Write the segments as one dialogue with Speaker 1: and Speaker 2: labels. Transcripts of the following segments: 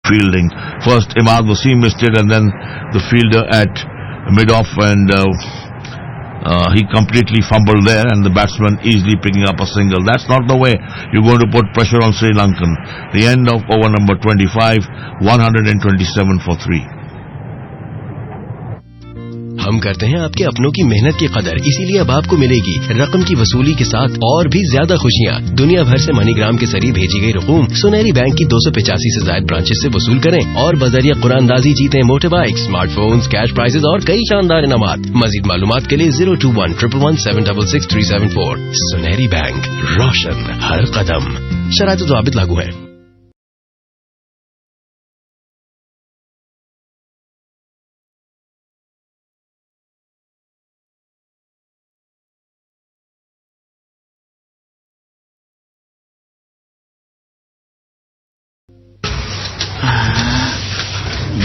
Speaker 1: fielding. First Imad Wasim missed it, and then the fielder at mid-off, and he completely fumbled there, and the batsman easily picking up a single. That's not the way you're going to put pressure on Sri Lankan. The end of over number 25, 127 for 3.
Speaker 2: ہم کرتے ہیں آپ کے اپنوں کی محنت کی قدر، اسی لیے اب آپ کو ملے گی رقم کی وصولی کے ساتھ اور بھی زیادہ خوشیاں. دنیا بھر سے منی گرام کے ذریعے بھیجی گئی رقوم سنہری بینک کی 285 سے زائد برانچز سے وصول کریں اور بذریعہ قرآن اندازی جیتیں motor bike, smartphones, cash prizes اور کئی شاندار انعامات. مزید معلومات کے لیے 02111766374. سنہری بینک، روشن ہر قدم. شرائط و ضوابط لاگو ہیں.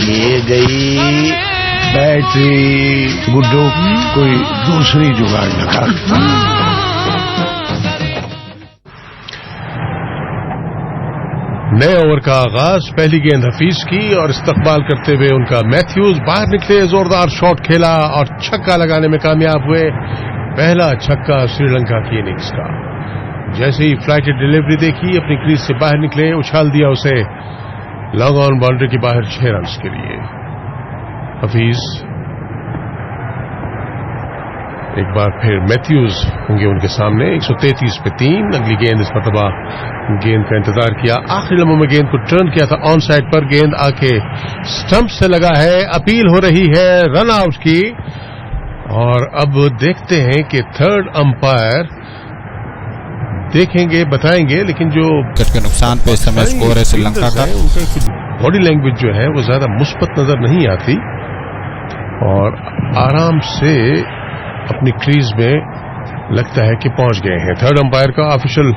Speaker 3: یہ گئی بیٹری. گڈو کوئی دوسری جگاڑ لگا.
Speaker 4: نئے اوور کا آغاز. پہلی گیند حفیظ کی اور استقبال کرتے ہوئے ان کا میتھیوز باہر نکلے، زوردار شاٹ کھیلا اور چھکا لگانے میں کامیاب ہوئے. پہلا چھکا سری لنکا کی اننگز کا. جیسے ہی فلائٹڈ ڈیلیوری دیکھی، اپنی کریز سے باہر نکلے، اچھال دیا اسے لانگ آن باؤنڈری کے باہر 6 رنز کے لیے. حفیظ ایک بار پھر میتھیوز ہوں گے ان کے سامنے. 133 پہ 3. اگلی گیند اس مرتبہ گیند کا انتظار کیا، آخری لمحوں میں گیند کو ٹرن کیا تھا آن سائڈ پر. گیند آ کے سٹمپ سے لگا ہے، اپیل ہو رہی ہے رن آؤٹ کی. اور اب دیکھتے ہیں کہ تھرڈ امپائر دیکھیں گے، بتائیں گے، لیکن جو
Speaker 5: کے نقصان پہ اس سمے سکور ہے سری لنکا کا.
Speaker 4: باڈی لینگویج جو ہے وہ زیادہ مثبت نظر نہیں آتی اور آرام سے اپنی کریز میں لگتا ہے کہ پہنچ گئے ہیں. تھرڈ امپائر کا آفیشیل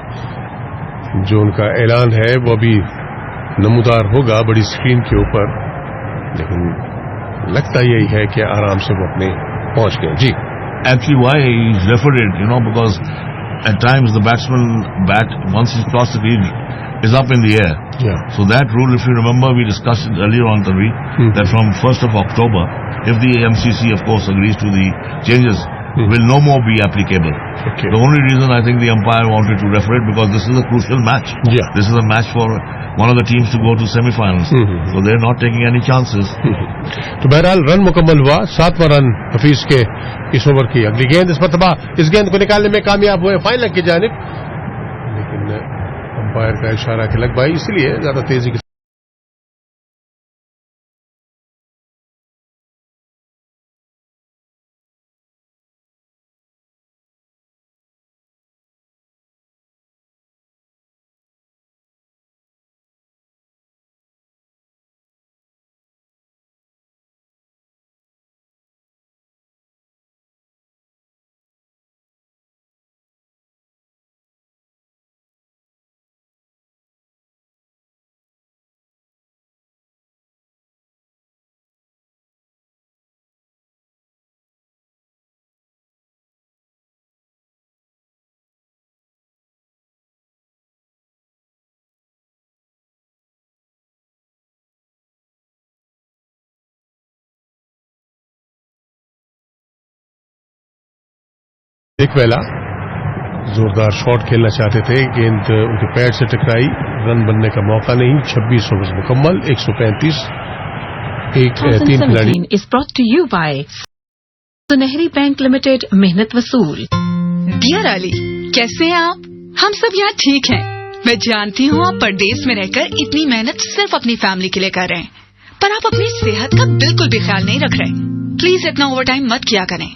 Speaker 4: جو ان کا اعلان ہے وہ ابھی نمودار ہوگا بڑی اسکرین کے اوپر، لیکن لگتا یہی ہے کہ آرام سے وہ اپنے پہنچ گئے. جی
Speaker 1: Actually, why he's referred it, because at times the batsman bat, once he's crossed the field, is up in the air.
Speaker 4: Yeah.
Speaker 1: So that rule, if you remember, we discussed it earlier on, Tanvi, that from 1st of October, if the MCC, of course, agrees to the changes, will no more be applicable.
Speaker 4: Okay.
Speaker 1: The only reason I think the umpire wanted to refer it, because this is a crucial match.
Speaker 4: Yeah.
Speaker 1: This is a match for one of the teams to go to semi-finals. So they're not taking any chances.
Speaker 4: تو بہرحال رن مکمل ہوا، 7واں رن حفیظ کے اس over کی. اگلی گیند اس مرتبہ اس گیند کو نکالنے میں کامیاب ہوئے فائنل کی جانب، لیکن امپائر کا اشارہ کہ لگ بھائی، اس لیے زیادہ تیزی کے ڈکویلا زوردار شاٹ کھیلنا چاہتے تھے، گیند ان کے پیڈ سے ٹکرائی، رن بننے کا موقع نہیں. 26 اوورز مکمل، 135. 3 کھلاڑی.
Speaker 6: is brought to you by سنہری بینک لمیٹڈ. محنت وصول.
Speaker 7: ڈیئر علی، کیسے ہیں آپ؟ ہم سب یہاں ٹھیک ہیں. میں جانتی ہوں آپ پردیس میں رہ کر اتنی محنت صرف اپنی فیملی کے لیے کر رہے ہیں، پر آپ اپنی صحت کا بالکل بھی خیال نہیں رکھ رہے. پلیز اتنا اوور ٹائم مت کیا کریں.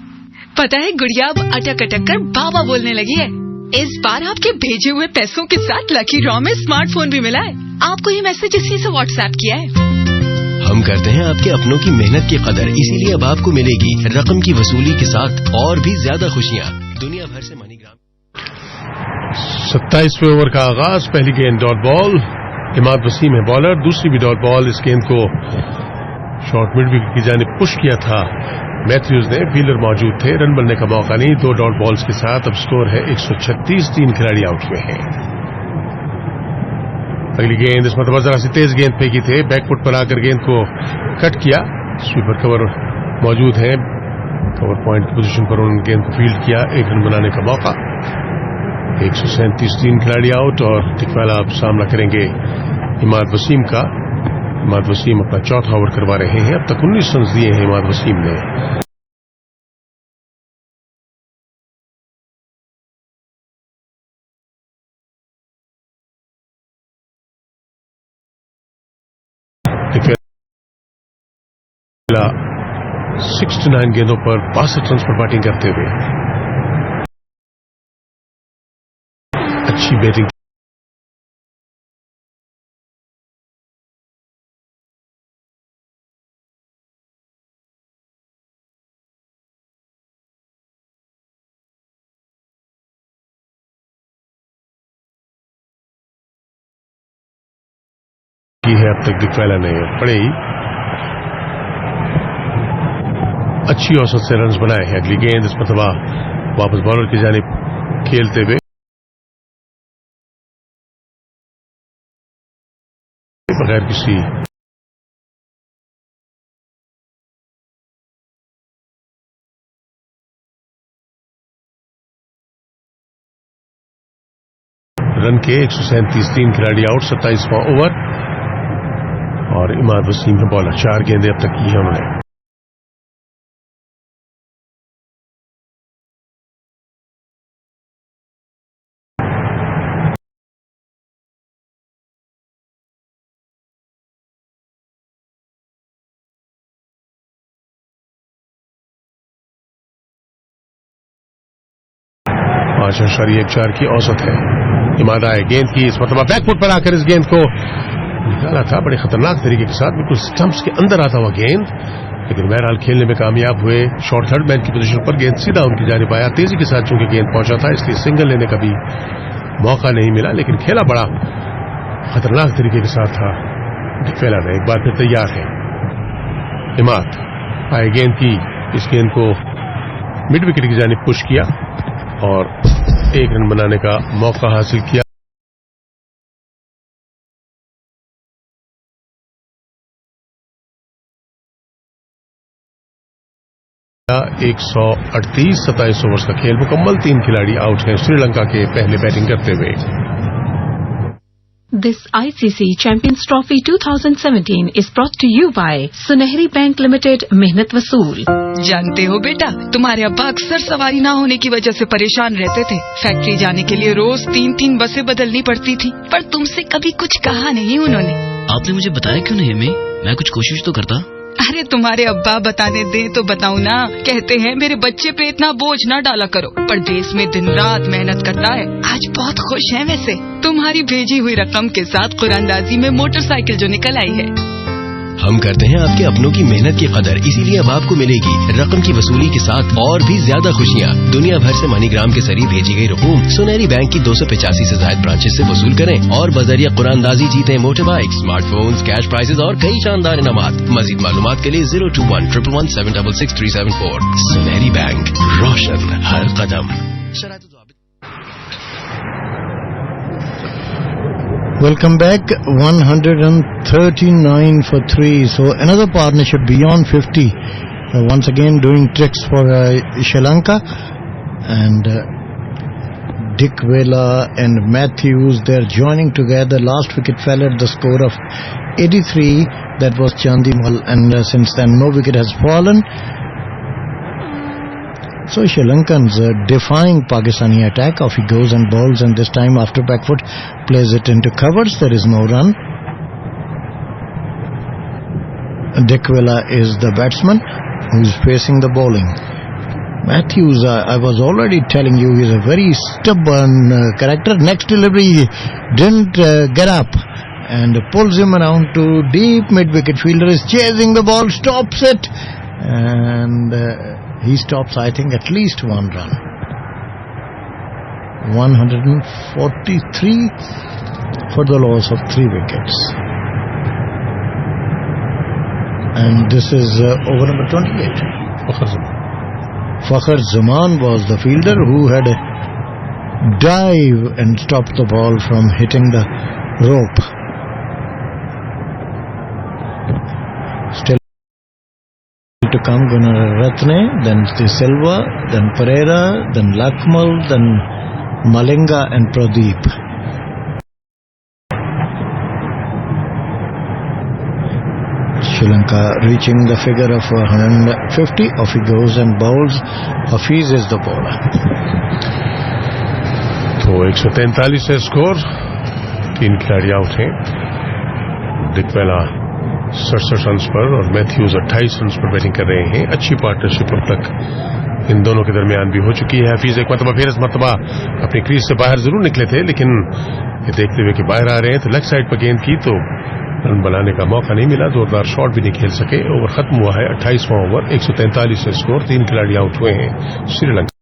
Speaker 7: پتہ ہے گڑیا اب اٹک اٹک کر بابا بولنے لگی ہے. اس بار آپ کے بھیجے ہوئے پیسوں کے ساتھ لکی ڈرا میں اسمارٹ فون بھی ملا ہے. آپ کو یہ میسج اسی سے واٹس ایپ کیا ہے.
Speaker 2: ہم کرتے ہیں آپ کے اپنوں کی محنت کی قدر، اسی لیے اب آپ کو ملے گی رقم کی وصولی کے ساتھ اور بھی زیادہ خوشیاں. دنیا بھر سے منی گرام.
Speaker 4: 27ویں اوور کا آغاز. پہلی گیند ڈاٹ بال. اماد وسیم ہے بالر. دوسری بھی ڈاٹ بال. اس گیند کو شارٹ مڈ وکٹ کی جانب پش کیا تھا میتھیوز نے. فیلڈر موجود تھے، رن بننے کا موقع نہیں. 2 ڈاٹ بالز کے ساتھ اب سکور ہے 136. 3 کھلاڑی آؤٹ ہوئے ہیں. اگلی گیند اس مرتبہ ذرا سی تیز گیند پھینکی تھے, بیک فٹ پر آ کر گیند کو کٹ کیا. سویپر کور موجود ہیں, کور پوائنٹ کی پوزیشن پر انہوں نے گیند کو فیلڈ کیا. 1 رن بنانے کا موقع. 137 3 کھلاڑی آؤٹ اور ڈکویلا اب سامنا کریں گے اماد وسیم کا. اماد وسیم اپنا چوتھا اوور کروا رہے ہیں. اب تک 19 رنز دیے ہیں اماد وسیم نے. ڈکویلا 69 گیندوں پر 62 رنز پر بیٹنگ کرتے ہوئے اچھی بیٹنگ. کی ہے اب تک ڈکویلا نے بڑے ہی اچھی اوسط سے رنز بنائے ہیں. اگلی گیند اس مرتبہ واپس بالر کی جانب کھیلتے ہوئے بغیر کسی رن کے 137 3 کھلاڑی آؤٹ. 27واں اوور اور اماد وسیم کا بالر. 4 گیندیں اب تک کی ہیں انہوں نے. پانچ 5.4 کی اوسط ہے. اماد آئے گیند کی اس مرتبہ بیک فٹ پر آ کر اس گیند کو نکالا تھا بڑے خطرناک طریقے کے ساتھ, بالکل سٹمپس کے اندر آتا ہوا گیند, لیکن بہرحال کھیلنے میں کامیاب ہوئے. شارٹ تھرڈ مین کی پوزیشن پر گیند سیدھا ان کی جانب آیا. تیزی کے ساتھ چونکہ گیند پہنچا تھا اس لیے سنگل لینے کا بھی موقع نہیں ملا, لیکن کھیلا بڑا خطرناک طریقے کے ساتھ تھا. ڈکویلا نے ایک بار پھر تیار ہے. اماد آئے گیند کی اس گیند کو مڈ وکٹ کی جانب پش کیا اور 1 رن بنانے کا موقع حاصل کیا. .138 27 اوورز کا کھیل مکمل. 3 کھلاڑی آؤٹ ہیں سری لنکا کے پہلے بیٹنگ کرتے ہوئے.
Speaker 6: This ICC Champions Trophy 2017 is brought to you by Sunehri Bank Limited محنت وصول.
Speaker 7: جانتے ہو بیٹا, تمہارے ابا اکثر سواری نہ ہونے کی وجہ سے پریشان رہتے تھے. فیکٹری جانے کے لیے روز 3 بسیں بدلنی پڑتی تھی, پر تم سے کبھی کچھ کہا نہیں انہوں نے.
Speaker 8: آپ نے مجھے بتایا کیوں نہیں امی؟ میں کچھ کوشش تو کرتا.
Speaker 7: ارے تمہارے ابا بتانے دیں تو بتاؤں نا. کہتے ہیں میرے بچے پہ اتنا بوجھ نہ ڈالا کرو, پردیس میں دن رات محنت کرتا ہے. آج بہت خوش ہیں ویسے. تمہاری بھیجی ہوئی رقم کے ساتھ قرآن اندازی میں موٹر سائیکل جو نکل آئی ہے.
Speaker 2: ہم کرتے ہیں آپ کے اپنوں کی محنت کی قدر, اسی لیے اب آپ کو ملے گی رقم کی وصولی کے ساتھ اور بھی زیادہ خوشیاں. دنیا بھر سے منی گرام کے ذریعے بھیجی گئی رقوم سنہری بینک کی 285 سے زائد برانچز سے وصول کریں اور بذریعہ قرآن اندازی جیتیں motor bike, smartphones, cash prizes اور کئی شاندار انعامات. مزید معلومات کے لیے 021-111-766-374. سنہری بینک, روشن ہر قدم.
Speaker 3: Welcome back. 139 for 3. So another partnership beyond 50. Once again doing tricks for Sri Lanka. And Dickwella and Mathews, they're joining together. Last wicket fell at the score of 83. That was Chandimal. And since then no wicket has fallen. So Sri Lankans defying Pakistani attack. Off he goes and bowls, and this time after back foot plays it into covers. There is no run. Dickwella is the batsman who is facing the bowling. Mathews, I was already telling you, he's a very stubborn character. Next delivery didn't get up and pulls him around to deep mid-wicket. Fielder is chasing the ball, stops it, and he stops, I think, at least 1 run. 143 for the loss of 3 wickets. And this is over number 28. Fakhar Zaman was the fielder who had a dive and stopped the ball from hitting the rope. come Gunaratne, then Silva, then Pereira, then Lakmal, then Malinga and Pradeep. Sri Lanka reaching the figure of 150. Off he goes and bowls. Hafeez is the bowler.
Speaker 4: तो 143 है score. 3 खिलाड़ी out हैं. Dickwella 67 run पर और Mathews 28 run पर batting कर रहे हैं. अच्छी पार्टनरशिप अब तक इन दोनों के दरमियान भी हो चुकी है. हफीज एक मरतबा फिर इस मरतबा अपनी क्रीज से बाहर जरूर निकले थे, लेकिन ये देखते हुए कि बाहर आ रहे हैं तो लेग साइड पर गेंद की तो रन बनाने का मौका नहीं मिला. जोरदार शॉट भी नहीं खेल सके. ओवर खत्म हुआ है. 28वां ओवर. 143 से स्कोर. 3 खिलाड़ी आउट हुए हैं श्रीलंका.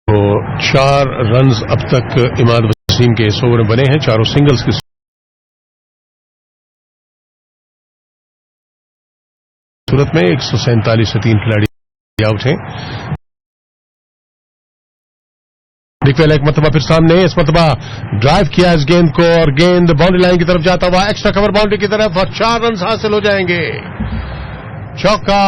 Speaker 4: तो 4 रन्स अब तक इमाद वसीम के इस ओवर में बने हैं. चारों सिंगल्स की सूरत में. 147 से 3 खिलाड़ी आउट हैं. डिकवेला एक मरतबा फिर सामने. इस मरतबा ड्राइव किया इस गेंद को और गेंद बाउंड्री लाइन की तरफ जाता हुआ एक्स्ट्रा कवर बाउंड्री की तरफ और 4 रन हासिल हो जाएंगे. चौका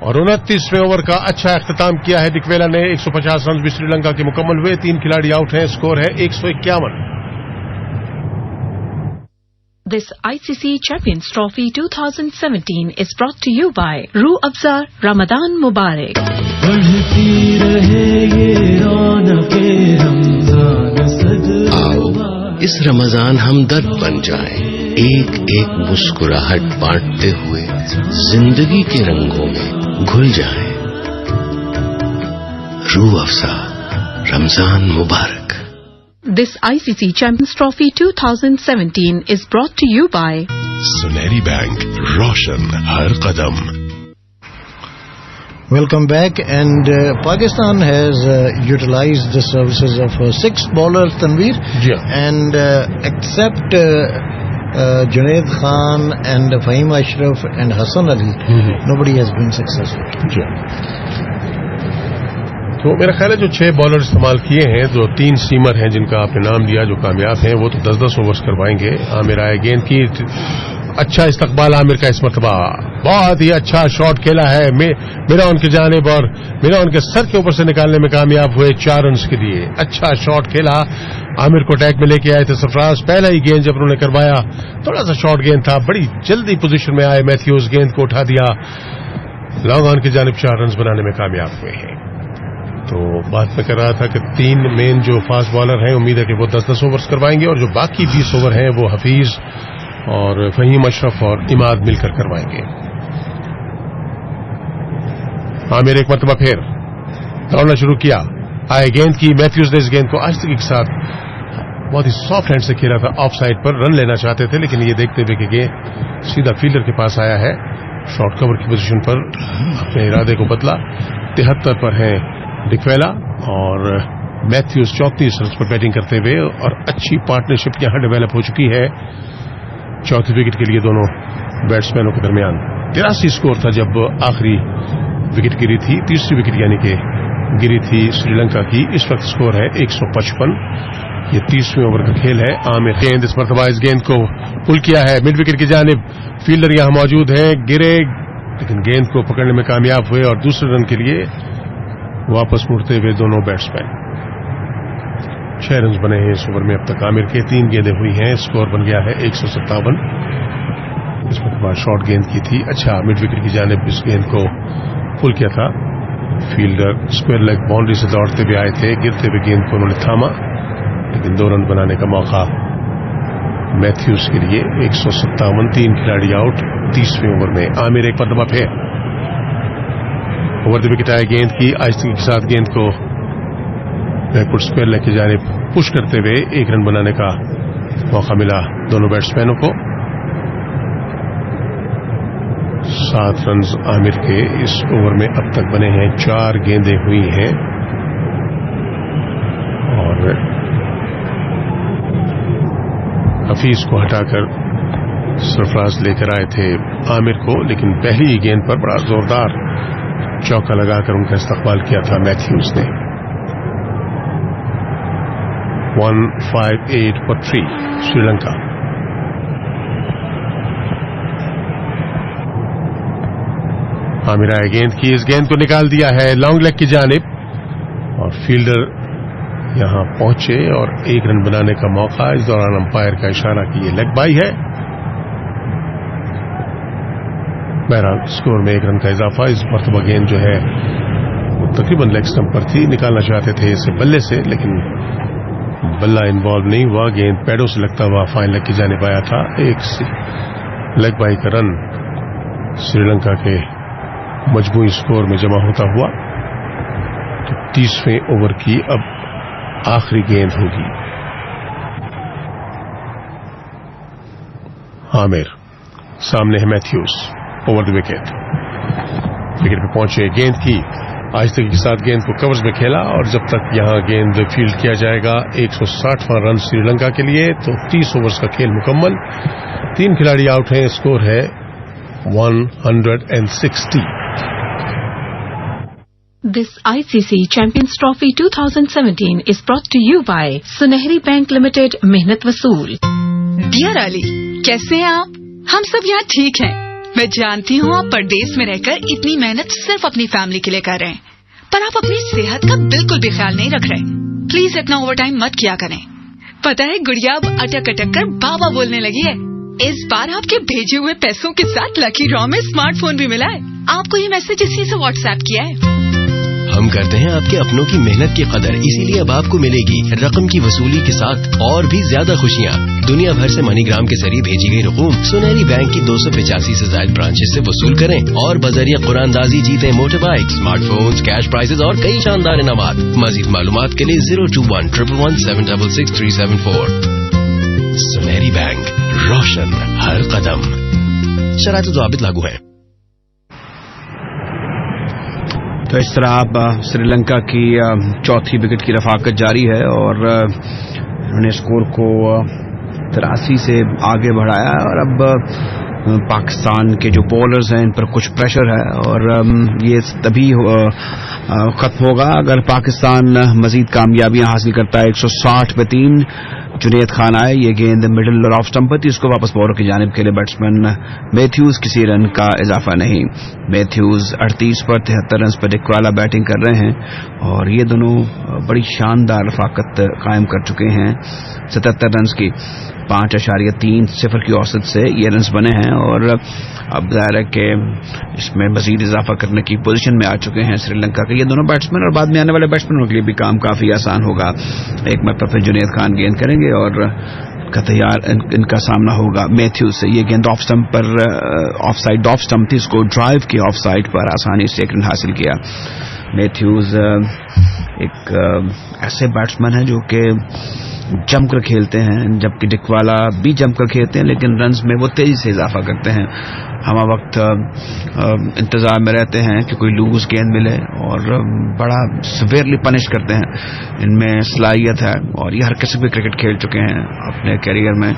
Speaker 4: और 29वें ओवर का अच्छा अख्तिताम किया है डिकवेला ने. 150 रन भी श्रीलंका के मुकम्मल हुए. 3 खिलाड़ी आउट हैं. स्कोर है 151.
Speaker 6: This ICC Champions Trophy 2017 is brought to you by Roo Afzar Ramadan Mubarak.
Speaker 2: आओ इस रमजान हम दर्द बन जाएं, एक एक मुस्कुराहट बांटते हुए जिंदगी के रंगों में घुल जाएं. रूह अफ़ज़ा रमजान मुबारक.
Speaker 6: This ICC Champions Trophy 2017 is brought to you by
Speaker 9: सुनहरी bank. Roshan her Kadam.
Speaker 3: Welcome back, and Pakistan has utilized the services of 6 bowlers, Tanveer, and except Junaid Khan and Fahim Ashraf and Hassan Ali, nobody has been successful.
Speaker 4: तो मेरा ख्याल है जो 6 bowler इस्तेमाल किए हैं, जो 3 सीमर हैं जिनका आपने नाम लिया जो कामयाब हैं, वो तो 10-10 ओवर्स करवाएंगे. आमिर आए गेंद की. अच्छा इस्तकबाल आमिर का इस मरतबा. बहुत ही अच्छा शॉट खेला है. मेरा उनकी जानिब और मेरा उनके सर के ऊपर से निकालने में कामयाब हुए 4 रन के लिए. अच्छा शॉट खेला. आमिर को अटैक में लेके आए थे सरफराज. पहला ही गेंद जब उन्होंने करवाया थोड़ा सा शॉर्ट गेंद था. बड़ी जल्दी पोजीशन में आए मैथ्यूज. गेंद को उठा दिया. लॉन्ग ऑन की जानिब 4 रन बनाने में कामयाब हुए हैं. तो बात में कर रहा था कि 3 मेन जो फास्ट बॉलर हैं, उम्मीद है कि वो 10-10 ओवर्स करवाएंगे और जो बाकी 20 ओवर हैं वो हफीज और फहीम अशरफ और इमाद मिलकर करवाएंगे. आमिर एक मरतबा फिर दौड़ना शुरू किया. आए गेंद की. मैथ्यूज ने इस गेंद को आहिस्तगी के साथ बहुत ही सॉफ्ट हैंड से खेला था. ऑफ साइड पर रन लेना चाहते थे, लेकिन ये देखते हुए कि गेंद सीधा फील्डर के पास आया है. शॉर्ट कवर की पोजीशन पर अपने इरादे को बदला. 73 पर है डिकवेला और मैथ्यूज 34 रन पर बैटिंग करते हुए. और अच्छी पार्टनरशिप यहां डेवलप हो चुकी है. चौथी विकेट के लिए दोनों बैट्समैनों के दरमियान 83 स्कोर था जब आखिरी विकेट गिरी थी. तीसरी विकेट यानी कि गिरी थी श्रीलंका की। इस वक्त स्कोर है 155। ये 30वें ओवर का खेल है। आमिर गेंद इस मरतबा इस गेंद को पुल किया है मिड विकेट की जानिब। फील्डर यहां मौजूद है, गिरे लेकिन गेंद को पकड़ने में कामयाब हुए और दूसरे रन के लिए वापस मुड़ते हुए दोनों बैट्समैन। 6 रन बने हैं इस ओवर में अब तक आमिर के। 3 गेंदें हुई हैं, स्कोर बन गया है 157। इस मरतबा शॉर्ट गेंद की थी। अच्छा, मिड विकेट की जानिब इस गेंद को पुल किया था। फील्डर स्क्वायर लेग बाउंड्री से दौड़ते हुए आए थे, गिरते हुए गेंद को उन्होंने थामा लेकिन 2 रन बनाने का मौका मैथ्यूज के लिए। 157, 3 खिलाड़ी आउट 30वें ओवर में। आमिर एक मरतबा फिर ओवर द विकेट आए गेंद की। आहिस्ते के साथ गेंद को बैकवर्ड स्क्वायर लेग की जानिब पुश करते हुए 1 रन बनाने का मौका मिला दोनों बैट्समैनों को। 7 रन आमिर के इस ओवर में अब तक बने हैं। 4 गेंदें हुई हैं और हफीज को हटाकर सरफराज लेकर आए थे आमिर को, लेकिन पहली ही गेंद पर बड़ा जोरदार चौका लगाकर उनका इस्तकबाल किया था मैथ्यूज ने। 158 for 3 श्रीलंका। आमिर आए गेंद की, इस गेंद को निकाल दिया है लॉन्ग लेग की जानिब और फील्डर यहां पहुंचे और 1 रन बनाने का मौका। इस दौरान अंपायर का इशारा कि ये लेग बाई है। बहरहाल स्कोर में 1 रन का इजाफा। इस मरतबा गेंद जो है वो तकरीबन लेग स्टंप पर थी, निकालना चाहते थे इसे बल्ले से लेकिन बल्ला इन्वॉल्व नहीं हुआ। गेंद पैडों से लगता हुआ फाइन लेग की जानिब आया था। 1 लेग बाई का रन श्रीलंका के मजमूई स्कोर में जमा होता हुआ। तो 30वें ओवर की अब आखिरी गेंद होगी। आमिर सामने है Mathews over the wicket. Wicket पे पहुंचे, गेंद की आहिस्ते के साथ गेंद को कवर्स में खेला और जब तक यहां गेंद फील्ड किया जाएगा 160वां रन श्रीलंका के लिए। तो 30 ओवर्स का खेल मुकम्मल। 3 खिलाड़ी आउट हैं, स्कोर है 160।
Speaker 6: This ICC Champions Trophy 2017 is brought to you by Sunehri Bank Limited, मेहनत वसूल।
Speaker 7: डियर अली, कैसे हैं आप? हम सब यहाँ ठीक हैं। मैं जानती हूँ आप परदेश में रहकर इतनी मेहनत सिर्फ अपनी फैमिली के लिए कर रहे हैं, पर आप अपनी सेहत का बिल्कुल भी ख्याल नहीं रख रहे। प्लीज इतना ओवर टाइम मत किया करें। पता है गुड़िया अब अटक अटक कर बाबा बोलने लगी है। इस बार आपके भेजे हुए पैसों के साथ लकी ड्रॉ में स्मार्टफोन भी मिला है। आपको ये मैसेज इसी से व्हाट्सएप किया है।
Speaker 2: हम करते हैं आपके अपनों की मेहनत की कदर, इसीलिए अब आपको मिलेगी रकम की वसूली के साथ और भी ज्यादा खुशियाँ। दुनिया भर से मनीग्राम के जरिए भेजी गई रकूम सुनहरी बैंक की 285 से ज्यादा ब्रांचेस से वसूल करें और बजरिया कुरानदाजी जीते motor bike, smartphones, cash prizes और कई शानदार इनामात। मजीद मालूमात के लिए 02111766374। सुनहरी बैंक, रोशन हर कदम। शराइत ज़वाबित लागू है।
Speaker 10: तो इस तरह अब श्रीलंका की चौथी विकेट की रफाकत जारी है और उन्होंने स्कोर को 83 से आगे बढ़ाया और अब पाकिस्तान के जो बॉलर्स हैं इन पर कुछ प्रेशर है और ये तभी खत्म होगा अगर पाकिस्तान मजीद कामयाबियां हासिल करता है। 160 पे 3 जुनेद खान आए, ये गेंद मिडिल और ऑफ स्टंप पर थी, उसको वापस बॉलर की जानिब खेले बैट्समैन मैथ्यूज। किसी रन का इजाफा नहीं। मैथ्यूज 38 पर 73 रन पर डिक्वाला बैटिंग कर रहे हैं और ये दोनों बड़ी शानदार रफाकत कायम कर चुके हैं। 77 रन की 5.30 की औसत से ये रन बने हैं और अब ज़ाहिर है कि इसमें मजीद इजाफा करने की पोजीशन में आ चुके हैं श्रीलंका के ये दोनों बैट्समैन और बाद में आने वाले बैट्समैनों के लिए भी काम काफी आसान होगा। एक मरतबा फिर जुनेद खान गेंद करेंगे और इनका सामना होगा मैथ्यूज से। ये गेंद ऑफ स्टंप पर ऑफ साइड ऑफ स्टंप थी, इसको ड्राइव किया ऑफ साइड पर, आसानी से 1 रन हासिल किया। मैथ्यूज एक ऐसे बैट्समैन है जो कि जमकर खेलते हैं, जबकि डिक्वाला भी जमकर खेलते हैं लेकिन रन्स में वो तेजी से इजाफा करते हैं। हम वक्त इंतजार में रहते हैं कि कोई लूज गेंद मिले और बड़ा सिवियरली पनिश करते हैं। इनमें सलाहियत है और ये हर किस्म के क्रिकेट खेल चुके हैं अपने कैरियर में।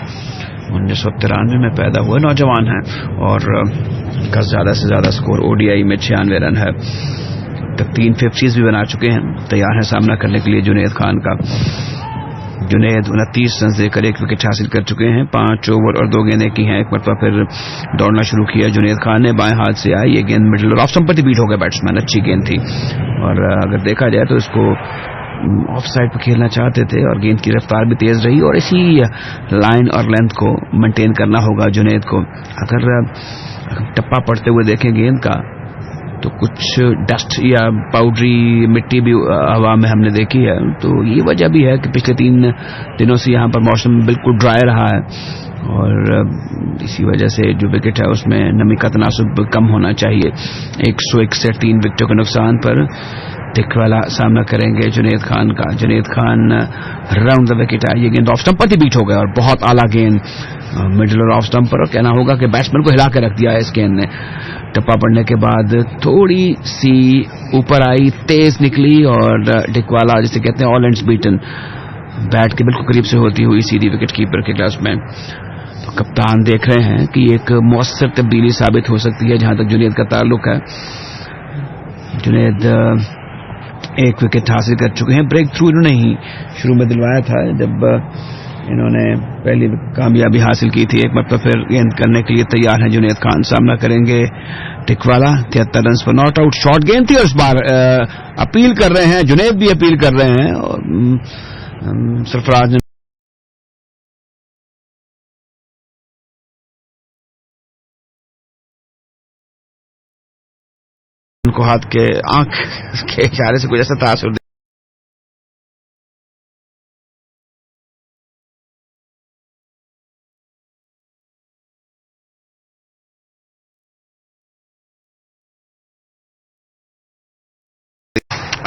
Speaker 10: 1993 में पैदा हुए नौजवान हैं और इनका ज्यादा से ज्यादा स्कोर ओडीआई में 96 रन है। तक 3 50s भी बना चुके हैं, तैयार है सामना करने के लिए जुनैद खान का। जुनैद 29 रन देकर 1 विकेट हासिल कर चुके हैं। 5 ओवर और 2 गेंदें की हैं। एक मरतबा फिर दौड़ना शुरू किया जुनैद खान ने, बाएं हाथ से आई ये गेंद मिडल और ऑफ स्टंप पर बीट हो गया बैट्समैन, अच्छी गेंद थी। और अगर देखा जाए तो इसको ऑफ साइड पर खेलना चाहते थे और गेंद की रफ्तार भी तेज रही, और इसी लाइन और लेंथ को मेंटेन करना होगा जुनैद को। अगर टप्पा पड़ते हुए देखें गेंद का तो कुछ डस्ट या पाउडरी मिट्टी भी हवा में हमने देखी है, तो ये वजह भी है कि पिछले 3 दिनों से यहाँ पर मौसम बिल्कुल ड्राई रहा है और इसी वजह से जो विकेट है उसमें नमी का तनासुब कम होना चाहिए। 161 3 विकेटों के नुकसान पर डिक्वेला सामना करेंगे जुनैद खान का। Junaid Khan round the wicket आई, ये गेंद ऑफ स्टंप पर ही बीट हो गया और बहुत आला गेंद मिडल और ऑफ स्टंप पर, और कहना होगा कि बैट्समैन को हिला के रख दिया है इस गेंद ने। टप्पा पड़ने के बाद थोड़ी सी ऊपर आई, तेज निकली और डिक्वेला जिसे कहते हैं ऑल एंड्स बीटन, बैट के बिल्कुल करीब से होती हुई सीधी विकेट कीपर के ग्लव्स में। तो कप्तान देख रहे हैं कि एक मौसर तब्दीली साबित हो सकती है जहां तक जुनैद का ताल्लुक है। जुनैद 1 विकेट हासिल कर चुके हैं। ब्रेक थ्रू इन्होंने ही शुरू में दिलवाया था जब इन्होंने पहली कामयाबी हासिल की थी। एक मतलब फिर गेंद करने के लिए तैयार है जुनैद खान, सामना करेंगे डिक्वेला। 73 रन पर नॉट आउट, शॉर्ट गेंद थी और इस बार अपील कर रहे हैं, जुनैद भी अपील कर रहे हैं और सरफराज ने उनको हाथ के आंख के इशारे से कुछ ऐसा तासुर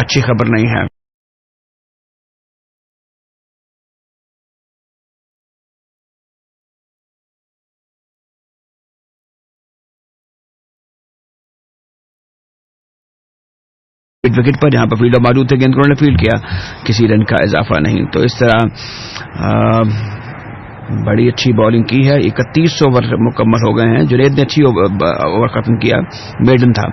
Speaker 10: अच्छी खबर नहीं है। विकेट पर जहां पर फील्डर मौजूद थे, गेंद को उन्होंने फील्ड किया, किसी रन का इजाफा नहीं। तो इस तरह बड़ी अच्छी बॉलिंग की है। 31 ओवर मुकम्मल हो गए हैं। जुनैद ने अच्छी ओवर खत्म किया, मेडन था।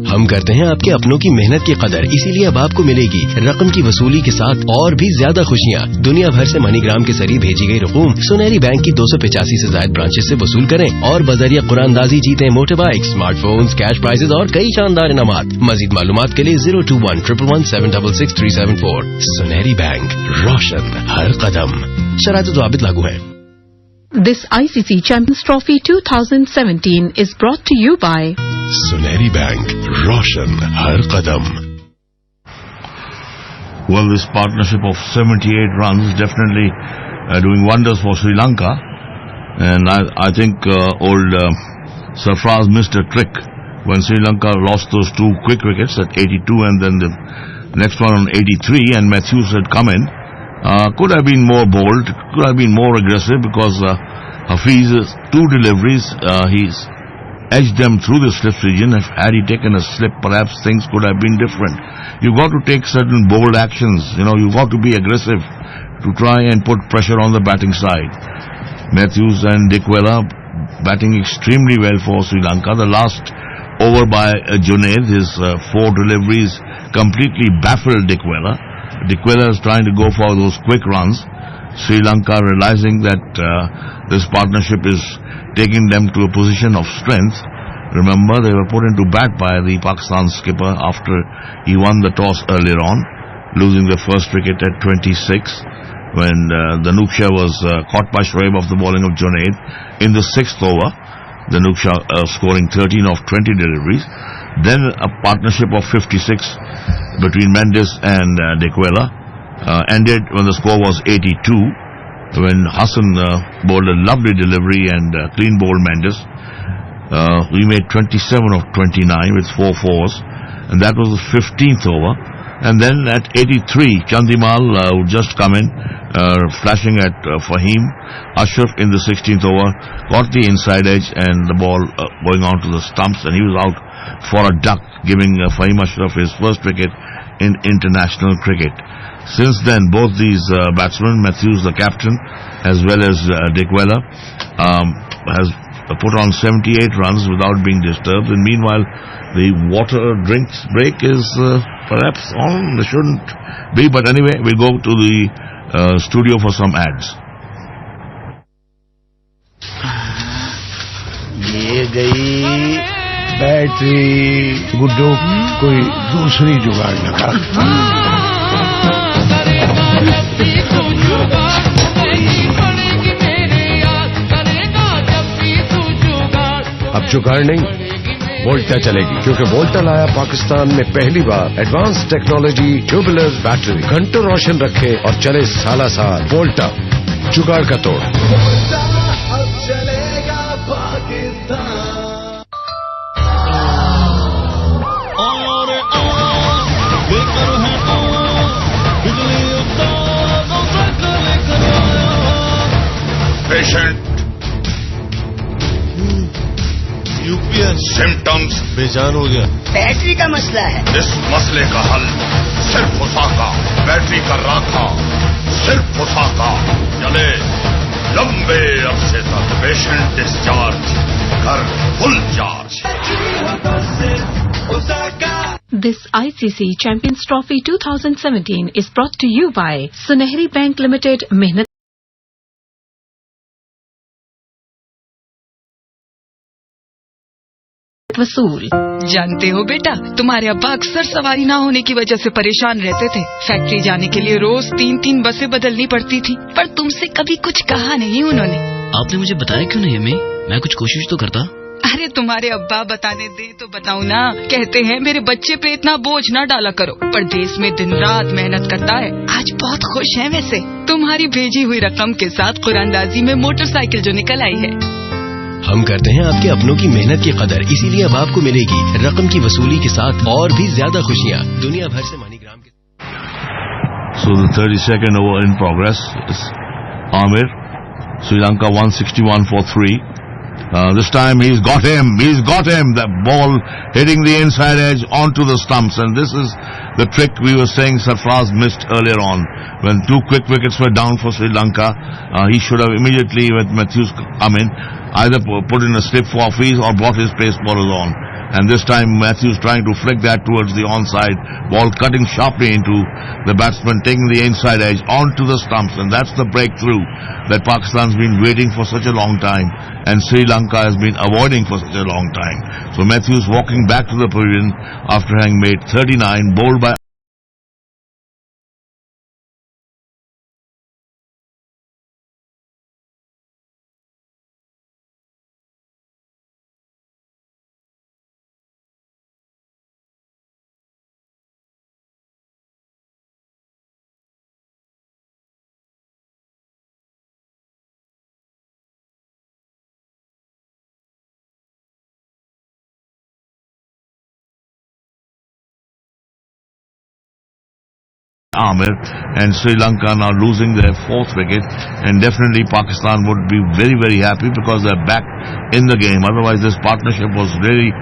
Speaker 2: हम करते हैं आपके अपनों की मेहनत की कदर, इसीलिए अब आपको मिलेगी रकम की वसूली के साथ और भी ज्यादा खुशियाँ। दुनिया भर से मनीग्राम के जरिए भेजी गई रकूम सुनहरी बैंक की 285 से ज्यादा ब्रांचेस से वसूल करें और बजरिया कुरानदाजी जीते motor bike, smartphones, cash prizes और कई शानदार इनामात। मजीद मालूमात के लिए 02111766764। सुनहरी बैंक, रोशन हर कदम। शरात ज़वाबित लागू है।
Speaker 6: This ICC Champions Trophy 2017 is brought to you by
Speaker 9: सुनहरी bank, Roshan her Kadam.
Speaker 1: Well, this partnership of 78 runs is definitely doing wonders for Sri Lanka, and I think old Sarfraz missed a trick when Sri Lanka lost those 2 quick wickets at 82 and then the next one on 83, and Mathews had come in. Could have been more bold, could have been more aggressive, because Hafeez, 2 deliveries, he's edged them through the slip region. If had he taken a slip, perhaps things could have been different. You've got to take certain bold actions. You've got to be aggressive to try and put pressure on the batting side. Mathews and Dickwella batting extremely well for Sri Lanka. The last over by Junaid, his 4 deliveries completely baffled Dickwella. Dickwella is trying to go for those quick runs. Sri Lanka realizing that this partnership is taking them to a position of strength. Remember, they were put into bat by the Pakistan skipper after he won the toss earlier on, losing the first wicket at 26 when Danushka was caught by Shoaib off the bowling of Junaid. In the 6th over, Danushka scoring 13 of 20 deliveries. Then a partnership of 56 between Mendis and Dickwella ended when the score was 82, when Hassan bowled a lovely delivery and clean bowled Mendis. We made 27 of 29 with 4 fours, and that was the 15th over. And then at 83, Chandimal would just come in, flashing at Fahim. Ashraf in the 16th over got the inside edge and the ball going on to the stumps, and he was out for a duck, giving Fahim Ashraf his first wicket in international cricket. Since then, both these batsmen, Mathews the captain as well as Dickwella, has put on 78 runs without being disturbed. And meanwhile, the water drinks break is perhaps on. It shouldn't be, but anyway, we'll go to the studio for some ads.
Speaker 3: ये गई battery Guddo कोई दूसरी जुगाड़ लगा
Speaker 4: अब जुगाड़ नहीं वोल्टा चलेगी क्योंकि वोल्टा लाया पाकिस्तान में पहली बार एडवांस टेक्नोलॉजी ट्यूबुलर बैटरी घंटों रोशन रखे और चले साला साल वोल्टा जुगाड़ का तोड़
Speaker 9: पेशेंट यूपीएस सिम्टम्स
Speaker 11: बेजान हो गया
Speaker 12: बैटरी का मसला है
Speaker 9: इस मसले का हल सिर्फ उसाका बैटरी का राखा सिर्फ उसाका चले लंबे अरसे तक पेशेंट डिस्चार्ज घर full charge
Speaker 6: This ICC Champions Trophy 2017 is brought to you by Sunehri Bank Limited, Mehnat वसूल।
Speaker 7: जानते हो बेटा, तुम्हारे अब्बा अक्सर सवारी ना होने की वजह से परेशान रहते थे। फैक्ट्री जाने के लिए रोज 3-3 बसें बदलनी पड़ती थी, पर तुमसे कभी कुछ कहा नहीं उन्होंने।
Speaker 8: आपने मुझे बताया क्यों नहीं अम्मी? मैं कुछ कोशिश तो करता।
Speaker 7: अरे तुम्हारे अब्बा बताने दे तो बताऊं ना। कहते हैं मेरे बच्चे पे इतना बोझ ना डाला करो, पर देश में दिन रात मेहनत करता है। आज बहुत खुश है वैसे। तुम्हारी भेजी हुई रकम के साथ कुरानदाजी में मोटरसाइकिल जो निकल आई है।
Speaker 2: हम करते हैं आपके अपनों की मेहनत की कदर, इसीलिए अब आपको मिलेगी रकम की वसूली के साथ और भी ज्यादा खुशियाँ दुनिया भर से मनीग्राम के।
Speaker 1: So the 32nd over in progress is Amir. Sri Lanka 161 for 3. This time he's got him. The ball hitting the inside edge onto the stumps, and this is the trick we were saying Sarfraz missed earlier on. When 2 quick wickets were down for Sri Lanka, he should have immediately, with Mathews come in, either put in a slip for Hafeez or brought his pace bowlers on. And this time Mathews trying to flick that towards the onside, ball cutting sharply into the batsman, taking the inside edge onto the stumps, and that's the breakthrough that Pakistan's been waiting for such a long time and Sri Lanka has been avoiding for such a long time. So Mathews walking back to the pavilion after having made 39, bowled by Ahmed, and Sri Lanka now losing their 4th wicket, and definitely Pakistan would be very, very happy because they're back in the game. Otherwise this partnership was really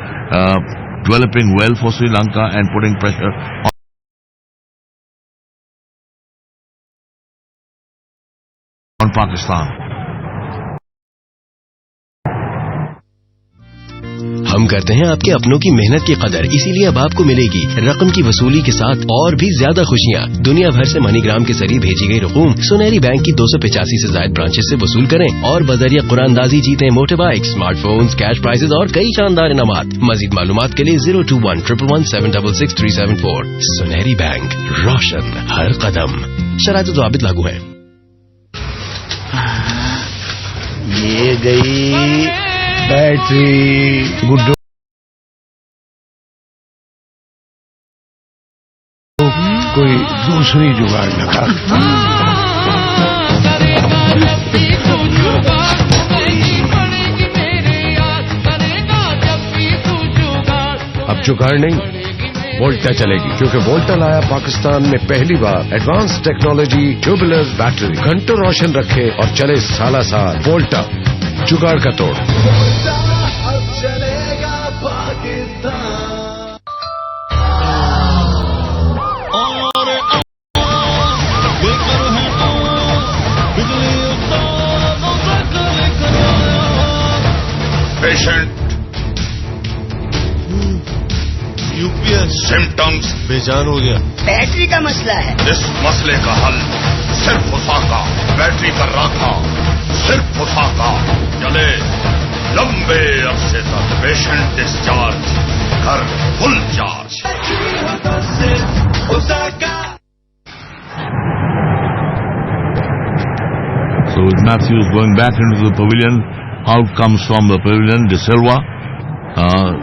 Speaker 1: developing well for Sri Lanka and putting pressure on Pakistan.
Speaker 2: हम करते हैं आपके अपनों की मेहनत की कदर, इसीलिए अब आपको मिलेगी रकम की वसूली के साथ और भी ज्यादा खुशियाँ दुनिया भर से मनीग्राम के जरिए भेजी गई रकूम सुनहरी बैंक की 285 से ज्यादा ब्रांचेस से वसूल करें और बजरिया कुरानदाजी जीतें motor bike, smartphones, cash prizes और कई शानदार इनामात। मजीद मालूमात के लिए 021-111-766-374। सुनहरी बैंक, रोशन हर कदम। शराइत व ज़वाबित लागू हैं।
Speaker 3: ये गई बैटरी गुड्डो कोई दूसरी जुगाड़ लगा
Speaker 4: अब जुगाड़ नहीं वोल्टा चलेगी क्योंकि वोल्टा लाया पाकिस्तान में पहली बार एडवांस टेक्नोलॉजी ट्यूबुलर बैटरी घंटों रोशन रखे और चले साला साल वोल्टा जुगाड़ का तोड़।
Speaker 9: पेशेंट
Speaker 4: यूपीएस
Speaker 9: सिम्टम्स
Speaker 4: बेजान हो गया।
Speaker 11: बैटरी का मसला है।
Speaker 9: इस मसले का हल सिर्फ उसाका बैटरी कर रहा था, सिर्फ उसाका। चले लंबे अरसे तक पेशेंट डिस्चार्ज कर full charge.
Speaker 1: So with Mathews going back into the pavilion, out comes from the pavilion Silva.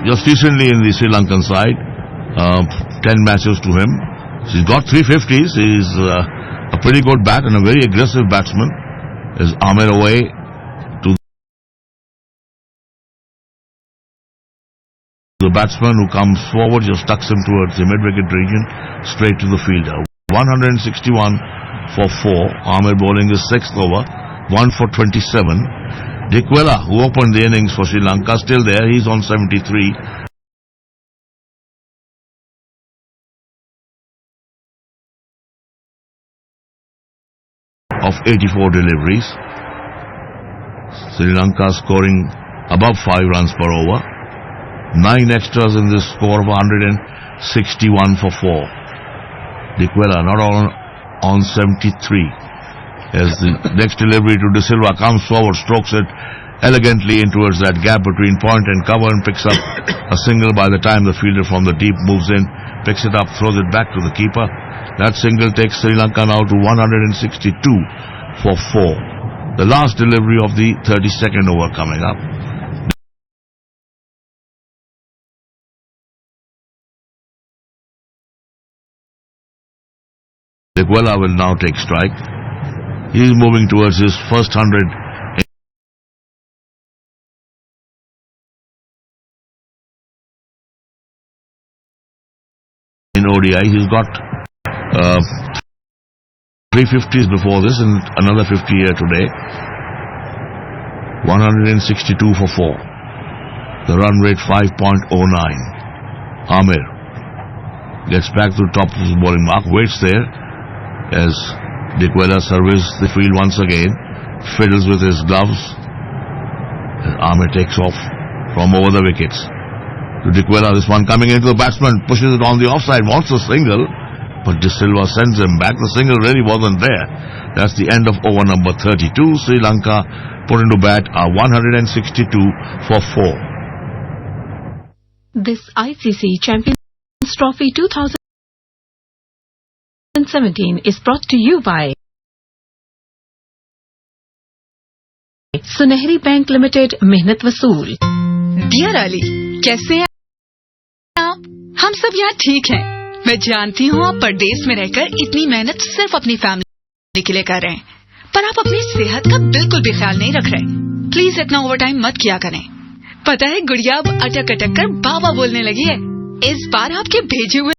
Speaker 1: Just recently in the Sri Lankan side, 10 matches to him. He's got 350s. He's a pretty good bat and a very aggressive batsman. Is Ahmed away to the batsman who comes forward, just tucks him towards the mid-wicket region, straight to the fielder. 161 for 4. Ahmed bowling his 6th over, 1 for 27. Dickwella, who opened the innings for Sri Lanka, still there. He's on 73. Of 84 deliveries. Sri Lanka scoring above 5 runs per over. 9 extras in this score of 161 for 4. Dickwella not on 73. As the next delivery to De Silva comes forward, strokes it elegantly in towards that gap between point and cover and picks up a single by the time the fielder from the deep moves in, picks it up, throws it back to the keeper. That single takes Sri Lanka now to 162 for 4. The last delivery of the 32nd over coming up. Dickwella will now take strike. He is moving towards his first 100 in ODI. He's got 350s before this and another 50 here today. 162 for 4. The run rate 5.09. Ahmed gets back to the top of his bowling mark, waits there as Dickwella surveys the field once again, fiddles with his gloves, and Ahmed takes off from over the wickets. To Dickwella, this one coming into the batsman, pushes it on the offside, wants a single, but De Silva sends him back. The single really wasn't there. That's the end of over number 32. Sri Lanka put into bat are 162 for 4.
Speaker 6: This ICC Champions Trophy 2017 is brought to you by सुनहरी bank limited, मेहनत वसूल।
Speaker 7: Dear Ali, कैसे हैं आप? हम सब यहाँ ठीक हैं। मैं जानती हूँ आप परदेश में रहकर इतनी मेहनत सिर्फ अपनी फैमिली के लिए कर रहे हैं, पर आप अपनी सेहत का बिल्कुल भी ख्याल नहीं रख रहे। प्लीज इतना ओवरटाइम मत किया करें। पता है गुड़िया अब अटक अटक कर बाबा बोलने लगी है। इस बार आपके भेजे हुए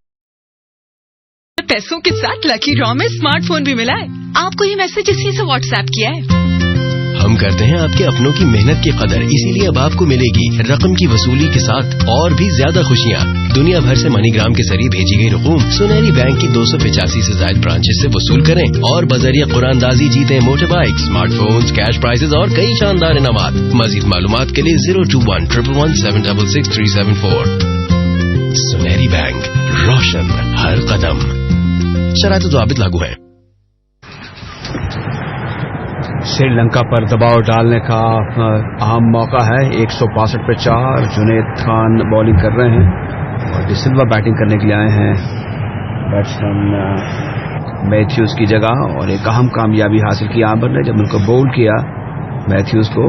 Speaker 7: पैसों के साथ लकी ड्रॉ में स्मार्टफोन भी मिला है। आपको ये मैसेज इसी से व्हाट्सएप किया है।
Speaker 2: हम करते हैं आपके अपनों की मेहनत की कदर, इसीलिए अब आपको मिलेगी रकम की वसूली के साथ और भी ज्यादा खुशियाँ। दुनिया भर से मनीग्राम के जरिए भेजी गई रकूम सुनहरी बैंक की 285 से ज्यादा ब्रांचेस से वसूल करें और बजरिया कुरानदाजी जीते motor bike, smartphones, cash prizes और कई शानदार इनामात। मजीद मालूमात के लिए 02111766374। सुनहरी बैंक, रोशन हर कदम। शराइत ज़वाबित लागू है।
Speaker 10: श्रीलंका पर दबाव डालने का अहम मौका है। 162 पे 4। जुनेद खान बॉलिंग कर रहे हैं और डी सिल्वा बैटिंग करने के लिए आए हैं बैट्समैन मैथ्यूज की जगह, और एक अहम कामयाबी हासिल की आमर ने जब उनको बोल किया। मैथ्यूज को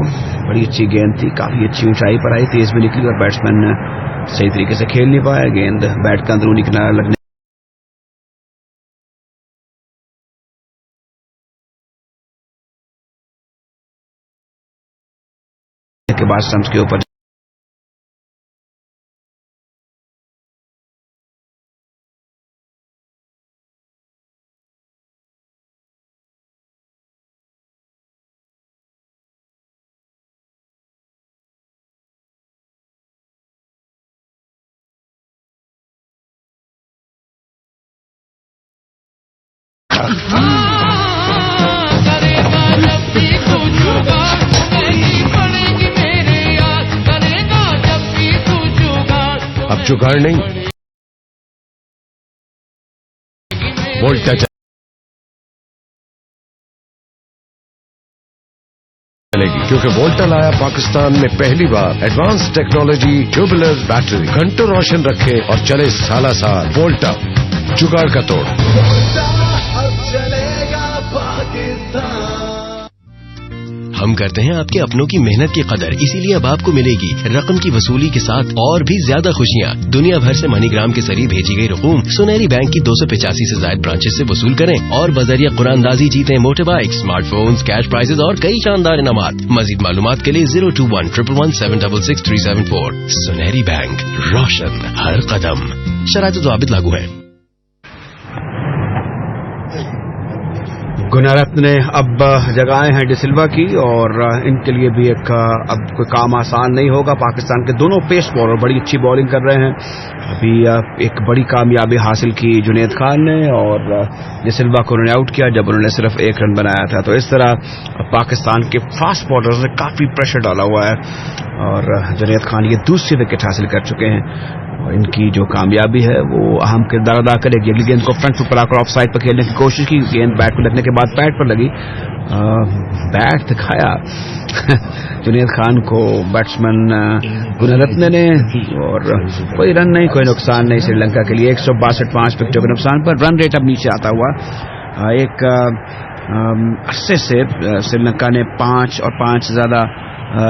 Speaker 10: बड़ी अच्छी गेंद थी, काफी अच्छी ऊंचाई पर आई, तेज भी निकली और बैट्समैन सही तरीके से खेल नहीं पाया। गेंद बैट का अंदरूनी किनारा लगने के बाद स्टंप्स के ऊपर
Speaker 4: जुगाड़ नहीं, वोल्टा चलेगी, क्योंकि वोल्टा लाया पाकिस्तान में पहली बार एडवांस टेक्नोलॉजी ट्यूबुलर बैटरी, घंटों रोशन रखे और चले साला साल। वोल्टा, जुगाड़ का तोड़।
Speaker 2: हम करते हैं आपके अपनों की मेहनत की कदर, इसीलिए अब आपको मिलेगी रकम की वसूली के साथ और भी ज्यादा खुशियाँ। दुनिया भर से मनीग्राम के जरिए भेजी गई रकूम सुनहरी बैंक की 285 से ज्यादा ब्रांचेस से वसूल करें और बजरिया कुरानदाजी जीतें motor bike, smartphones, cash prizes और कई शानदार इनामात। मजीद मालूमात के लिए 02111766674। सुनहरी बैंक, रोशन हर कदम। शराइत ज़वाबित लागू है।
Speaker 10: गुनारत्ने ने अब जगहें हैं डिसिल्वा की और इनके लिए भी एक अब कोई काम आसान नहीं होगा। पाकिस्तान के दोनों पेस बॉलर बड़ी अच्छी बॉलिंग कर रहे हैं। अभी एक बड़ी कामयाबी हासिल की जुनेद खान ने और डिसिल्वा को उन्होंने आउट किया जब उन्होंने सिर्फ 1 रन बनाया था। तो इस तरह पाकिस्तान के फास्ट बॉलर्स ने काफी प्रेशर डाला हुआ है और जुनेद खान ये दूसरी विकेट हासिल कर चुके हैं। और इनकी जो कामयाबी है वो अहम किरदार अदा करेगी। अगली गेंद को फ्रंट फुट पर आकर ऑफ साइड पर खेलने की कोशिश की, गेंद बैट को लगने के बाद पैड पर लगी, बैट दिखाया जुनेद खान को बैट्समैन गुनारत्ने ने और कोई रन नहीं, कोई नुकसान नहीं श्रीलंका के लिए। 162 विकेटों के नुकसान पर रन रेट अब नीचे आता हुआ। एक अरसे से श्रीलंका ने 5 और 5 से ज्यादा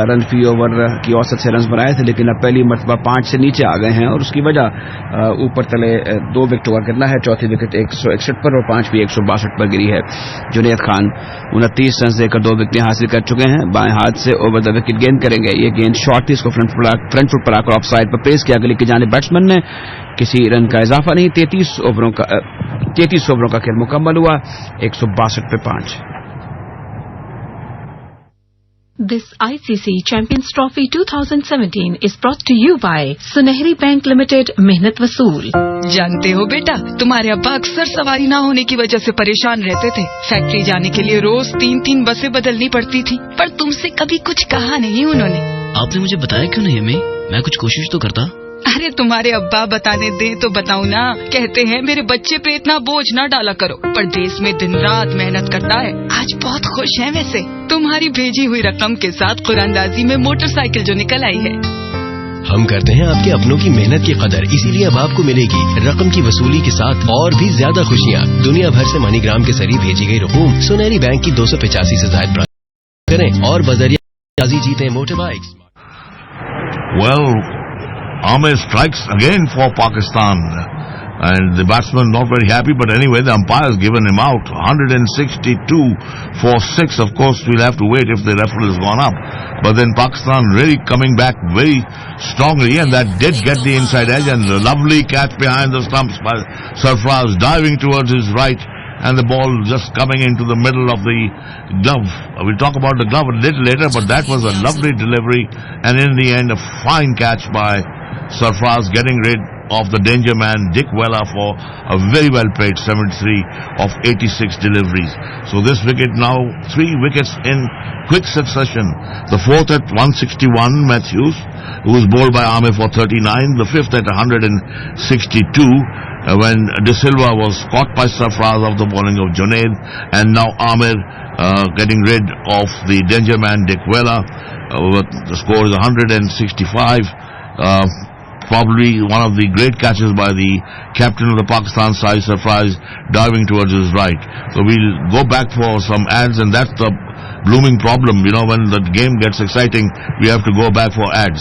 Speaker 10: रन फी ओवर की औसत से रन बनाए थे, लेकिन अब पहली मरतबा 5 से नीचे आ गए हैं और उसकी वजह ऊपर तले 2 विकेट ओवर करना है। चौथी विकेट 161 पर और 5वीं 162 पर गिरी है। जुनेद खान 29 रन देकर 2 विकेटें हासिल कर चुके हैं। बाएं हाथ से ओवर द विकेट गेंद करेंगे। ये गेंद शॉर्ट थी, इसको फ्रंट फुट पर आकर ऑफ साइड पर प्रेस किया। गली की जानिब बैट्समैन ने किसी रन का इजाफा नहीं। 33 ओवरों का खेल मुकम्मल हुआ। 162 पे 5।
Speaker 6: This ICC Champions Trophy 2017 is brought to you by सुनहरी बैंक लिमिटेड। मेहनत वसूल।
Speaker 7: जानते हो बेटा, तुम्हारे अब्बा अक्सर सवारी ना होने की वजह से परेशान रहते थे। फैक्ट्री जाने के लिए रोज 3-3 बसें बदलनी पड़ती थी, पर तुमसे कभी कुछ कहा नहीं उन्होंने।
Speaker 8: आपने मुझे बताया क्यों नहीं हमें? मैं कुछ कोशिश तो करता।
Speaker 7: अरे तुम्हारे अब्बा बताने दे तो बताऊं ना। कहते हैं मेरे बच्चे पे इतना बोझ ना डाला करो, परदेश में दिन रात मेहनत करता है। आज बहुत खुश हैं वैसे। तुम्हारी भेजी हुई रकम के साथ कुरानदाजी में मोटरसाइकिल जो निकल आई है।
Speaker 2: हम करते हैं आपके अपनों की मेहनत की कदर, इसीलिए अब आपको मिलेगी रकम की वसूली के साथ और भी ज्यादा खुशियाँ। दुनिया भर से मनीग्राम के जरिए भेजी गई रकूम सुनहरी बैंक की 285 से ज्यादा ब्रांच करें और बजरिया जीतें motor bike.
Speaker 1: Ahmed strikes again for Pakistan and the batsman not very happy, but anyway the umpire has given him out. 162 for 6. Of course we'll have to wait if the referee has gone up, but then Pakistan really coming back very strongly, and that did get the inside edge, and the lovely catch behind the stumps by Sarfraz, diving towards his right, and the ball just coming into the middle of the glove. We'll talk about the glove a little later, but that was a lovely delivery, and in the end a fine catch by Sarfraz, getting rid of the danger man Dickwella for a very well played 73 of 86 deliveries. So this wicket now 3 wickets in quick succession. The fourth at 161, Mathews, who was bowled by Ahmed for 39. The fifth at 162 when De Silva was caught by Sarfraz of the bowling of Junaid, and now Ahmed getting rid of the danger man Dickwella. The score is 165. Probably one of the great catches by the captain of the Pakistan side, Sarfraz, diving towards his right. So we'll go back for some ads, and that's the blooming problem. You know, when the game gets exciting, we have to go back for ads.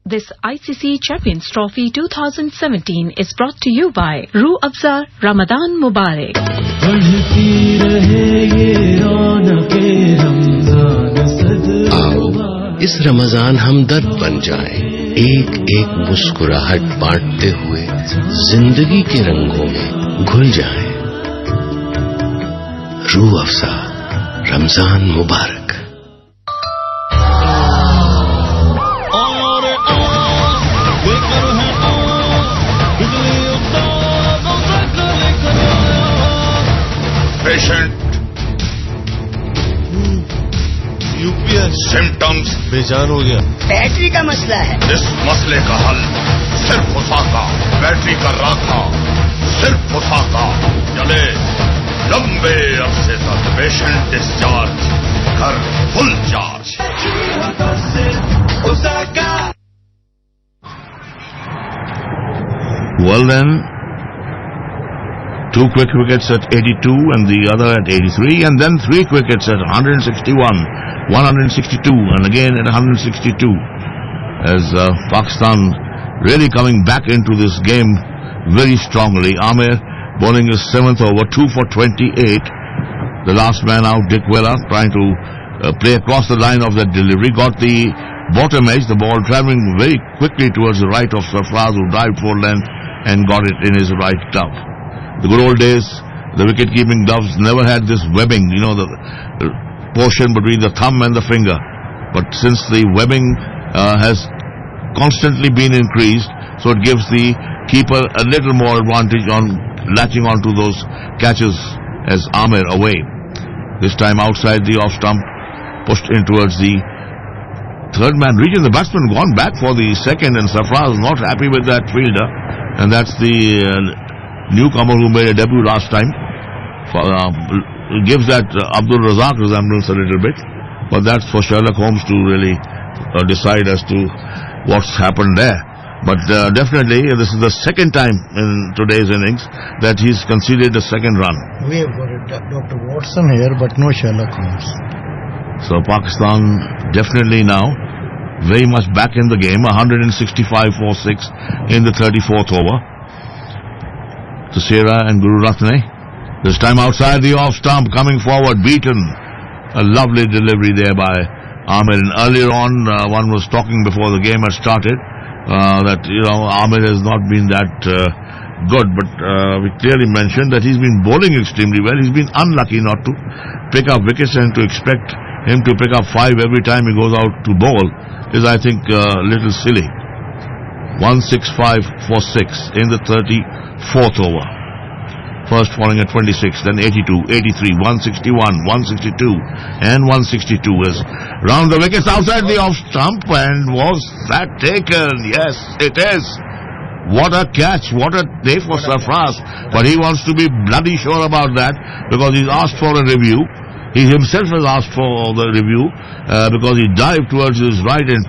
Speaker 6: This ICC Champions Trophy 2017 is brought to you by Roo Afza Ramadan Mubarak.
Speaker 2: इस रमजान हमदर्द बन जाएं, एक एक मुस्कुराहट बांटते हुए जिंदगी के रंगों में घुल जाएं। रूह अफ़ज़ा रमजान मुबारक।
Speaker 9: Patient. सिम्टम्स
Speaker 11: बेजान हो गया।
Speaker 12: बैटरी का मसला है।
Speaker 9: इस मसले का हल सिर्फ उसाका बैटरी का राखा, सिर्फ उसाका चले लंबे अरसे तक पेशेंट डिस्चार्ज घर full charge.
Speaker 1: Well then, 2 quick wickets at 82 and the other at 83, and then 3 quickets at 161, 162 and again at 162, as Pakistan really coming back into this game very strongly. Ahmed bowling his 7th over, 2 for 28. The last man out, Dickwella, trying to play across the line of that delivery, got the bottom edge, the ball travelling very quickly towards the right of Sarfraz, who dived for length and got it in his right glove. The good old days, the wicket-keeping gloves never had this webbing, the portion between the thumb and the finger. But since the webbing has constantly been increased, so it gives the keeper a little more advantage on latching onto those catches as Ahmed away. This time outside the off stump, pushed in towards the third man region. The batsman gone back for the second, and Sarfraz not happy with that fielder, and that's the newcomer who made a debut last time. Gives that Abdul Razak resemblance a little bit, but that's for Sherlock Holmes to really decide as to what's happened there. But definitely this is the second time in today's innings that he's conceded a second run.
Speaker 3: We have got Dr. Watson here, but no Sherlock Holmes.
Speaker 1: So Pakistan definitely now very much back in the game. 165 for 6 in the 34th over. Asela and Gunaratne. This time outside the off stump, coming forward, beaten. A lovely delivery there by Ahmed. And earlier on, one was talking before the game had started that Ahmed has not been that good, but we clearly mentioned that he's been bowling extremely well. He's been unlucky not to pick up wickets, and to expect him to pick up 5 every time he goes out to bowl is, I think, a little silly. 165 for 6 in the 34th over. First falling at 26, then 82, 83, 161, 162 and 162 is round the wickets outside the off stump. And was that taken? Yes, it is. What a catch, what a day for Sarfraz. But he wants to be bloody sure about that, because he's asked for a review. He himself has asked for the review because he dived towards his right and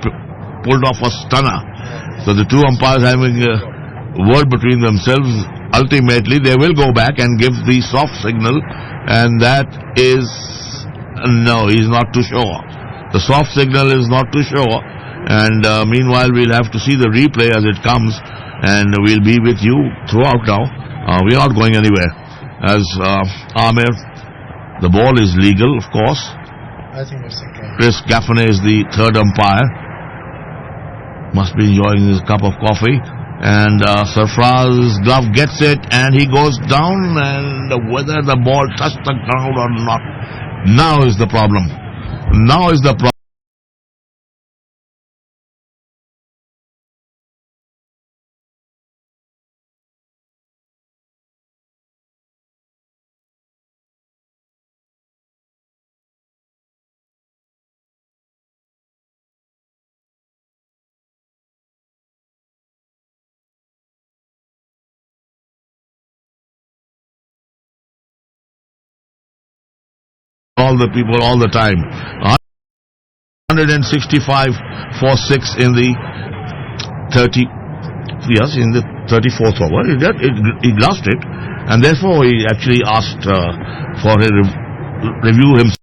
Speaker 1: pulled off a stunner. So the two umpires having a word between themselves. Ultimately, they will go back and give the soft signal, and that is no, he's not too sure. The soft signal is not too sure, and meanwhile we'll have to see the replay as it comes, and we'll be with you throughout now. We're not going anywhere. As Ahmed, the ball is legal, of course.
Speaker 3: I think it's okay.
Speaker 1: Chris Gaffaney is the third umpire. Must be enjoying his cup of coffee. And Sarfraz's glove gets it, and he goes down, and whether the ball touched the ground or not, now is the problem. Now is the problem. All the people, all the time. 165 for 6 in the 34th over. He lost it, and therefore he actually asked for a review himself.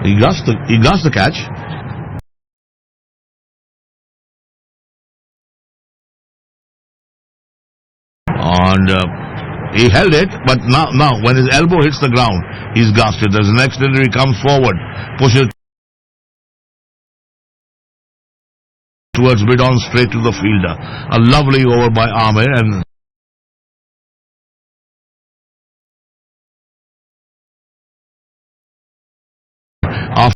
Speaker 1: He lost the catch. And he held it, but now when his elbow hits the ground, he's gassed it. As the next delivery comes forward, pushes towards mid-on straight to the fielder. A lovely over by Ahmed, and after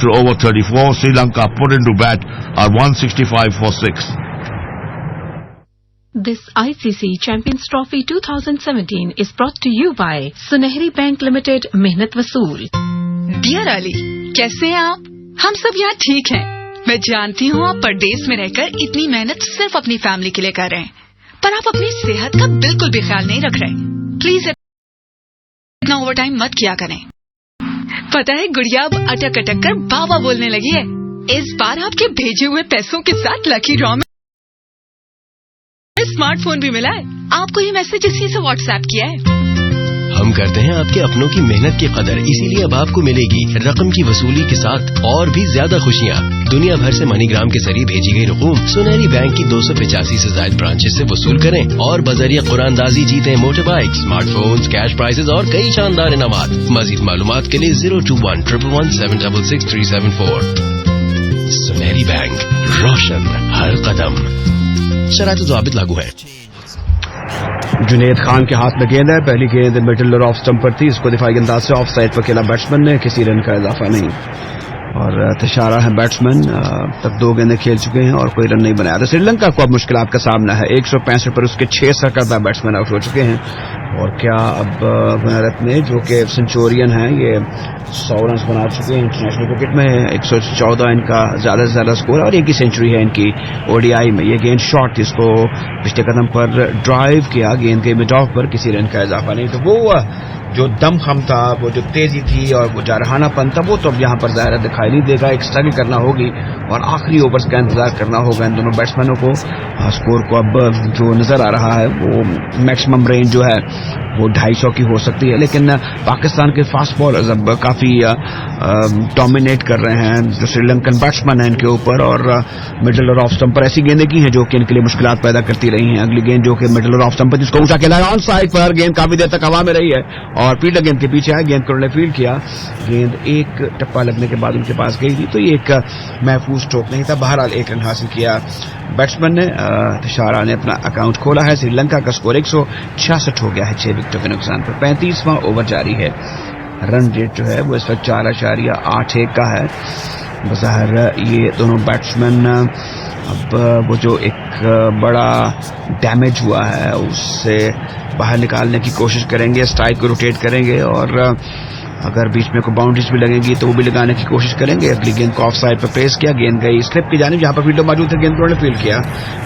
Speaker 1: over 34, Sri Lanka put into bat are 165 for 6.
Speaker 6: This ICC Champions Trophy 2017 is brought to you by Sunehri Bank Limited, मेहनत वसूल.
Speaker 7: Dear Ali, कैसे हैं आप? हम सब यहाँ ठीक हैं. मैं जानती हूँ आप परदेश में रहकर इतनी मेहनत सिर्फ अपनी फैमिली के लिए कर रहे हैं, पर आप अपनी सेहत का बिल्कुल भी ख्याल नहीं रख रहे. प्लीज इतना ओवरटाइम मत किया करें. पता है गुड़िया अब अटक अटक कर बाबा बोलने लगी है. इस बार आपके भेजे हुए पैसों के साथ लकी ड्रॉ में स्मार्टफोन भी मिला है. आपको ये मैसेज इसी से व्हाट्सएप किया है.
Speaker 2: हम करते हैं आपके अपनों की मेहनत की कदर, इसीलिए अब आपको मिलेगी रकम की वसूली के साथ और भी ज्यादा खुशियाँ. दुनिया भर से मनीग्राम के जरिए भेजी गई रकूम सुनहरी बैंक की 285 से ज्यादा ब्रांचेस से वसूल करें और बजरिया कुरानदाजी जीते motor bike, smartphones, cash prizes और कई शानदार इनामात. मजीद मालूमात के लिए 0211171763774. सुनहरी बैंक, रोशन हर कदम. शराइत ज़ाबित लागू है.
Speaker 10: जुनेद खान के हाथ में गेंद है. पहली गेंद मिडिल और ऑफ स्टंप पर थी. इसको दिफाई अंदाज से ऑफ साइड पर खेला बैट्समैन ने. किसी रन का इजाफा नहीं और तशारा है बैट्समैन. तब 2 गेंदें खेल चुके हैं और कोई रन नहीं बनाया. तो श्रीलंका को अब मुश्किलात का सामना है. 165 पर उसके 6 सरकर्दा बैट्समैन आउट हो चुके हैं. और क्या अब गुनारत्ने जो कि सेंचुरियन है, ये 100 रन बना चुके हैं इंटरनेशनल क्रिकेट में. 114 इनका ज्यादा से ज्यादा स्कोर और एक ही सेंचुरी है इनकी ओडीआई में. ये गेंद शॉट, इसको पिछले कदम पर ड्राइव किया, गेंद के मिड ऑफ पर किसी रन का इजाफा नहीं. तो वो जो दमखम था, वो जो तेजी थी और वो जारहानापन था, वो तो अब यहाँ पर ज़ाहिर दिखाई नहीं देगा. एक स्ट्रगल करना होगी और आखिरी ओवर्स का इंतजार करना होगा इन दोनों बैट्समैनों को. स्कोर को अब जो नजर आ रहा है वो मैक्सिमम रेंज जो है वो 250 की हो सकती है. लेकिन पाकिस्तान के फास्ट बॉलर्स अब काफी डोमिनेट कर रहे हैं जो श्रीलंकन बैट्समैन है इनके ऊपर. और मिडिल और ऑफ स्टंप पर ऐसी गेंदें की हैं जो कि इनके लिए मुश्किलात पैदा करती रही हैं. अगली गेंद जो कि मिडिल और ऑफ स्टंप पर, जिसको ऊंचा खेला है ऑन साइड पर, गेंद काफी देर तक हवा में रही है और फील्डर गेंद के पीछे है. गेंद को उन्होंने फील्ड किया. गेंद एक टप्पा लगने के बाद उनके पास गई थी, तो ये एक महफूज स्ट्रोक नहीं था. बहरहाल 1 रन हासिल किया बैट्समैन ने. तशारा ने अपना अकाउंट खोला है. श्रीलंका का स्कोर 166 हो गया है 6 विकेटों के नुकसान पर. 35वां ओवर जारी है. रन रेट जो है वो इस वक्त 4.81 का है. बज़ाहिर ये दोनों बैट्समैन अब वो जो एक बड़ा डैमेज हुआ है उससे बाहर निकालने की कोशिश करेंगे. स्ट्राइक को रोटेट करेंगे और अगर बीच में कोई बाउंड्रीज भी लगेंगी तो वो भी लगाने की कोशिश करेंगे. अगली गेंद को ऑफ साइड पर पेश किया. गेंद गई स्लिप की जानिब, जहां पर फील्डर मौजूद थे. गेंद को उन्होंने फील्ड किया.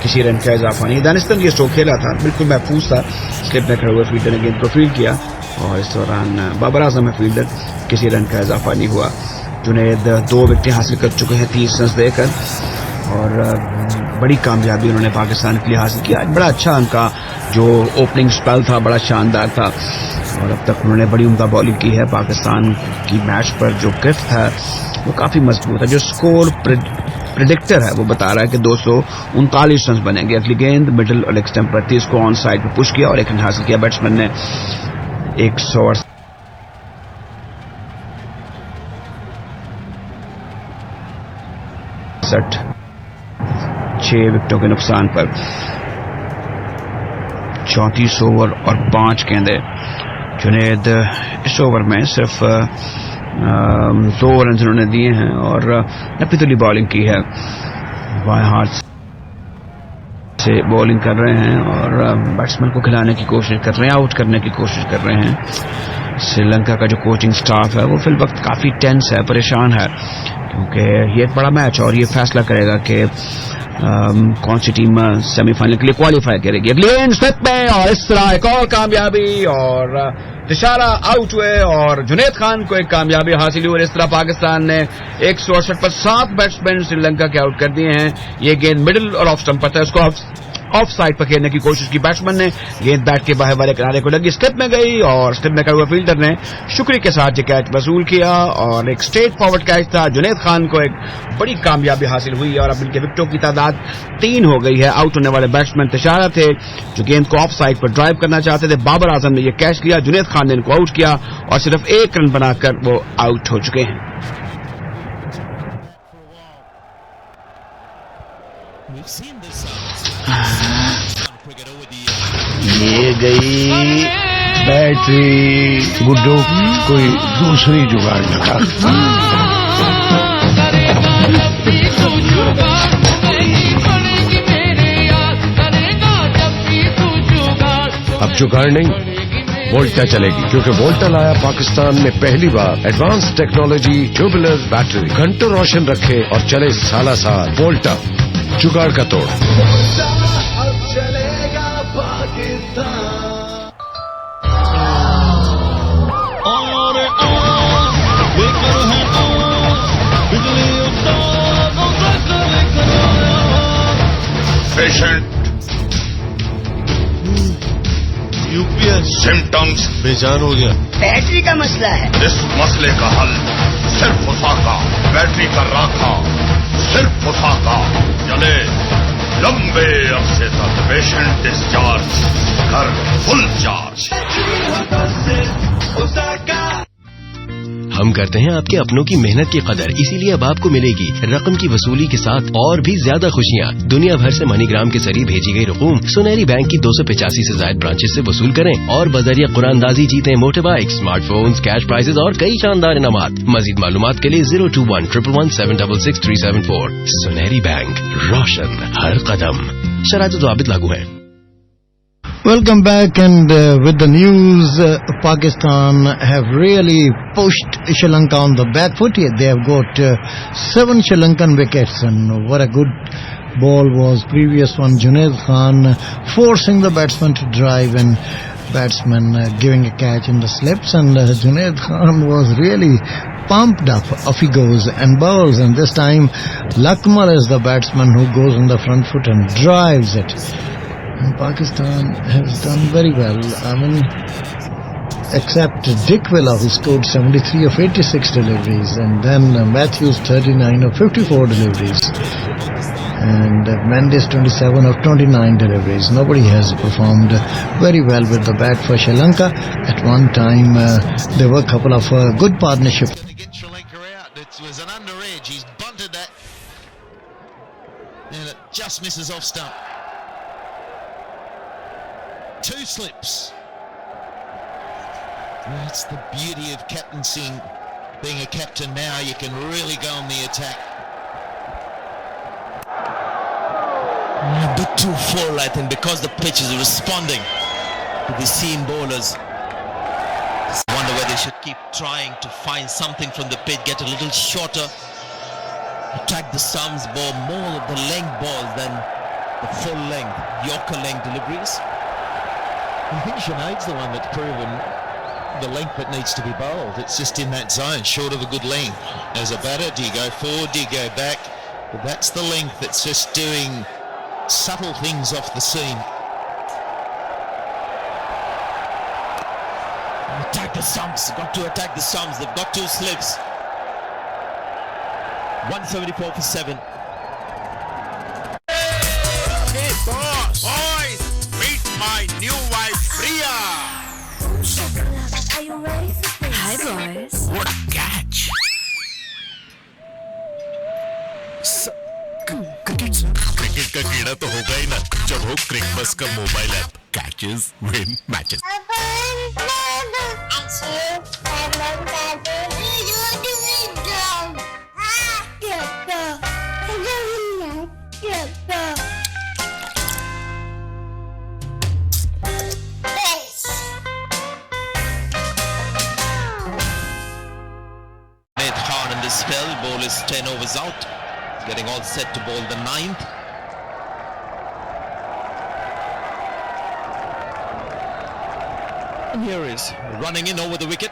Speaker 10: किसी रन का इजाफा नहीं. दानिस्तान ये स्ट्रोक खेला था, बिल्कुल महफूज था. स्लिप में खड़े हुए फील्डर ने गेंद को फील्ड किया और इस दौरान बाबर आजम है फील्डर. किसी रन का इजाफा नहीं हुआ. जुनेद 2 विकेटें हासिल कर चुके हैं 30 रन देकर और बड़ी कामयाबी उन्होंने पाकिस्तान के लिए हासिल किया. बड़ा अच्छा उनका जो ओपनिंग स्पेल था बड़ा शानदार था और अब तक उन्होंने बड़ी उम्दा बॉलिंग की है. पाकिस्तान की मैच पर जो गिफ्ट है वो काफी मजबूत है. जो स्कोर प्रेडिक्टर है वो बता रहा है कि 239 रन बनेंगे. अगली गेंद मिडिल और लेग स्टंप पर थी. इसको ऑन साइड पर पुश किया और 1 रन हासिल किया बैट्समैन ने. 168 6 विकेटों के नुकसान पर. 34 ओवर और 5 गेंदें. जुनेद इस ओवर में सिर्फ 2 रन उन्होंने दिए हैं और नपीतुली बॉलिंग की है. बाएं हाथ से बॉलिंग कर रहे हैं और बैट्समैन को खिलाने की कोशिश कर रहे हैं, आउट करने की कोशिश कर रहे हैं. श्रीलंका का जो कोचिंग स्टाफ है वो फिल वक्त काफी टेंस है, परेशान है, क्योंकि ये एक बड़ा मैच और ये फैसला करेगा कि कौन सी टीम सेमीफाइनल के लिए क्वालिफाई करेगी. अगली गेंद स्लिप में और इस तरह एक और कामयाबी और तशारा आउट हुए और जुनेद खान को एक कामयाबी हासिल हुई. इस तरह पाकिस्तान ने 168 पर 7 बैट्समैन श्रीलंका के आउट कर दिए हैं. ये गेंद मिडिल और ऑफ स्टंप पर था, उसको ऑफ साइड पर खेलने की कोशिश की बैट्समैन ने. गेंद बैट के बाहर वाले किनारे को लगी, स्लिप में गई और स्लिप में खड़े हुए फील्डर ने शुक्री के साथ ये कैच वसूल किया और एक स्ट्रेट फॉरवर्ड कैच था. जुनेद खान को एक बड़ी कामयाबी हासिल हुई और अब इनके विकेटों की तादाद 3 हो गई है. आउट होने वाले बैट्समैन तशारा थे जो गेंद को ऑफ साइड पर ड्राइव करना चाहते थे. बाबर आजम ने यह कैच लिया, जुनेद खान ने इनको आउट किया और सिर्फ 1 रन बनाकर वो आउट हो चुके हैं.
Speaker 3: ये गई बैटरी गुड्डो, कोई दूसरी जुगाड़ लगा.
Speaker 4: अब जुगाड़ नहीं, वोल्टा चलेगी, क्योंकि वोल्टा लाया पाकिस्तान में पहली बार एडवांस टेक्नोलॉजी ट्यूबुलर बैटरी, घंटों रोशन रखे और चले साला साल। वोल्टा, जुगाड़ का तोड़।
Speaker 11: अब चलेगा पाकिस्तान।
Speaker 9: पेशेंट
Speaker 12: यूपीएस
Speaker 9: सिम्टम्स
Speaker 12: बेजान हो गया।
Speaker 13: बैटरी का मसला है।
Speaker 9: इस मसले का हल सिर्फ उसाका बैटरी का राखा, सिर्फ उसाका चले लंबे अरसे तक। पेशेंट डिस्चार्ज, घर फुल चार्ज।
Speaker 2: हम करते हैं आपके अपनों की मेहनत की कदर, इसीलिए अब आपको मिलेगी रकम की वसूली के साथ और भी ज्यादा खुशियाँ। दुनिया भर से मनीग्राम के जरिए भेजी गई रकूम सुनहरी बैंक की 285 से ज्यादा ब्रांचेस से वसूल करें और बजरिया कुरानदाजी जीते motor bike, smartphones, cash prizes और कई शानदार इनामात। मजीद मालूमात के लिए 02111766634। सुनहरी बैंक, रोशन हर कदम। शराइत ज़वाबित लागू है।
Speaker 3: Welcome back, and with the news, Pakistan have really pushed Sri Lanka on the back foot here. They have got 7 Sri Lankan wickets, and what a good ball was previous one. Junaid Khan forcing the batsman to drive, and batsman giving a catch in the slips, and Junaid Khan was really pumped up. Off he goes and bowls, and this time Lakmal is the batsman who goes on the front foot and drives it. And Pakistan has done very well. I mean, except Dickwella, who scored 73 of 86 deliveries, and then Mathews 39 of 54 deliveries, and Mendis 27 of 29 deliveries. Nobody has performed very well with the bat for Sri Lanka. At one time, there were a couple of good partnerships.
Speaker 12: Get Sri Lanka out. It was an under edge. He's bunted that, and it just misses off stump. 2 slips. That's the beauty of captaincy. Being a captain now, you can really go on the attack. A bit too full, I think, because the pitch is responding to the seam bowlers. I wonder whether they should keep trying to find something from the pitch, get a little shorter, attack the stumps, bowl more of the length balls than the full length, Yorker length deliveries. I think Shoaib's the one that's proven the length that needs to be bowled. It's just in that zone, short of a good length. As a batter, do you go forward, do you go back? But that's the length that's just doing subtle things off the seam. Attack the stumps, got to attack the stumps. They've got 2 slips. 174 for 7.
Speaker 14: Hey boss, boys, meet my new wife Priya.
Speaker 15: Are you ready for this? Hi boys.
Speaker 14: What a catch. Cricket का कीड़ा तो होगा ही ना जब हो क्रिकबस का mobile app. Catches win matches.
Speaker 12: Spell, ball is 10 overs out, getting all set to bowl the 9th. And here is running in over the wicket.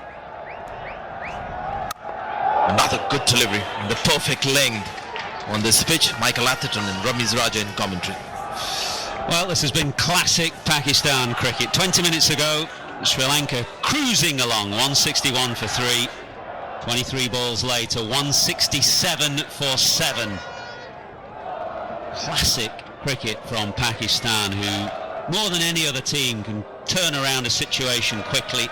Speaker 12: Another good delivery, the perfect length on this pitch. Michael Atherton and Ramiz Raja in commentary.
Speaker 16: Well, this has been classic Pakistan cricket. 20 minutes ago, Sri Lanka cruising along, 161 for 3. 23 balls later, 167 for 7. Classic cricket from Pakistan, who more than any other team can turn around a situation quickly.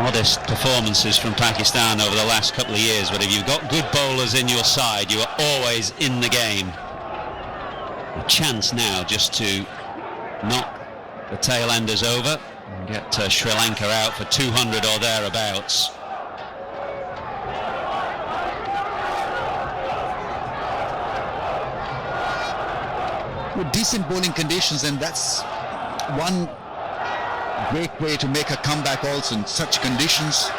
Speaker 16: Modest performances from Pakistan over the last couple of years, but if you've got good bowlers in your side, you are always in the game. A chance now just to knock the tail enders over and get Sri Lanka out for 200 or thereabouts.
Speaker 13: with decent bowling conditions, and that's one great way to make a comeback also in such conditions.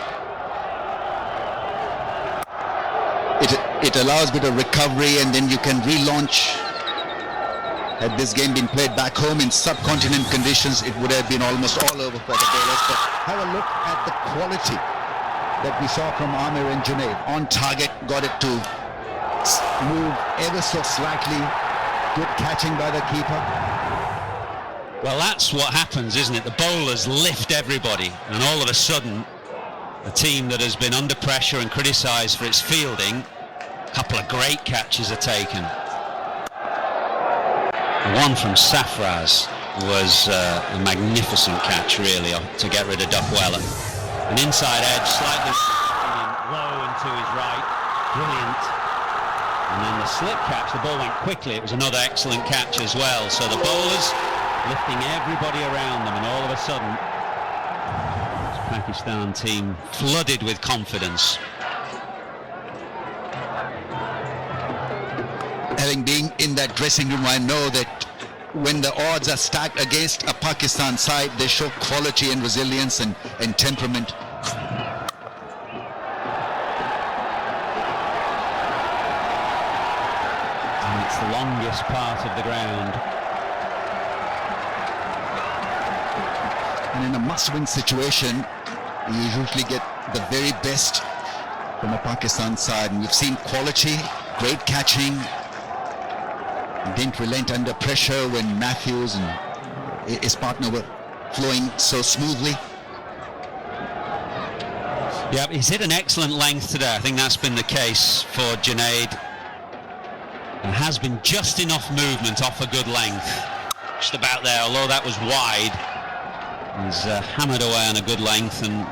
Speaker 13: It allows a bit of recovery, and then you can relaunch. Had this game been played back home in subcontinent conditions, it would have been almost all over for the bowlers. But have a look at the quality that we saw from Amir and Junaid. On target, got it to move ever so slightly. Good catching by the keeper.
Speaker 16: Well, that's what happens, isn't it? The bowlers lift everybody, and all of a sudden, a team that has been under pressure and criticised for its fielding, a couple of great catches are taken. The one from Sarfraz was a magnificent catch, really, to get rid of Dickwella. An inside edge, slightly low and to his right, brilliant. And then the slip catch, the ball went quickly, it was another excellent catch as well. So the bowlers lifting everybody around them, and all of a sudden, this Pakistan team flooded with confidence.
Speaker 13: Having been in that dressing room, I know that when the odds are stacked against a Pakistan side, they show quality and resilience and temperament.
Speaker 16: And it's the longest part of the ground.
Speaker 13: And in a must-win situation, you usually get the very best from a Pakistan side. And we've seen quality, great catching, didn't relent under pressure when Mathews and his partner were flowing so smoothly.
Speaker 16: Yeah, he's hit an excellent length today. I think that's been the case for Junaid. There has been just enough movement off a good length. Just about there, although that was wide. He's hammered away on a good length and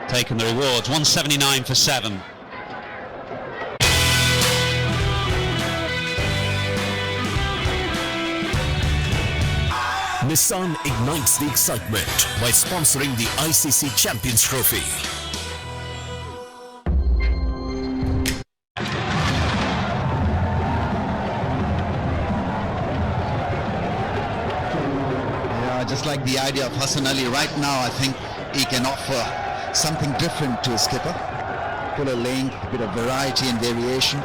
Speaker 16: taken the rewards. 179 for 7.
Speaker 14: Nissan ignites the excitement by sponsoring the ICC Champions Trophy.
Speaker 13: Yeah, just like the idea of Hassan Ali right now, I think he can offer something different to his skipper. Full of length, a bit of variety and variation.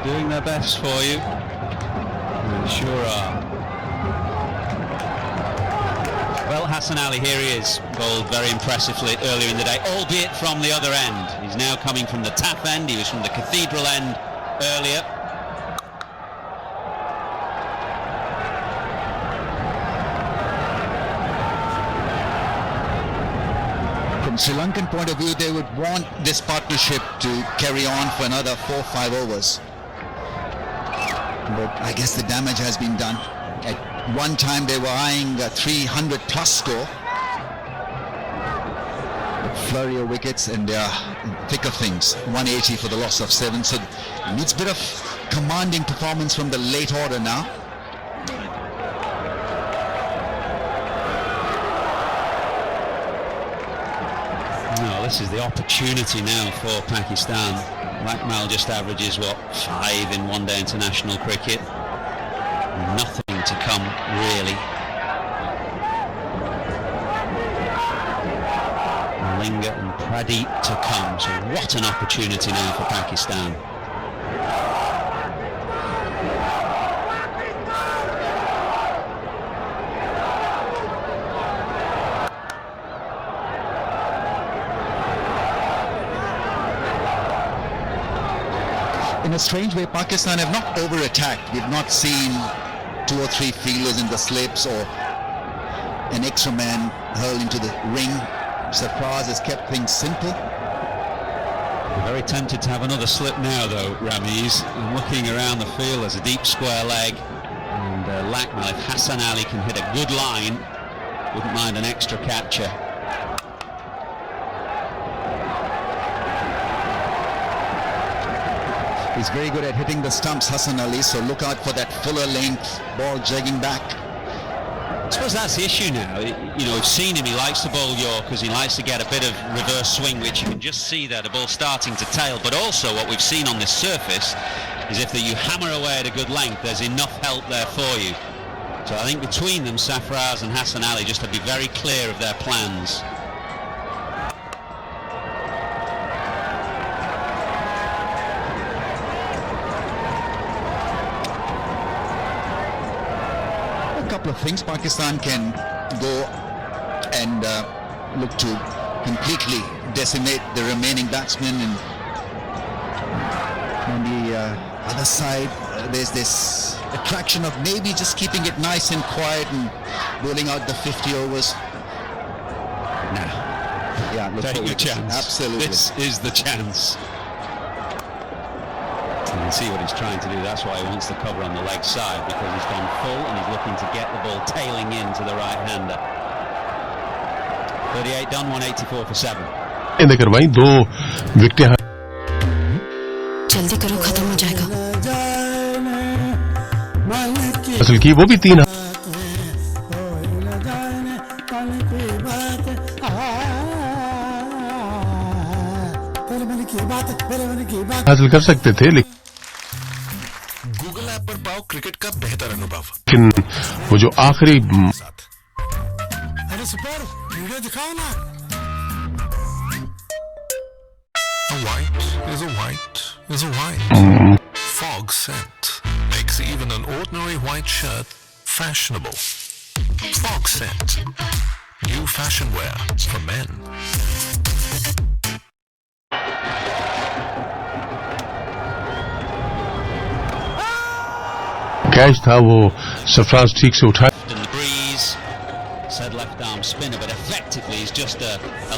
Speaker 16: Doing their best for you. They sure are. Well, Hassan Ali, here he is, bowled very impressively earlier in the day, albeit from the other end. He's now coming from the tap end. He was from the cathedral end earlier.
Speaker 13: From Sri Lankan point of view, they would want this partnership to carry on for another 4 or 5 overs. But I guess the damage has been done. At one time they were eyeing a 300 plus score. Flurry of wickets, and they are thick of things. 180 for the loss of 7. So it needs a bit of commanding performance from the late order now.
Speaker 16: No, this is the opportunity now for Pakistan. Lakmal just averages, what, 5 in one-day international cricket. Nothing to come, really. Malinga and Pradeep to come. So what an opportunity now for Pakistan.
Speaker 13: In a strange way, Pakistan have not over-attacked. We've not seen 2 or 3 fielders in the slips or an extra man hurled into the ring. Sarfraz has kept things simple.
Speaker 16: Very tempted to have another slip now, though, Ramiz. And looking around the field, there's a deep square leg. And Lakmal, if Hassan Ali can hit a good line, wouldn't mind an extra catcher.
Speaker 13: He's very good at hitting the stumps, Hassan Ali, so look out for that fuller length ball jogging back.
Speaker 16: I suppose that's the issue now. We've seen him, he likes to bowl Yorkers, he likes to get a bit of reverse swing, which you can just see there, the ball starting to tail. But also what we've seen on this surface is if you hammer away at a good length, there's enough help there for you. So I think between them, Sarfraz and Hassan Ali, just to be very clear of their plans.
Speaker 13: Of things Pakistan can go and look to completely decimate the remaining batsmen, and on the other side there's this attraction of maybe just keeping it nice and quiet and rolling out the 50 overs. Yeah, look
Speaker 16: take your chance.
Speaker 13: Absolutely,
Speaker 16: this is the chance. You can see what he's trying to do. That's why he wants the cover on the leg side, because he's gone full and he's looking to get the ball tailing into the right-hander. 38 done, 184 for 7.
Speaker 4: इन्हें करवाई 2 विकेटें.
Speaker 15: जल्दी करो, खत्म हो जाएगा.
Speaker 4: असल की वो भी 3 हासिल कर सकते थे, लेकिन
Speaker 14: गूगल ऐप पर पाओ क्रिकेट का बेहतर अनुभव.
Speaker 4: लेकिन वो जो आखिरी
Speaker 14: अरे सुपर वीडियो दिखाओ ना. A white is a white is a white. Fog scent makes even an ordinary white shirt fashionable. Fog scent, new fashion wear for men.
Speaker 4: Catch था वो सरफराज ठीक से उठाया.
Speaker 16: Said left arm spinner, but effectively he's just a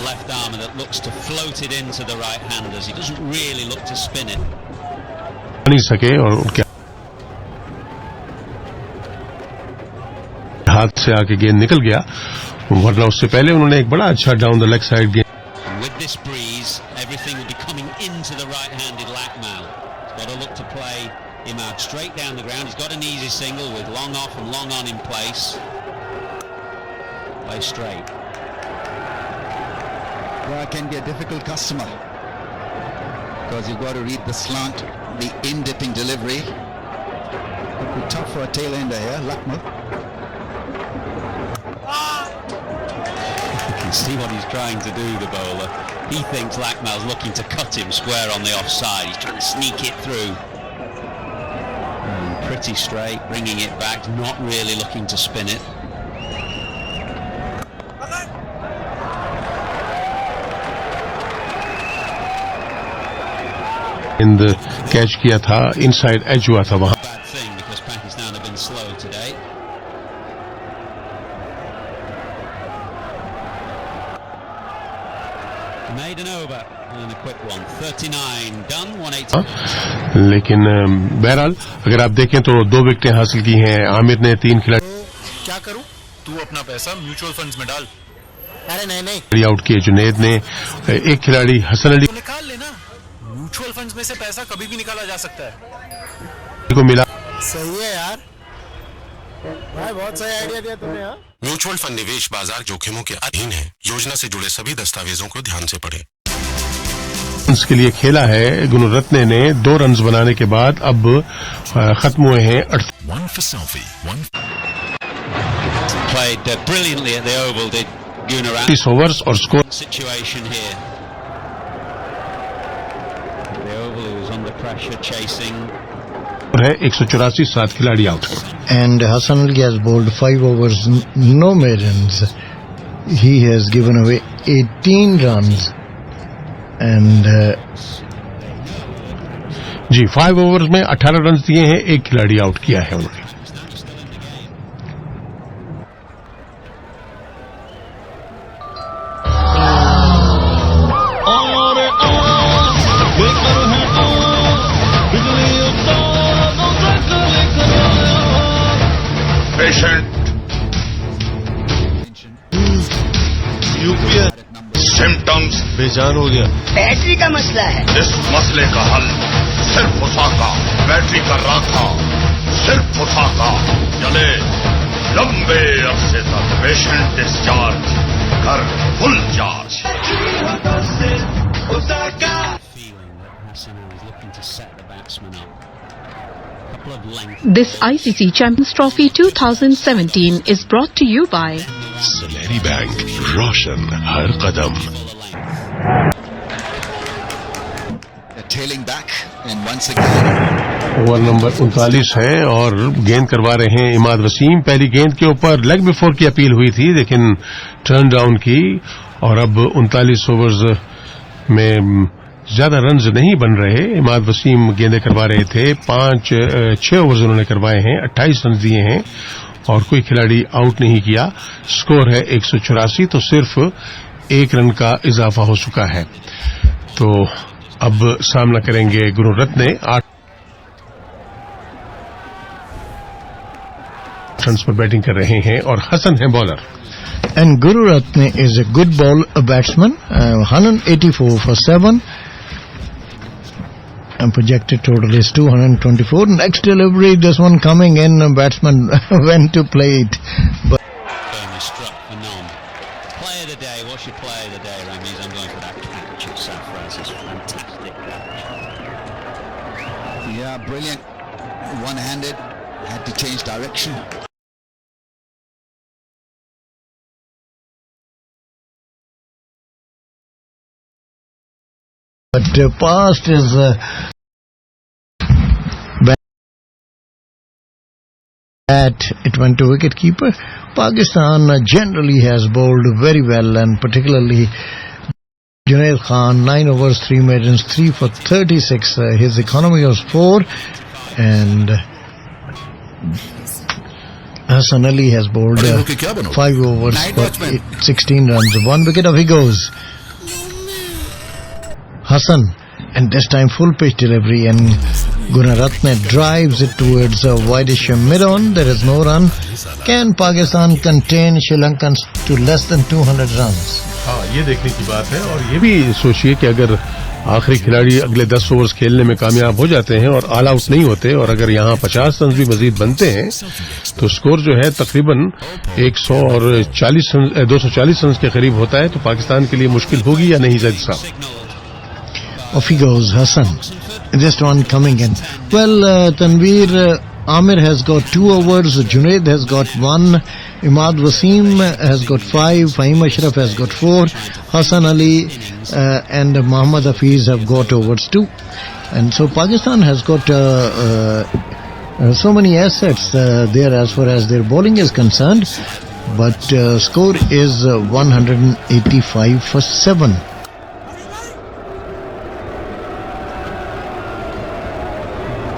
Speaker 16: left armer that looks to float it into the right handers. He doesn't really look to spin it.
Speaker 4: नहीं सके और उनके हाथ से आके गेंद निकल गया, वरना उससे पहले उन्होंने एक बड़ा अच्छा डाउन द लेग साइड गेंद.
Speaker 16: With this breeze, everything will be coming into the right-handed Lakmal. He's got to look to play him out straight down the ground. He's got an easy single with long off and long on in place. Play straight.
Speaker 13: Well, it can be a difficult customer because you've got to read the slant, the in-dipping delivery. It would be tough for a tail-ender here, Lakmal.
Speaker 16: You can see what he's trying to do, the bowler. He thinks Lakmal's looking to cut him square on the offside. He's trying to sneak it through. Pretty straight, bringing it back, not really looking to spin it.
Speaker 4: In the catch किया था, inside edge हुआ था वहाँ.
Speaker 16: Bad thing because Pakistan have been slow today. Made an over and a quick one. 39 done, 180.
Speaker 4: लेकिन बहरहाल अगर आप देखें तो 2 विकेटें हासिल की हैं. आमिर ने 3 खिलाड़ी.
Speaker 14: क्या करूं? तू अपना पैसा म्यूचुअल फंड्स में डाल.
Speaker 3: अरे नहीं
Speaker 4: आउट किए. जुनेद ने 1 खिलाड़ी हसन अली
Speaker 14: निकाल लेना. म्यूचुअल फंड्स में से पैसा कभी भी निकाला जा सकता है.
Speaker 4: को मिला.
Speaker 3: सही है यार भाई, बहुत सही आइडिया दिया तुमने. हाँ,
Speaker 14: म्यूचुअल फंड निवेश बाजार जोखिमों के अधीन है. योजना से जुड़े सभी दस्तावेजों को ध्यान से पढ़ें.
Speaker 4: के लिए खेला है. गुनरत्ने ने 2 रन्स बनाने के बाद अब खत्म हुए हैं.
Speaker 16: 'Played brilliantly at the Oval, did Gunaratne.
Speaker 4: 30 overs और score.
Speaker 16: Situation here. The Oval, who was under pressure, chasing.
Speaker 4: है 184. 7 खिलाड़ी out.
Speaker 3: and Hassan Ali has bowled 5 overs, no maidens. He has given away 18 runs and
Speaker 4: जी 5 overs में 18 run दिए हैं. 1 खिलाड़ी out किया है उन्होंने.
Speaker 9: Patient. Symptom lungs
Speaker 4: बेजान हो गया।
Speaker 17: बैटरी का मसला है।
Speaker 9: इस मसले का हल सिर्फ उसाका बैटरी का राखा, सिर्फ उसाका चले लंबे अरसे तक पेशेंट डिस्चार्ज कर full charge.
Speaker 6: This ICC Champions Trophy 2017 is brought to you by
Speaker 14: सुनहरी bank, Roshan her Kadam.
Speaker 13: Tailing back and once again
Speaker 4: over number 39 है और गेंद करवा रहे हैं इमाद वसीम। पहली गेंद के ऊपर लेग बिफोर की अपील हुई थी लेकिन टर्न डाउन की और अब 39 ओवर्स में ज्यादा रन्स नहीं बन रहे। इमाद वसीम गेंदें करवा रहे थे। 6 ओवर्स उन्होंने करवाए हैं, 28 रन दिए हैं और कोई खिलाड़ी आउट नहीं किया। स्कोर है 184, तो सिर्फ 1 रन का इजाफा हो चुका है। तो अब सामना करेंगे गुणरत्ने। 8 रन्स पर बैटिंग कर रहे हैं और हसन है bowler.
Speaker 3: And Gunaratne is a good batsman, 184 for 7. And projected total is 224. Next delivery, this one coming in, batsman went to play it. But
Speaker 16: struck for none. Play of the day, what's your play of the day, Ramis? I'm going for that catch at Sarfraz. It's fantastic.
Speaker 13: Yeah, brilliant. One-handed, had to change direction.
Speaker 3: But past is bat, it went to wicket-keeper. Pakistan generally has bowled very well, and particularly Junaid Khan, 9 overs, 3 maidens, 3 for 36. His economy was 4, and Hassan Ali has bowled 5 overs for 16 runs. 1 wicket off he goes. Hassan, and this time full pitch delivery, and Gunaratne drives it towards a wideish mid-on. There is no run. Can Pakistan contain Sri Lankans to less than 200 runs?
Speaker 4: हाँ, ये देखने की बात है। और ये भी सोचिए कि अगर आखिरी खिलाड़ी अगले 10 ओवर्स खेलने में कामयाब हो जाते हैं और ऑल आउट नहीं होते, और अगर यहाँ 50 रन भी मजीद बनते हैं, तो स्कोर जो है तकरीबन 240 रन के करीब होता है। तो पाकिस्तान के लिए मुश्किल होगी या नहीं ज़ैद साहब?
Speaker 3: Off he goes, Hassan. Just one coming in. Well, Tanveer Amir has got 2 overs. Junaid has got 1. Imad Wasim has got 5. Fahim Ashraf has got 4. Hassan Ali and Mohammad Hafeez have got overs 2. And so Pakistan has got so many assets there as far as their bowling is concerned. But score is 185 for 7.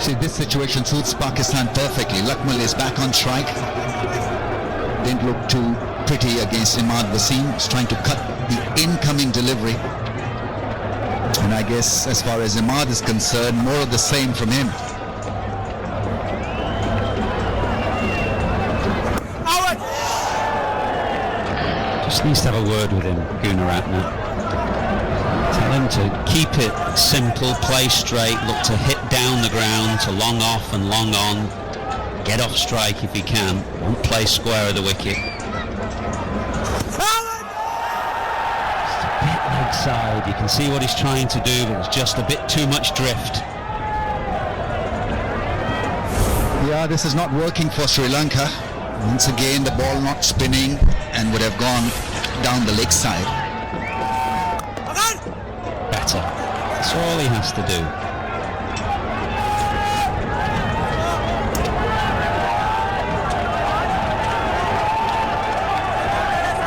Speaker 13: See, this situation suits Pakistan perfectly. Lakmal is back on strike. Didn't look too pretty against Imad Wasim. He's trying to cut the incoming delivery. And I guess as far as Imad is concerned, more of the same from him.
Speaker 16: Just needs to have a word with him, Gunaratne. Tell him to keep it simple, play straight, look to hit down the ground, to long off and long on. Get off strike if he can. Won't play square of the wicket. Just a bit leg side. You can see what he's trying to do, but it's just a bit too much drift.
Speaker 13: Yeah, this is not working for Sri Lanka. Once again, the ball not spinning and would have gone down the leg side.
Speaker 16: Better. That's all he has to do.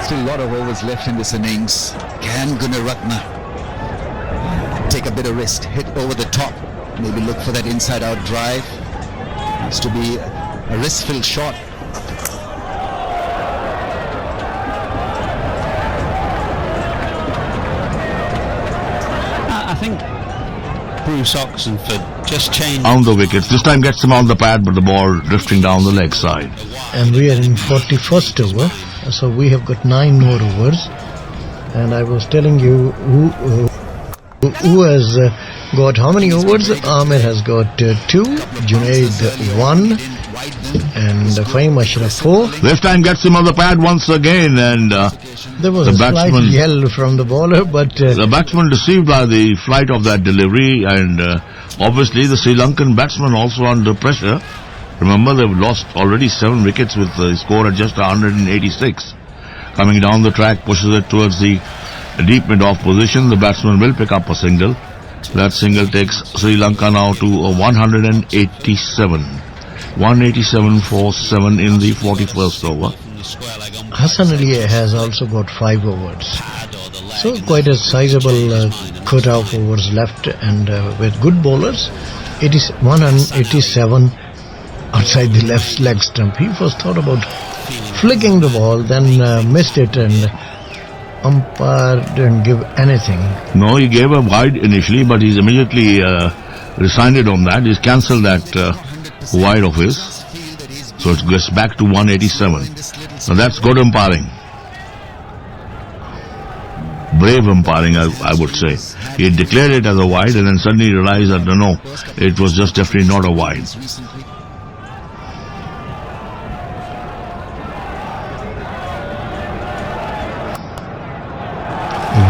Speaker 13: Still a lot of overs left in this innings. Can Gunaratne take a bit of risk, hit over the top, maybe look for that inside-out drive? Has to be a risk-filled shot.
Speaker 16: I think Bruce Oxenford just changed
Speaker 1: on the wickets. This time gets him on the pad, but the ball drifting down the leg side.
Speaker 3: And we are in 41st over, so we have got 9 more overs. And I was telling you who has got how many overs. Ahmed has got 2, Junaid 1, and Fahim Ashraf 4.
Speaker 1: This time gets him on the pad once again, and
Speaker 3: there was a slight yell from the bowler, but
Speaker 1: the batsman deceived by the flight of that delivery, and obviously the Sri Lankan batsman also under pressure. Remember, they've lost already 7 wickets with the score at just 186. Coming down the track, pushes it towards the deep mid-off position. The batsman will pick up a single. That single takes Sri Lanka now to 187. 187 for 7 in the 41st over.
Speaker 3: Hassan Ali has also got 5 overs. So quite a sizable quota of overs left, and with good bowlers, it is 187 outside the left leg stump. He first thought about flicking the ball, then missed it, and umpire didn't give anything.
Speaker 1: No, he gave a wide initially, but he's immediately resigned on that. He's cancelled that wide of his. So it goes back to 187. Now that's good umpiring. Brave umpiring, I would say. He declared it as a wide and then suddenly realized that no, it was just definitely not a wide.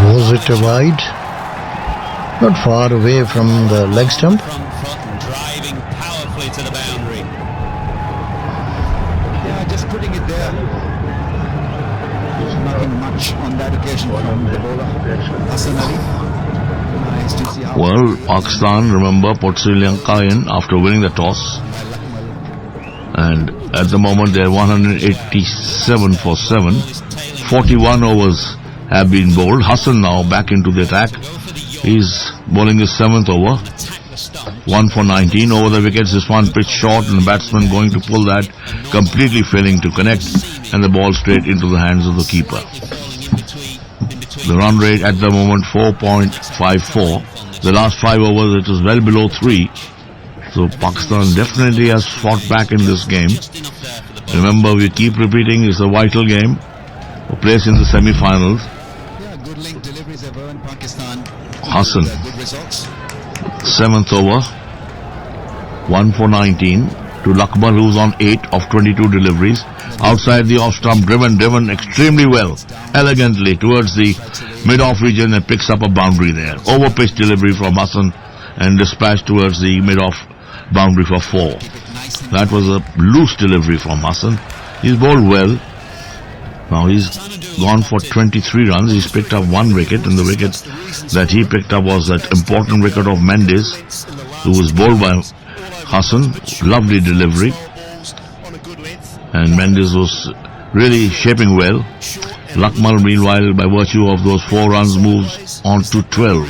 Speaker 3: Was it a wide? Not far away from the leg stump.
Speaker 16: Driving powerfully to the boundary.
Speaker 13: Yeah, just putting it there. There's nothing much on that occasion from the bowler. Hassan Ali. Nice to see how.
Speaker 1: Well, Pakistan, remember, put Sri Lanka in after winning the toss. And at the moment they're 187 for 7. 41 overs have been bowled. Hassan now back into the attack. He's bowling his 7th over. 1 for 19 over the wickets. This one pitch short, and the batsman going to pull that, completely failing to connect, and the ball straight into the hands of the keeper. The run rate at the moment 4.54. The last 5 overs it was well below 3. So Pakistan definitely has fought back in this game. Remember, we keep repeating, it's a vital game. A place in the semi-finals. Hassan, 7th over, 1 for 19 to Lakmal, who's on 8 of 22 deliveries. Outside the off-stump, driven extremely well, elegantly towards the mid-off region, and picks up a boundary there. Over-pitch delivery from Hassan and dispatched towards the mid-off boundary for 4. That was a loose delivery from Hassan. He's bowled well. Now he's gone for 23 runs. He's picked up 1 wicket, and the wicket that he picked up was that important wicket of Mendis, who was bowled by Hassan. Lovely delivery. And Mendis was really shaping well. Lakmal, meanwhile, by virtue of those 4 runs, moves on to 12.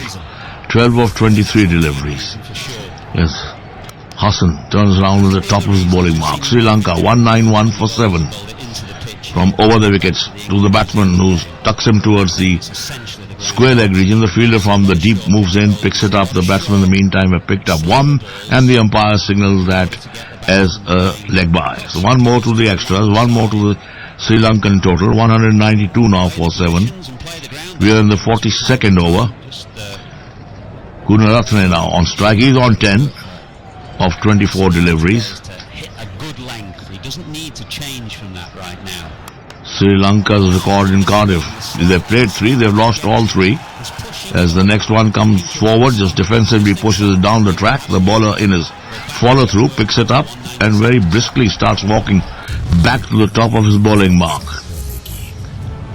Speaker 1: 12 of 23 deliveries. Yes. Hassan turns around at the top of his bowling mark. Sri Lanka 191 for 7. From over the wickets to the batsman, who tucks him towards the square leg region. The fielder from the deep moves in, picks it up. The batsman in the meantime have picked up 1, and the umpire signals that as a leg by. So 1 more to the extras, 1 more to the Sri Lankan total. 192 now for 7. We are in the 42nd over. Gunaratne now on strike. He's on 10 of 24 deliveries.
Speaker 16: Hit a good length. He doesn't need to change from that right now.
Speaker 1: Sri Lanka's record in Cardiff. They've played 3, they've lost all 3. As the next one comes forward, just defensively pushes it down the track. The bowler in his follow-through picks it up and very briskly starts walking back to the top of his bowling mark.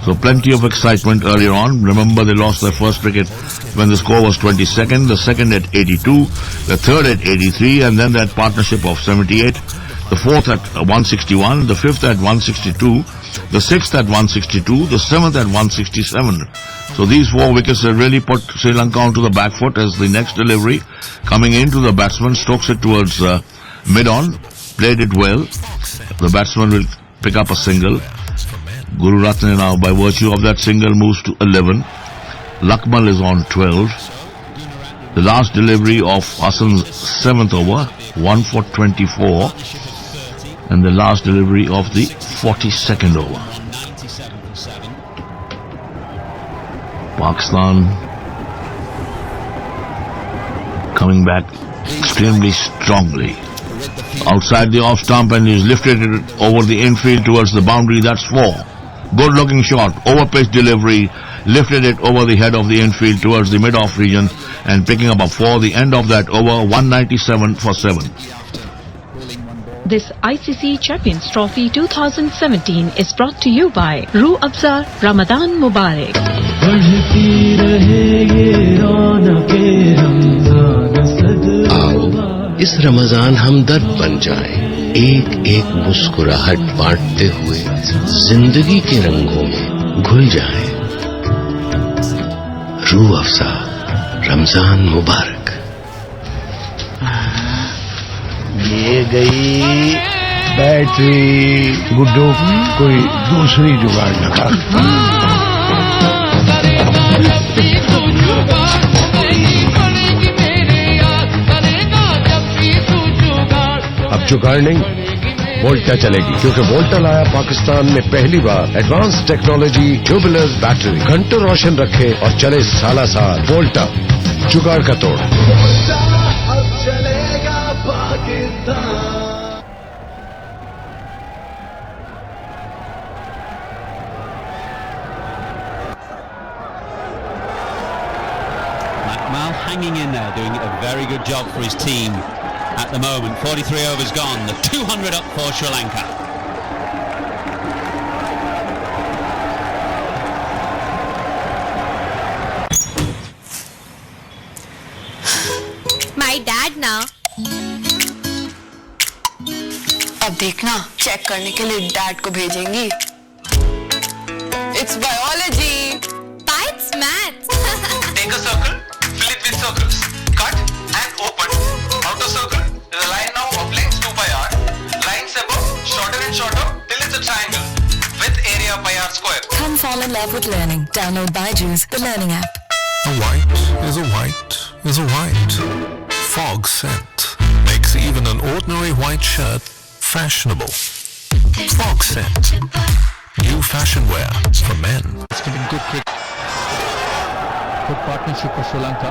Speaker 1: So plenty of excitement earlier on. Remember, they lost their first wicket when the score was 22nd, the second at 82, the third at 83, and then that partnership of 78. The 4th at 161, the 5th at 162, the 6th at 162, the 7th at 167. So these 4 wickets have really put Sri Lanka onto the back foot, as the next delivery coming into the batsman strokes it towards mid-on, played it well. The batsman will pick up a single. Gunaratne now, by virtue of that single, moves to 11. Lakmal is on 12. The last delivery of Hassan's 7th over, 1 for 24. And the last delivery of the 42nd over. Pakistan coming back extremely strongly. Outside the off stump, and he's lifted it over the infield towards the boundary. That's 4. Good looking shot, over-pitch delivery, lifted it over the head of the infield towards the mid-off region and picking up a 4. The end of that over, 197 for 7.
Speaker 6: This ICC Champions Trophy 2017 is brought to you by Ru Abzar Ramadan Mubarak.
Speaker 2: आओ इस रमजान हम दर्द बन जाएं, एक एक मुस्कुराहट बांटते हुए जिंदगी के रंगों में घुल जाएं। रूह अफ़ज़ा रमजान मुबारक।
Speaker 3: ये गई बैटरी। गुड्डू कोई दूसरी जुगाड़ लगा।
Speaker 4: अब जुगाड़ नहीं, वोल्टा चलेगी, क्योंकि वोल्टा लाया पाकिस्तान में पहली बार एडवांस टेक्नोलॉजी ट्यूबुलर बैटरी। घंटों रोशन रखे और चले साला साल। वोल्टा, जुगाड़ का तोड़।
Speaker 11: अब चलेगा Pakistan.
Speaker 16: Mal hanging in there, doing a very good job for his team at the moment. 43 overs gone, the 200 up for Sri Lanka.
Speaker 15: My dad now.
Speaker 17: अब देखना, चेक करने के लिए डैड को भेजेंगी। It's biology.
Speaker 15: It's maths.
Speaker 18: Take a circle, fill it with circles, cut and open. Outer circle is a line now of length 2 pi r. Lines above shorter and shorter till it's a triangle with area pi r square.
Speaker 19: Come fall in love with learning. Download Byju's, the learning app.
Speaker 14: A white is a white is a white. Fog scent makes even an ordinary white shirt fashionable. Fog scent. New fashion wear for men.
Speaker 20: It's been good kick. Good partnership for Sri Lanka.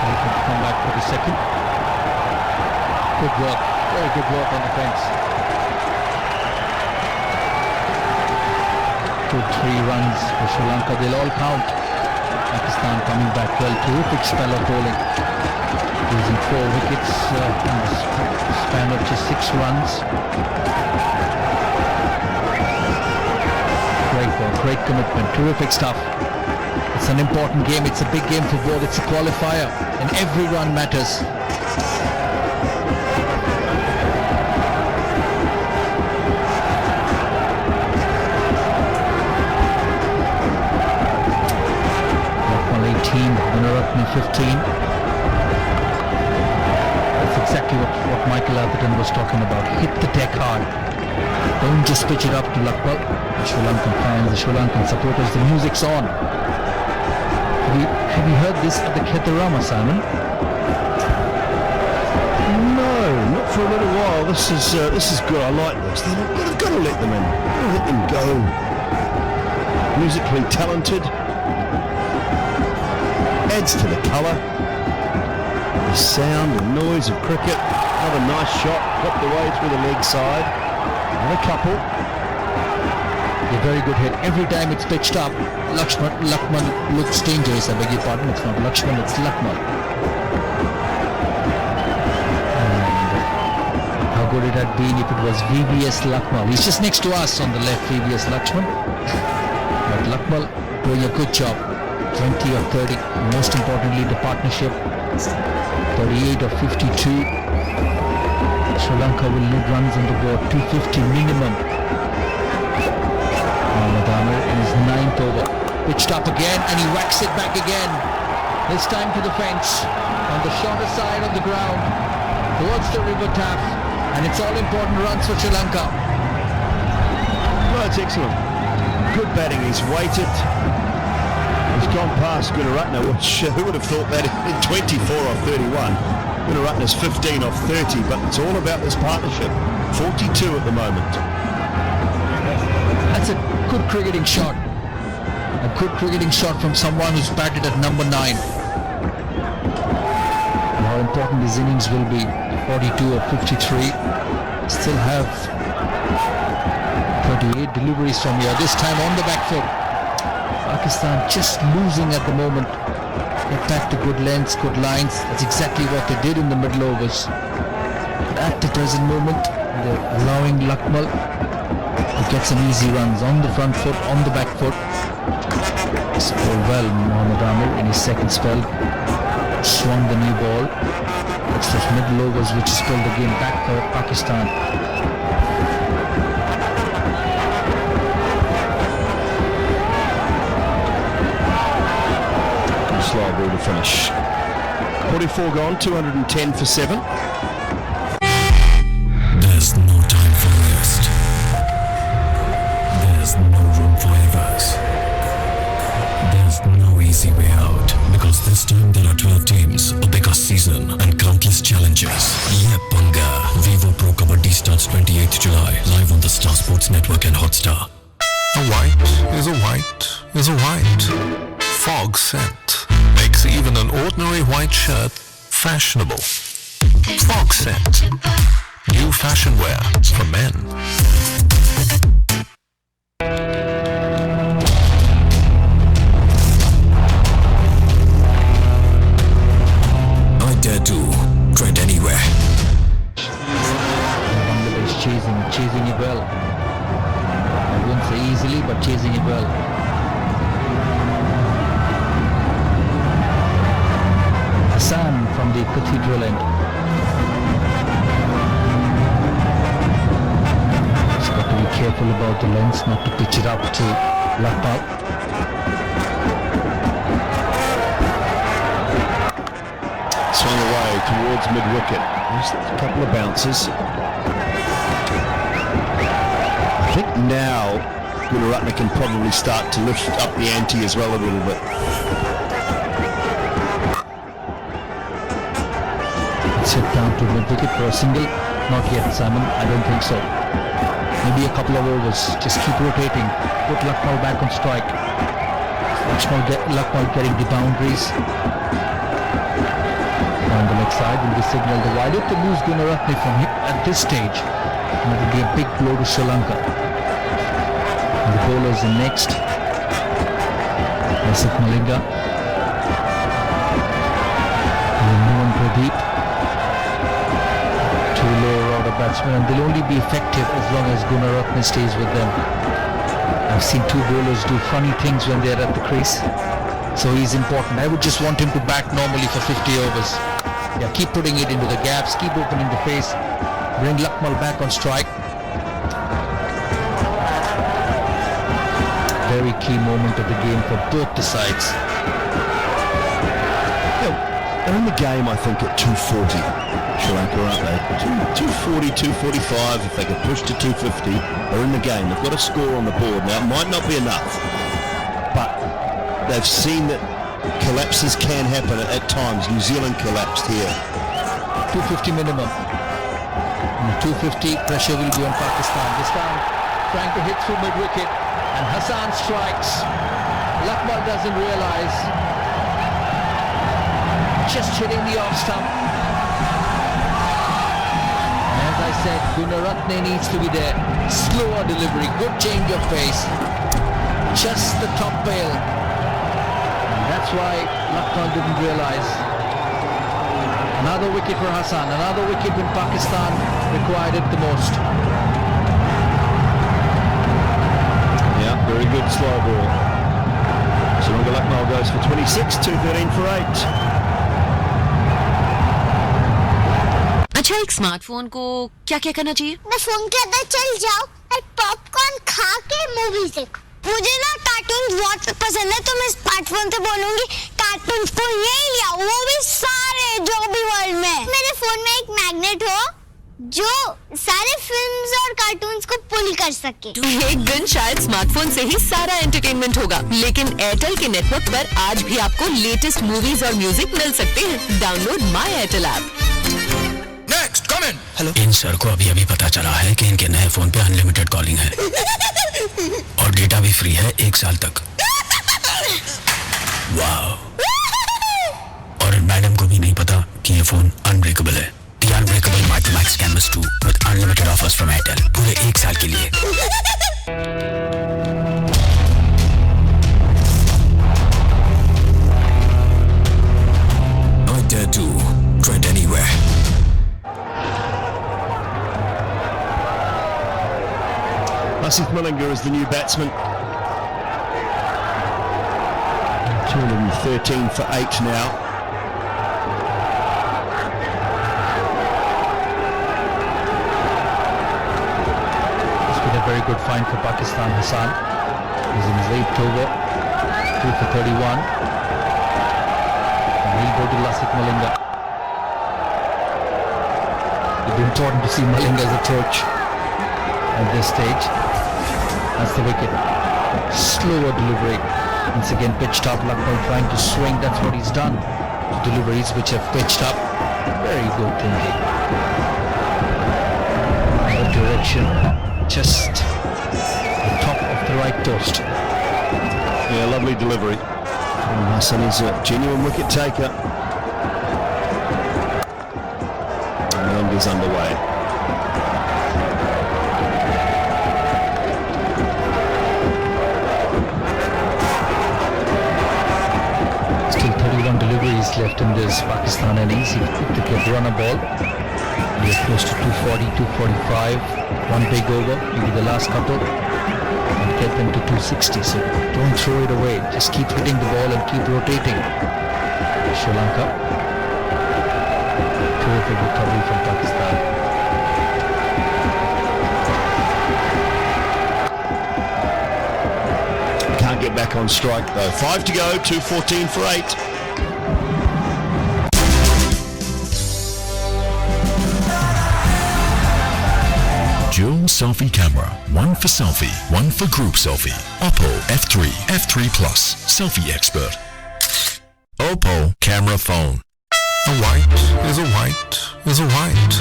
Speaker 20: They can come back for the second. Good work. Very good work on the fence. Good 3 runs for Sri Lanka. They'll all count. Pakistan coming back well. Terrific spell of bowling. Losing 4 wickets in the span of just 6 runs. Great ball, great commitment, terrific stuff. It's an important game, it's a big game for both, it's a qualifier and every run matters. Lakmal 18, Gunaratne 15. That's exactly what Michael Atherton was talking about. Hit the deck hard. Don't just pitch it up to Lakmal. The Sri Lankan fans, the Sri Lankan supporters, the music's on. Have you heard this at the Khetarama, Simon?
Speaker 21: No, not for a little while. This is good. I like this. They've got to let them in. Got to let them go. Musically talented. Adds to the colour. The sound and noise of cricket. Another nice shot. Popped away through the leg side. Another couple.
Speaker 20: A very good hit. Every time it's pitched up, Lakmal looks dangerous. I beg your pardon, it's not Lakshman, it's Lakmal. And how good it had been if it was VVS Lakmal. He's just next to us on the left, VVS Lakshman. But Lakmal doing a good job. 20 of 30. Most importantly, the partnership. 38 of 52. Sri Lanka will need runs on the board. 250 minimum. Mohammad in his 9th over. Pitched up again and he whacks it back again. This time to the fence. On the shorter side of the ground. Towards the river tap. And it's all important runs for Sri Lanka.
Speaker 21: Well, it's excellent. Good batting. He's waited. He's gone past Gunaratne, which who would have thought that in 24 off 31. Gunaratne's 15 off 30, but it's all about this partnership. 42 at the moment.
Speaker 20: That's a good cricketing shot. A good cricketing shot from someone who's batted at number 9. How important these innings will be. 42 or 53. Still have 38 deliveries from here. This time on the back foot. Pakistan just losing at the moment. Get back to good lengths, good lines. That's exactly what they did in the middle overs. At the present moment, they're allowing Lakmal to get some easy runs on the front foot, on the back foot. Scored well, Mohammad in his second spell. Swung the new ball. It's those middle overs which has pulled the game back for Pakistan.
Speaker 21: Slow ball to finish. 44 gone, 210 for 7.
Speaker 5: There's no time for rest. There's no room for errors. There's no easy way out. Because this time there are 12 teams, a bigger season, and countless challenges. Ye Panga. Vivo Pro Kabaddi starts 28th July, live on the Star Sports Network and Hotstar.
Speaker 14: A white is a white is a white. Fog scent makes even an ordinary white shirt fashionable. Fog scent. New fashion wear for men.
Speaker 5: I dare to tread anywhere.
Speaker 20: Bangladesh chasing it well. I wouldn't say easily, but chasing it well. Hassan from the cathedral end. He's got to be careful about the lengths, not to pitch it up to Lakmal.
Speaker 21: Swung away towards mid-wicket. Just a couple of bounces. I think now Gunaratne can probably start to lift up the ante as well a little bit.
Speaker 20: Sit down to mid-wicket for a single. Not yet, Simon. I don't think so. Maybe a couple of overs. Just keep rotating. Put Lakmal back on strike. Lakmal getting the boundaries. On the leg side will be signalled wide. If they lose Gunaratne from him at this stage, it will be a big blow to Sri Lanka. And the bowlers in next. Lasith Malinga. Mohammad Pradeep. Two lower order batsmen, and they'll only be effective as long as Gunaratne stays with them. I've seen two bowlers do funny things when they're at the crease, so he's important. I would just want him to bat normally for 50 overs. Yeah, keep putting it into the gaps, keep opening the face, bring Lakmal back on strike. Very key moment of the game for both the sides.
Speaker 21: They're in the game, I think, at 240. Sri Lanka, aren't they? 240, 245. If they can push to 250, they're in the game. They've got a score on the board. Now, it might not be enough, but they've seen that collapses can happen at times. New Zealand collapsed here.
Speaker 20: 250 minimum. And the 250 pressure will be on Pakistan. This time, trying to hit through mid-wicket, and Hassan strikes. Lakmal doesn't realise. Just hitting the off stump. As I said, Gunaratne needs to be there. Slower delivery, good change of pace. Just the top bail. And that's why Lakmal didn't realise. Another wicket for Hassan, another wicket when Pakistan required it the most.
Speaker 21: Yeah, very good slow ball. So Lakmal goes for 26, 213 for 8.
Speaker 15: अच्छा, एक smartphone को क्या क्या करना चाहिए? मैं phone के अंदर चल जाओ और पॉपकॉर्न खा के मूवीज देखो। मुझे ना कार्टून बहुत पसंद है, तो मैं स्मार्टफोन से बोलूंगी कार्टून को यही ले आओ, वो भी सारे जो भी वर्ल्ड में। मेरे फोन में एक मैग्नेट हो जो सारे फिल्म्स और कार्टून्स को पुल कर सके।
Speaker 22: एक दिन शायद स्मार्टफोन से ही सारा एंटरटेनमेंट होगा, लेकिन एयरटेल के नेटवर्क पर आज भी आपको लेटेस्ट मूवीज और म्यूजिक मिल सकते हैं। Download my Airtel app.
Speaker 5: Hello, in sir को अभी पता चला है कि इनके नए फोन पे अनलिमिटेड कॉलिंग है और डेटा भी फ्री है 1 साल तक। वाओ। और मैडम को भी नहीं पता कि ये फोन अनब्रेकेबल है। The Unbreakable Mighty Max Canvas 2 with unlimited offers from Airtel पूरे 1 साल के लिए। I dare to trend anywhere.
Speaker 21: Lasith Malinga is the new batsman. 213 for 8 now.
Speaker 20: It's been a very good find for Pakistan. Hassan is in his 8th over, 2 for 31. And he'll go to Lasith Malinga. It'll be important to see Malinga as a torch at this stage. That's the wicket. Slower delivery. Once again pitched up. Lucknow trying to swing. That's what he's done. Deliveries which have pitched up. Very good thinking. Good direction. Just the top of the right toast.
Speaker 21: Yeah, lovely delivery. Hassan is a genuine wicket taker. And is underway.
Speaker 20: Still 31 deliveries left in this Pakistan innings. He picked the kid runner ball. He is close to 240, 245. One big over, maybe the last couple, and get them to 260. So don't throw it away. Just keep hitting the ball and keep rotating. Sri Lanka. Terrific recovery from Pakistan.
Speaker 21: Can't get back on strike though. 5 to go, 214 for 8.
Speaker 5: Dual selfie camera, one for selfie, one for group selfie. Oppo F3, F3 Plus, selfie expert. Oppo camera phone.
Speaker 14: A white is a white is a white.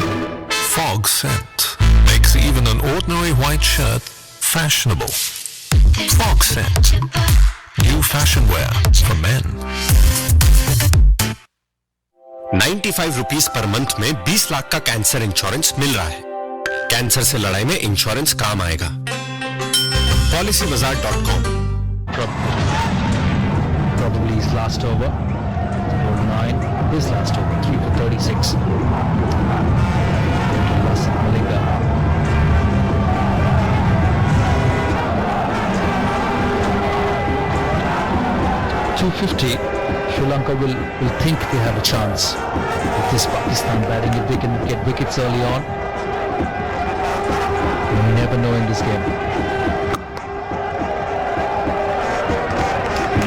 Speaker 14: Fog scent makes even an ordinary white shirt fashionable. Fog scent. New fashion wear for men.
Speaker 2: 95 rupees per month में 20 लाख का cancer insurance मिल रहा है। Cancer से लड़ाई में insurance काम आएगा। PolicyBazaar.com.
Speaker 20: Probably his last over. 9. His last over. 3 for 36. Lasith Malinga. .250. Sri Lanka will think they have a chance with this Pakistan batting if they can get wickets early on. You never know in this game.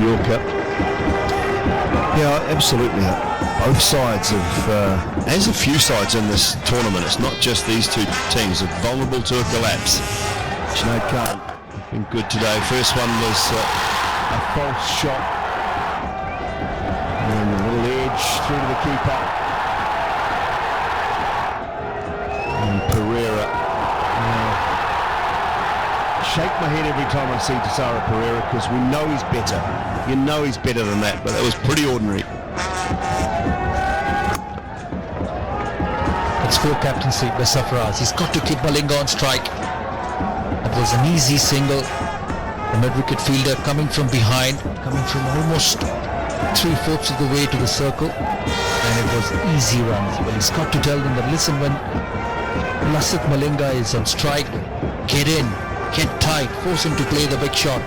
Speaker 21: Yorker. Yeah, absolutely. Both sides of, as a few sides in this tournament, it's not just these two teams, are vulnerable to a collapse. Shoaib Khan been good today. First one was a false shot. And a little edge through to the keeper. And Pereira. Shake my head every time I see Tisara Pereira because we know he's better. You know he's better than that, but that was pretty ordinary.
Speaker 20: It's full captaincy by Sarfraz. He's got to keep Malinga on strike. That was an easy single. The mid-wicket fielder coming from behind, coming from almost 3/4 of the way to the circle, and it was easy runs. But he's got to tell them that listen, when Lasith Malinga is on strike, get in, get tight, force him to play the big shot.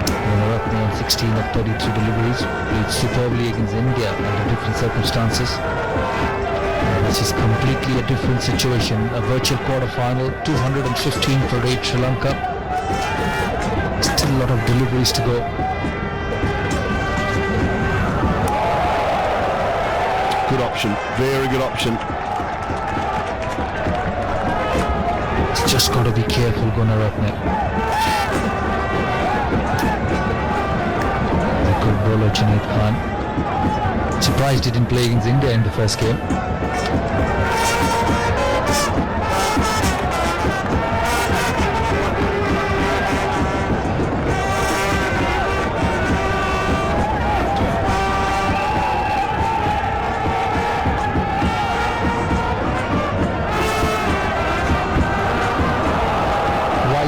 Speaker 20: Gunaratne on 16 of 33 deliveries, played superbly against India under different circumstances. This is completely a different situation. A virtual quarter-final, 215 for 8 Sri Lanka. Still a lot of deliveries to go.
Speaker 21: Good option, very good option.
Speaker 20: It's just got to be careful, Gunaratne. The good bowler, Shoaib Khan. Surprised he didn't play against India in the first game.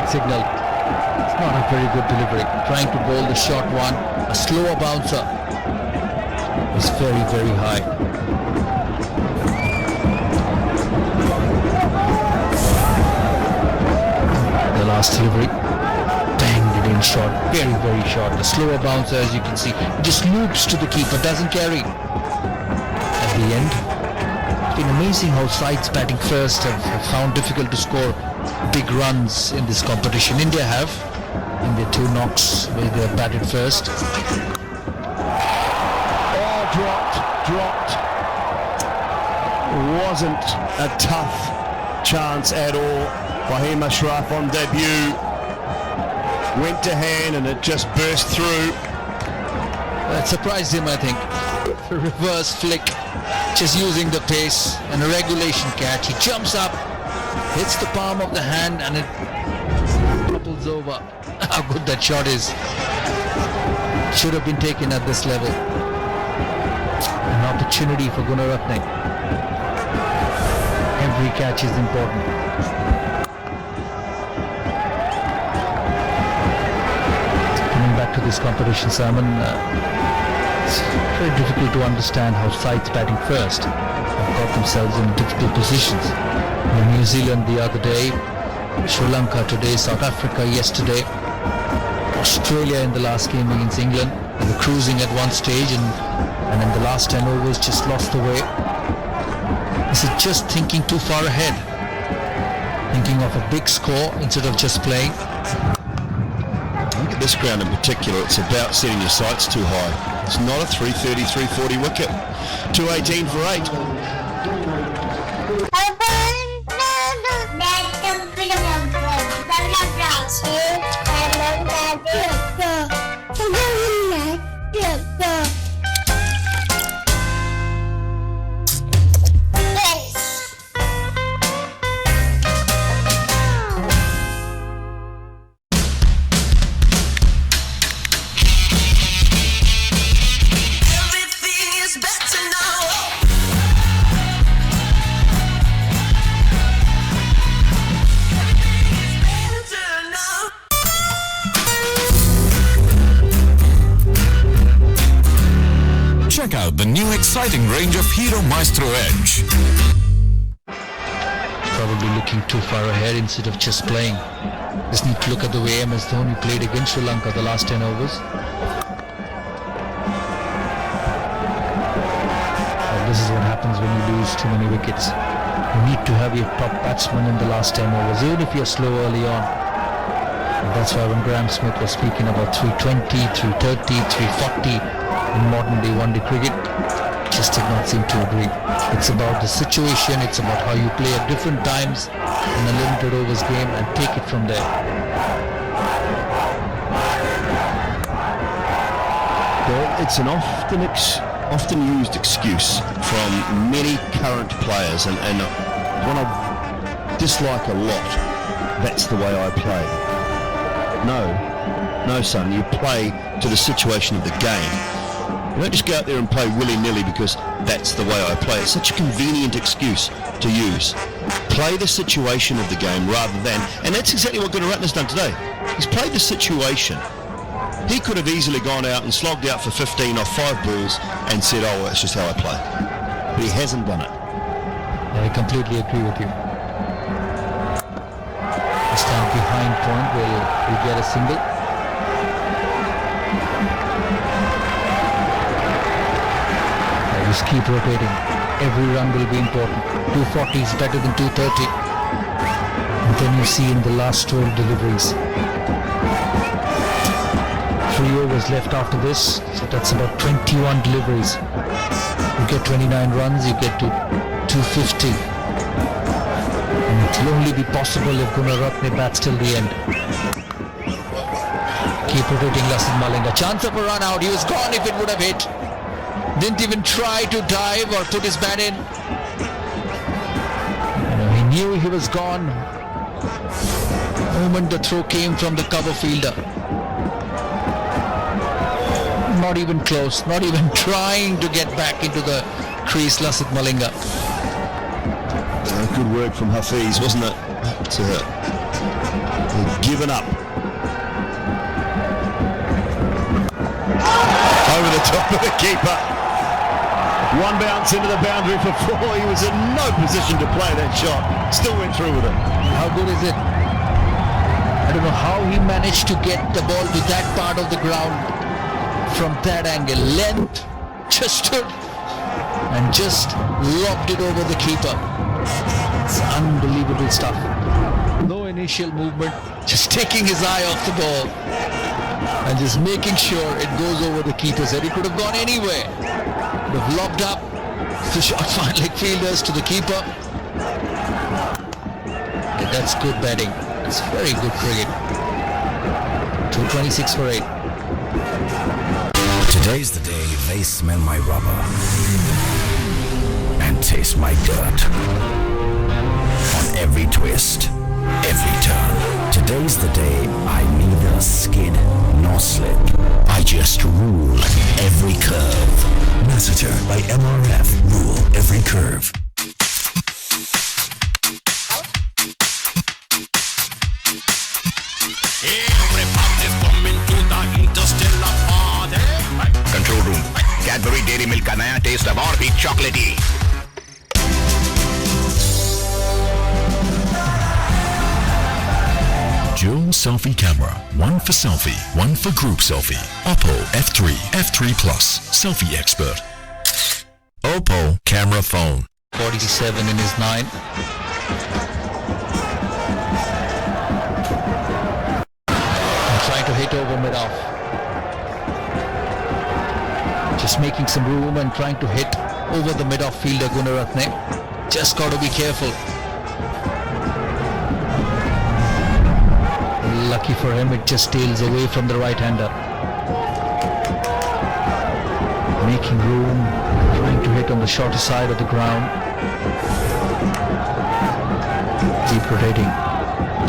Speaker 20: strike signal. It's not a very good delivery. Trying to bowl the short one. A slower bouncer. It's very, very high. The last delivery. Banged it in short. Very, very short. The slower bouncer, as you can see, just loops to the keeper. Doesn't carry. At the end, it's been amazing how sides batting first have found difficult to score big runs in this competition. India have in their 2 knocks where they have batted first.
Speaker 21: Oh, dropped. Wasn't a tough chance at all. Fahim Ashraf on debut. Went to hand and it just burst through.
Speaker 20: That surprised him, I think. Reverse flick, just using the pace and a regulation catch. He jumps up, hits the palm of the hand and it topples over. How good that shot is. Should have been taken at this level. An opportunity for Gunaratne. Every catch is important. Coming back to this competition, Simon, it's very difficult to understand how sides batting first have got themselves in difficult positions. New Zealand the other day, Sri Lanka today, South Africa yesterday, Australia in the last game against England. They were cruising at one stage and in the last 10 overs just lost the way. This is just thinking too far ahead. Thinking of a big score instead of just playing.
Speaker 21: Look at this ground in particular, it's about setting your sights too high. It's not a 330, 340 wicket. 218 for 8.
Speaker 5: Check out the new exciting range of Hero Maestro Edge.
Speaker 20: Probably looking too far ahead instead of just playing. Just need to look at the way MS Dhoni played against Sri Lanka the last 10 overs. This is what happens when you lose too many wickets. You need to have your top batsman in the last 10 overs, even if you're slow early on. And that's why when Graham Smith was speaking about 320, 330, 340 in modern day one-day cricket, just did not seem to agree. It's about the situation, it's about how you play at different times in a limited overs game and take it from there.
Speaker 21: Well, it's an often used excuse from many current players, and one I dislike a lot. That's the way I play. No, son, you play to the situation of the game. You don't just go out there and play willy-nilly because that's the way I play. It's such a convenient excuse to use. Play the situation of the game rather than, and that's exactly what Gunaratne's done today. He's played the situation. He could have easily gone out and slogged out for 15 off 5 balls and said, oh, that's just how I play. But he hasn't done it.
Speaker 20: I completely agree with you. This time behind point will get a single. Just keep rotating. Every run will be important. 240 is better than 230. And then you see in the last 12 deliveries. 3 overs left after this, so that's about 21 deliveries. You get 29 runs, you get to 250. And it will only be possible if Gunaratne bats till the end. Keep rotating Lasith Malinga. Chance of a run out. He was gone if it would have hit. Didn't even try to dive or put his bat in. He knew he was gone the moment the throw came from the cover fielder. Not even close, not even trying to get back into the crease, Lasith Malinga.
Speaker 21: Good work from Hafeez, wasn't it? They've given up. Over the top of the keeper. One bounce into the boundary for 4. He was in no position to play that shot. Still went through with it.
Speaker 20: How good is it? I don't know how he managed to get the ball to that part of the ground from that angle. Length, just stood and just lobbed it over the keeper. It's unbelievable stuff. No initial movement, just taking his eye off the ball and just making sure it goes over the keeper's head. It could have gone anywhere. They've lobbed up to short fine leg fielders to the keeper. And that's good batting. It's very good cricket. 226 for 8.
Speaker 7: Today's the day they smell my rubber and taste my dirt. On every twist, every turn. Today's the day I neither skid nor slip. I just rule every curve. Massacre by MRF. Rule every curve.
Speaker 8: Control room Cadbury dairy milk का नया test अब और भी चॉकलेटी.
Speaker 5: Dual selfie camera, one for selfie, one for group selfie. Oppo F3, F3 Plus, selfie expert. Oppo camera phone.
Speaker 20: 47 in his 9. And trying to hit over mid-off. Just making some room and trying to hit over the mid-off fielder Gunaratne. Just got to be careful. Lucky for him, it just tails away from the right-hander. Making room, trying to hit on the shorter side of the ground. Keep rotating,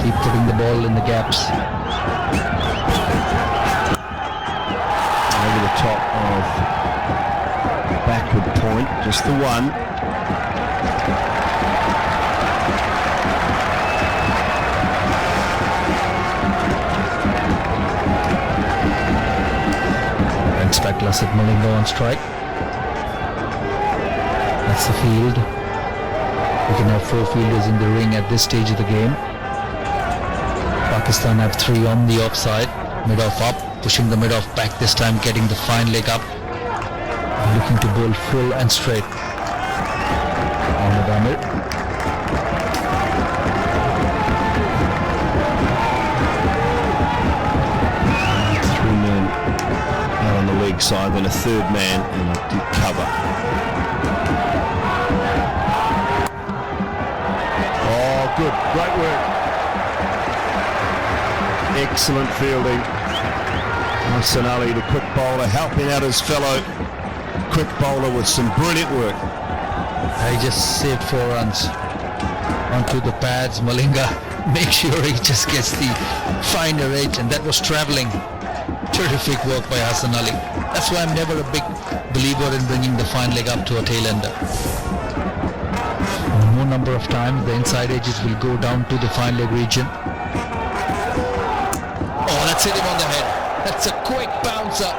Speaker 20: keep putting the ball in the gaps.
Speaker 21: Over the top of the backward point, just the one.
Speaker 20: Brings back Lasith Malinga on strike. That's the field. We can have 4 fielders in the ring at this stage of the game. Pakistan have 3 on the offside. Mid-off up, pushing the mid-off back this time, getting the fine leg up. Looking to bowl full and straight. Ahmed.
Speaker 21: 3 men out on the leg side, then a 3rd man in a deep cover. Oh, good, great work. Excellent fielding. Sanali, the quick bowler, helping out his fellow quick bowler with some brilliant work.
Speaker 20: He just saved 4 runs onto the pads. Malinga, make sure he just gets the finer edge, and that was travelling. Terrific work by Hassan Ali. That's why I'm never a big believer in bringing the fine leg up to a tail-ender. More number of times, the inside edges will go down to the fine leg region. Oh, that's hit him on the head. That's a quick bouncer.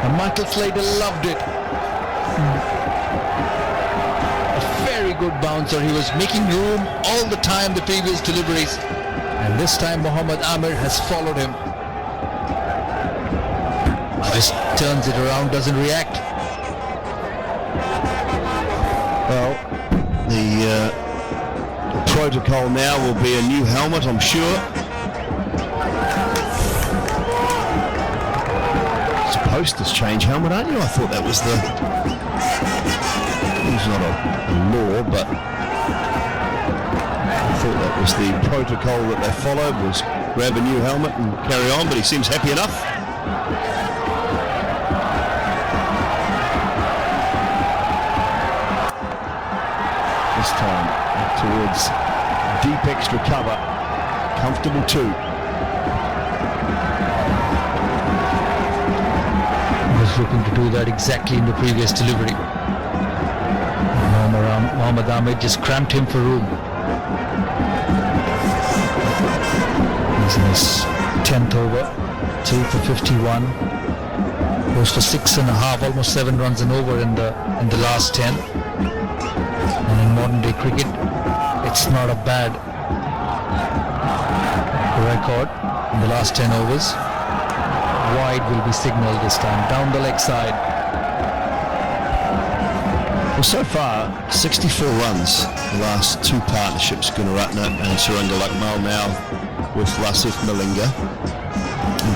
Speaker 20: And Michael Slater loved it. A very good bouncer. He was making room all the time, the previous deliveries. And this time Mohammad has followed him. Just turns it around, doesn't react.
Speaker 21: Well, the protocol now will be a new helmet, I'm sure. Supposed to change helmet, aren't you? I thought that was the... It's not a law, but I thought that was the protocol that they followed, was grab a new helmet and carry on, but he seems happy enough. This time towards deep extra cover, comfortable 2.
Speaker 20: Was looking to do that exactly in the previous delivery. Mohammad just cramped him for room. He's in his 10th over, 2 for 51. Goes for 6.5, almost 7 runs and over in the last 10. And in modern day cricket, it's not a bad record in the last 10 overs. Wide will be signalled this time, down the leg side.
Speaker 21: Well, so far, 64 runs, the last two partnerships, Gunaratne and Suryangalakmal now with Lasith Malinga.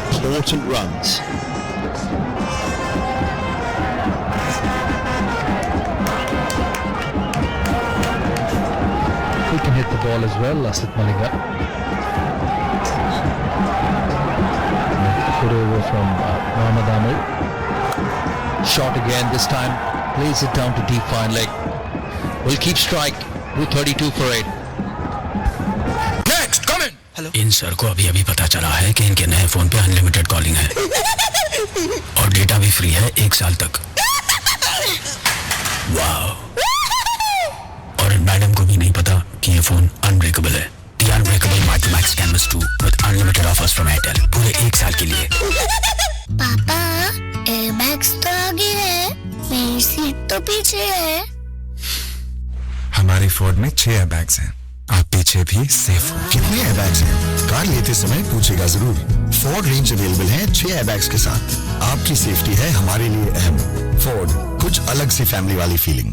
Speaker 21: Important runs.
Speaker 20: He can hit the ball as well, Lasith Malinga. Good over from Mohammad. Shot again, this time plays it down to deep fine leg. Will keep strike with 32 for 8.
Speaker 5: Next, come in. Hello. In sir को अभी पता चला है कि इनके नए phone पे unlimited calling है और डेटा भी फ्री है 1 साल तक. वाओ. और मैडम को भी नहीं पता कि ये फोन अनब्रेकेबल है. The Unbreakable Max Canvas 2 with unlimited offers from Airtel पूरे 1 साल के लिए.
Speaker 15: पापा, एयरबैग्स तो आगे है, मेरी सीट तो पीछे है.
Speaker 10: हमारी फोर्ड में 6 एयरबैग्स हैं. आप पीछे भी सेफ हो.
Speaker 12: कितने एयरबैग्स हैं? कार लेते समय पूछेगा जरूर. फोर्ड रेंज अवेलेबल है 6 एयरबैग्स के साथ. आपकी सेफ्टी है हमारे लिए अहम. फोर्ड, कुछ अलग सी फैमिली वाली feeling.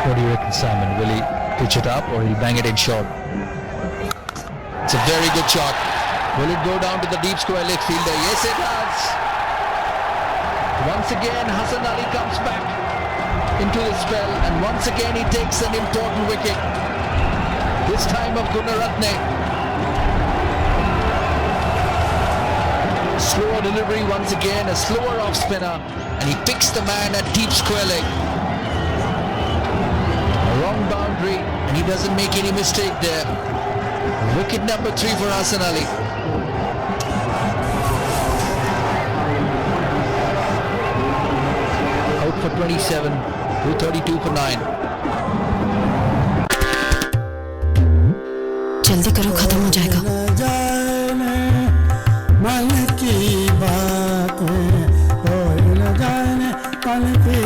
Speaker 20: What do you reckon, Simon? Will he pitch it up or he'll bang it in short? It's a very good shot. Will it go down to the deep square leg fielder? Yes, it does. Once again, Hassan Ali comes back into the spell, and once again he takes an important wicket. This time of Gunaratne. Slower delivery once again, a slower off spinner, and he picks the man at deep square leg. Wrong boundary, and he doesn't make any mistake there. Wicket number 3 for Hassan Ali. Out for 27, 232 for 9.
Speaker 19: जल्दी करो, खत्म हो जाएगा.
Speaker 11: मन की बात न जाने मन की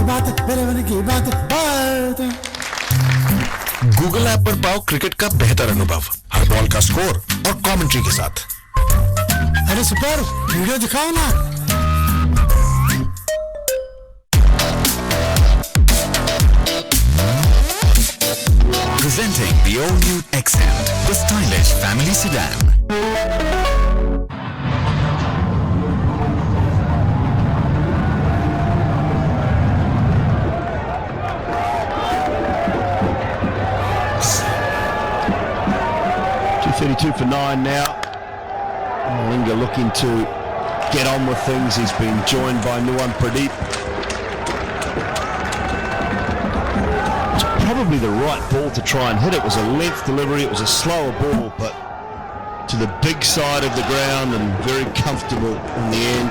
Speaker 11: बात तेरे मन की बात
Speaker 12: गूगल ऐप पर पाओ क्रिकेट का बेहतर अनुभव, हर बॉल का स्कोर और कमेंट्री के साथ.
Speaker 11: अरे सुपर, वीडियो दिखाओ ना.
Speaker 7: Presenting the all-new Accent, the stylish family sedan.
Speaker 21: .32 for 9 now. Malinga looking to get on with things. He's been joined by Nuwan Pradeep. It's probably the right ball to try and hit. It was a length delivery. It was a slower ball, but to the big side of the ground and very comfortable in the end.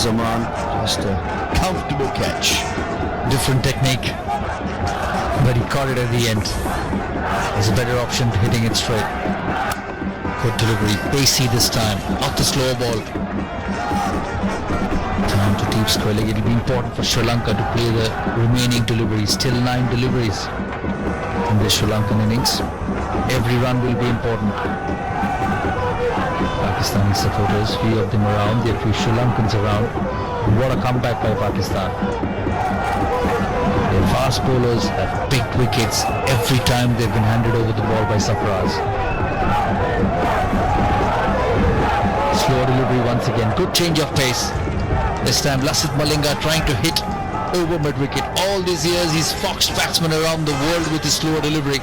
Speaker 21: Zaman, just a comfortable catch.
Speaker 20: Different technique, but he caught it at the end. There's a better option to hitting it straight. Good delivery, pacey this time, not the slow ball. Time to deep square leg. It'll be important for Sri Lanka to play the remaining deliveries. Still 9 deliveries in this Sri Lankan innings. Every run will be important. Pakistani supporters, few of them around, there are few Sri Lankans around. What a comeback by Pakistan. Their fast bowlers have picked wickets every time they've been handed over the ball by Sarfraz. Slow delivery once again. Good change of pace. This time Lasith Malinga trying to hit over mid-wicket. All these years he's foxed batsmen around the world with his slower delivery.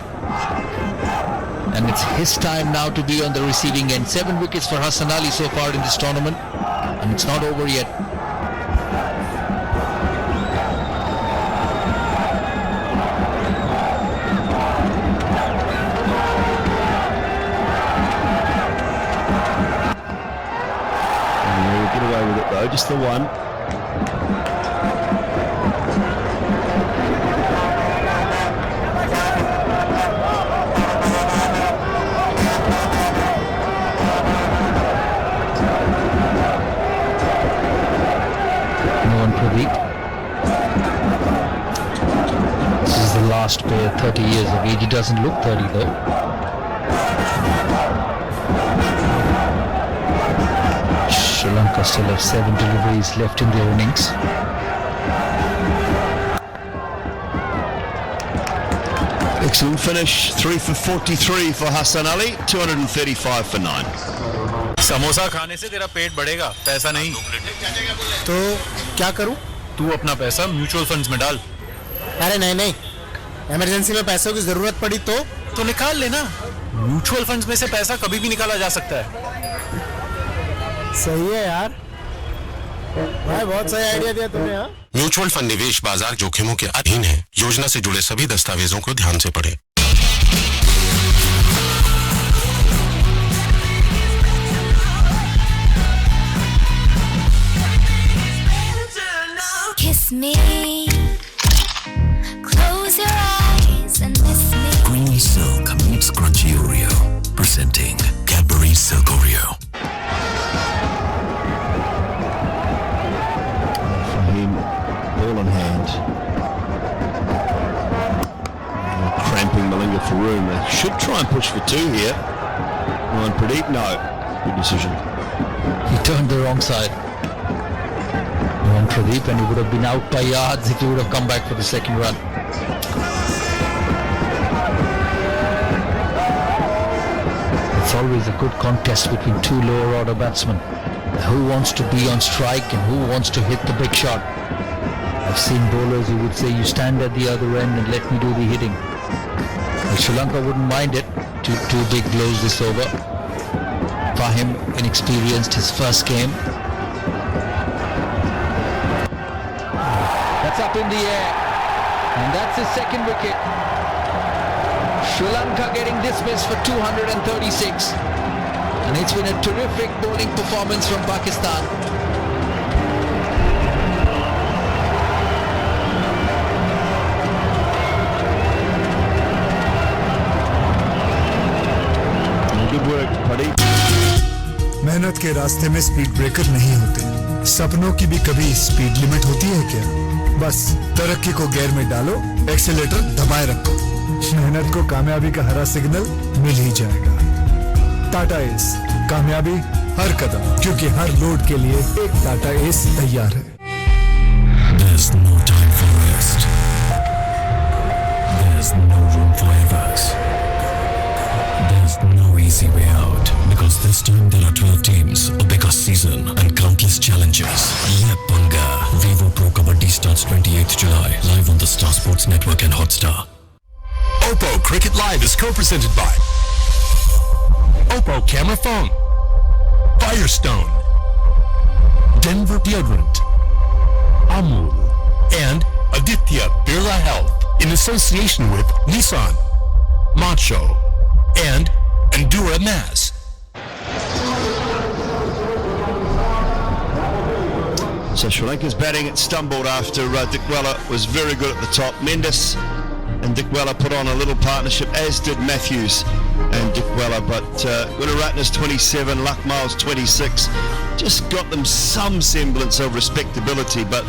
Speaker 20: And it's his time now to be on the receiving end. 7 wickets for Hassan Ali so far in this tournament. And it's not over yet.
Speaker 21: though, just the one.
Speaker 20: This is the last player, 30 years of age. He doesn't look 30 though. Sri Lanka still have 7 deliveries left in their innings.
Speaker 21: Excellent finish. 3 for 43 for Hassan Ali. 235 for 9.
Speaker 9: Samosa खाने से तेरा पेट बढ़ेगा, पैसा नहीं।
Speaker 11: तो क्या करूं?
Speaker 9: तू अपना पैसा म्यूचुअल फंड्स में डाल।
Speaker 11: अरे नहीं, इमरजेंसी में पैसों की जरूरत पड़ी तो
Speaker 9: निकाल लेना। म्यूचुअल फंड्स में से पैसा कभी भी निकाला जा सकता है।
Speaker 11: सही है यार, भाई बहुत सही आइडिया दिया तुमने। हाँ,
Speaker 13: म्यूचुअल फंड निवेश बाजार जोखिमों के अधीन है। योजना से जुड़े सभी दस्तावेजों को ध्यान से पढ़ें।
Speaker 23: Kiss me, close your eyes and miss me.
Speaker 5: Creamy Silk meets Crunchy Oreo, presenting Cadbury Silk Oreo.
Speaker 21: Fahim, ball in hand. Cramping Malinga for room. They should try and push for 2 here. Ryan Pradeep, no. Good decision.
Speaker 20: He turned the wrong side. Pradeep, and he would have been out by yards if he would have come back for the second run. It's always a good contest between 2 lower order batsmen. Who wants to be on strike and who wants to hit the big shot? I've seen bowlers who would say, you stand at the other end and let me do the hitting. But Sri Lanka wouldn't mind it. Two big blows this over. Fahim inexperienced his first game. Up in the air, and that's his second wicket. Sri Lanka getting dismissed for 236, and it's been a terrific bowling performance from Pakistan.
Speaker 21: Good work, Pradeep.
Speaker 12: मेहनत के रास्ते में speed breaker नहीं होते। सपनों की भी कभी स्पीड लिमिट होती है क्या? बस तरक्की को गियर में डालो, एक्सेलेरेटर दबाए रखो, मेहनत को कामयाबी का हरा सिग्नल मिल ही जाएगा। टाटा एस, कामयाबी हर कदम, क्योंकि हर लोड के लिए एक टाटा एस तैयार है।
Speaker 5: There's no time for rest. There's no room for errors. There's no easy way out, because this time there are 12 teams, a bigger season, and countless challenges. Yeah, Panga. Vivo Pro Kabaddi starts 28th July, live on the Star Sports Network and Hotstar.
Speaker 24: Oppo Cricket Live is co-presented by Oppo Camera Phone, Firestone, Denver Deodorant, Amul, and Aditya Birla Health in association with Nissan, Macho, and Endura Mass.
Speaker 21: So Sri Lanka's batting, it stumbled after Dickwella was very good at the top. Mendis and Dickwella put on a little partnership, as did Mathews and Dickwella, but Gunaratne's 27, Luckmal's 26, just got them some semblance of respectability, but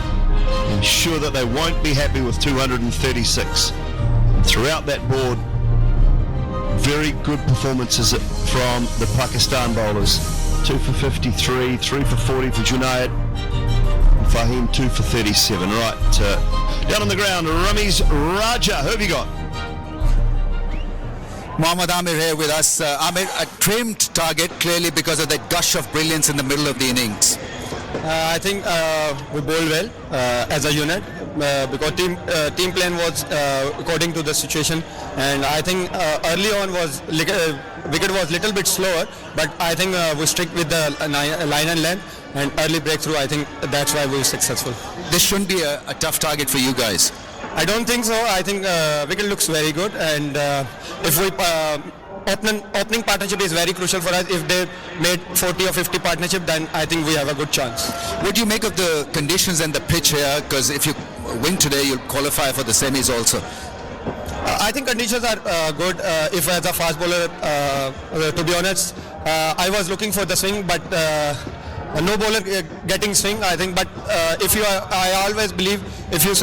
Speaker 21: I'm sure that they won't be happy with 236. Throughout that board, very good performances from the Pakistan bowlers. 2 for 53, 3 for 40 for Junaid. Fahim 2 for 37. Right, down on the ground, Ramiz Raja. Who have you got?
Speaker 25: Mohammad Amir here with us. Amir, a trimmed target, clearly because of that gush of brilliance in the middle of the innings.
Speaker 26: I think we bowled well as a unit because team plan was according to the situation, and I think early on wicket was little bit slower, but I think we strict with the line and length and early breakthrough. I think that's why we were successful.
Speaker 25: This shouldn't be a tough target for you guys.
Speaker 26: I don't think so. I think wicket looks very good, and if we opening partnership is very crucial for us. If they made 40 or 50 partnership, then I think we have a good chance.
Speaker 25: What do you make of the conditions and the pitch here? Because if you win today, you'll qualify for the semis also.
Speaker 26: I think conditions are good. If as a fast bowler, to be honest, I was looking for the swing, but no bowler getting swing, I think. But if you are, I always believe if you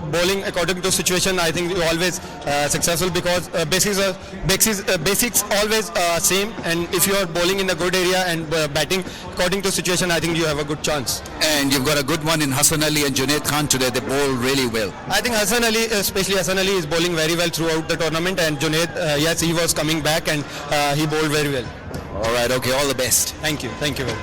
Speaker 26: bowling according to situation, I think you always successful, because basics always same. And if you are bowling in a good area and batting according to situation, I think you have a good chance.
Speaker 25: And you've got a good one in Hassan Ali and Junaid Khan today. They bowl really well.
Speaker 26: I think Hassan Ali, especially Hassan Ali, is bowling very well throughout the tournament. And Junaid, yes, he was coming back and he bowled very well.
Speaker 25: All right, okay, all the best.
Speaker 26: Thank you very much.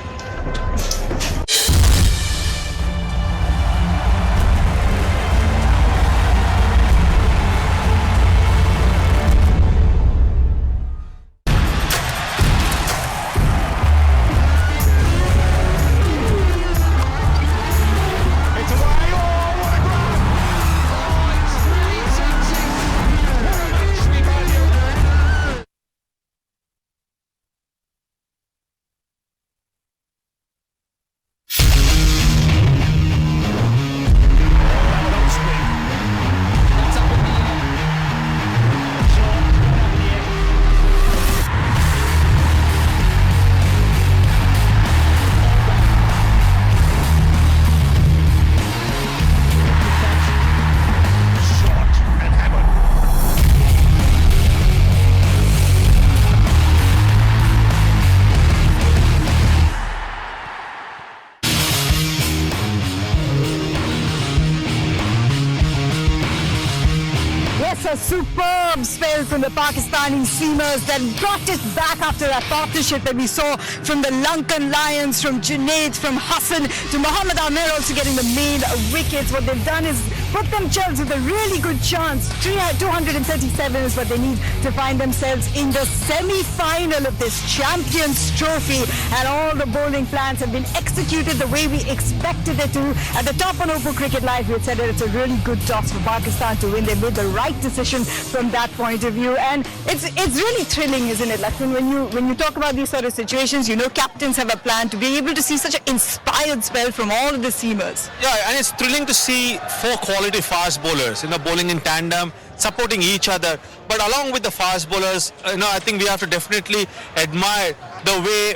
Speaker 1: Superb spell from the Pakistani seamers that brought it back after that partnership that we saw from the Lankan Lions, from Junaid, from Hassan to Mohammad also getting the main wickets. What they've done is put themselves with a really good chance. 237 is what they need to find themselves in the semi-final of this Champions Trophy, and all the bowling plans have been executed the way we expected it to. At the top on Oppo Cricket Live, we had said that it's a really good toss for Pakistan to win. They made the right decision from that point of view, and it's really thrilling, isn't it? Like when you talk about these sort of situations, you know, captains have a plan. To be able to see such an inspired spell from all of the seamers.
Speaker 9: Yeah, and it's thrilling to see 4 quality fast bowlers, bowling in tandem, supporting each other. But along with the fast bowlers, I think we have to definitely admire the way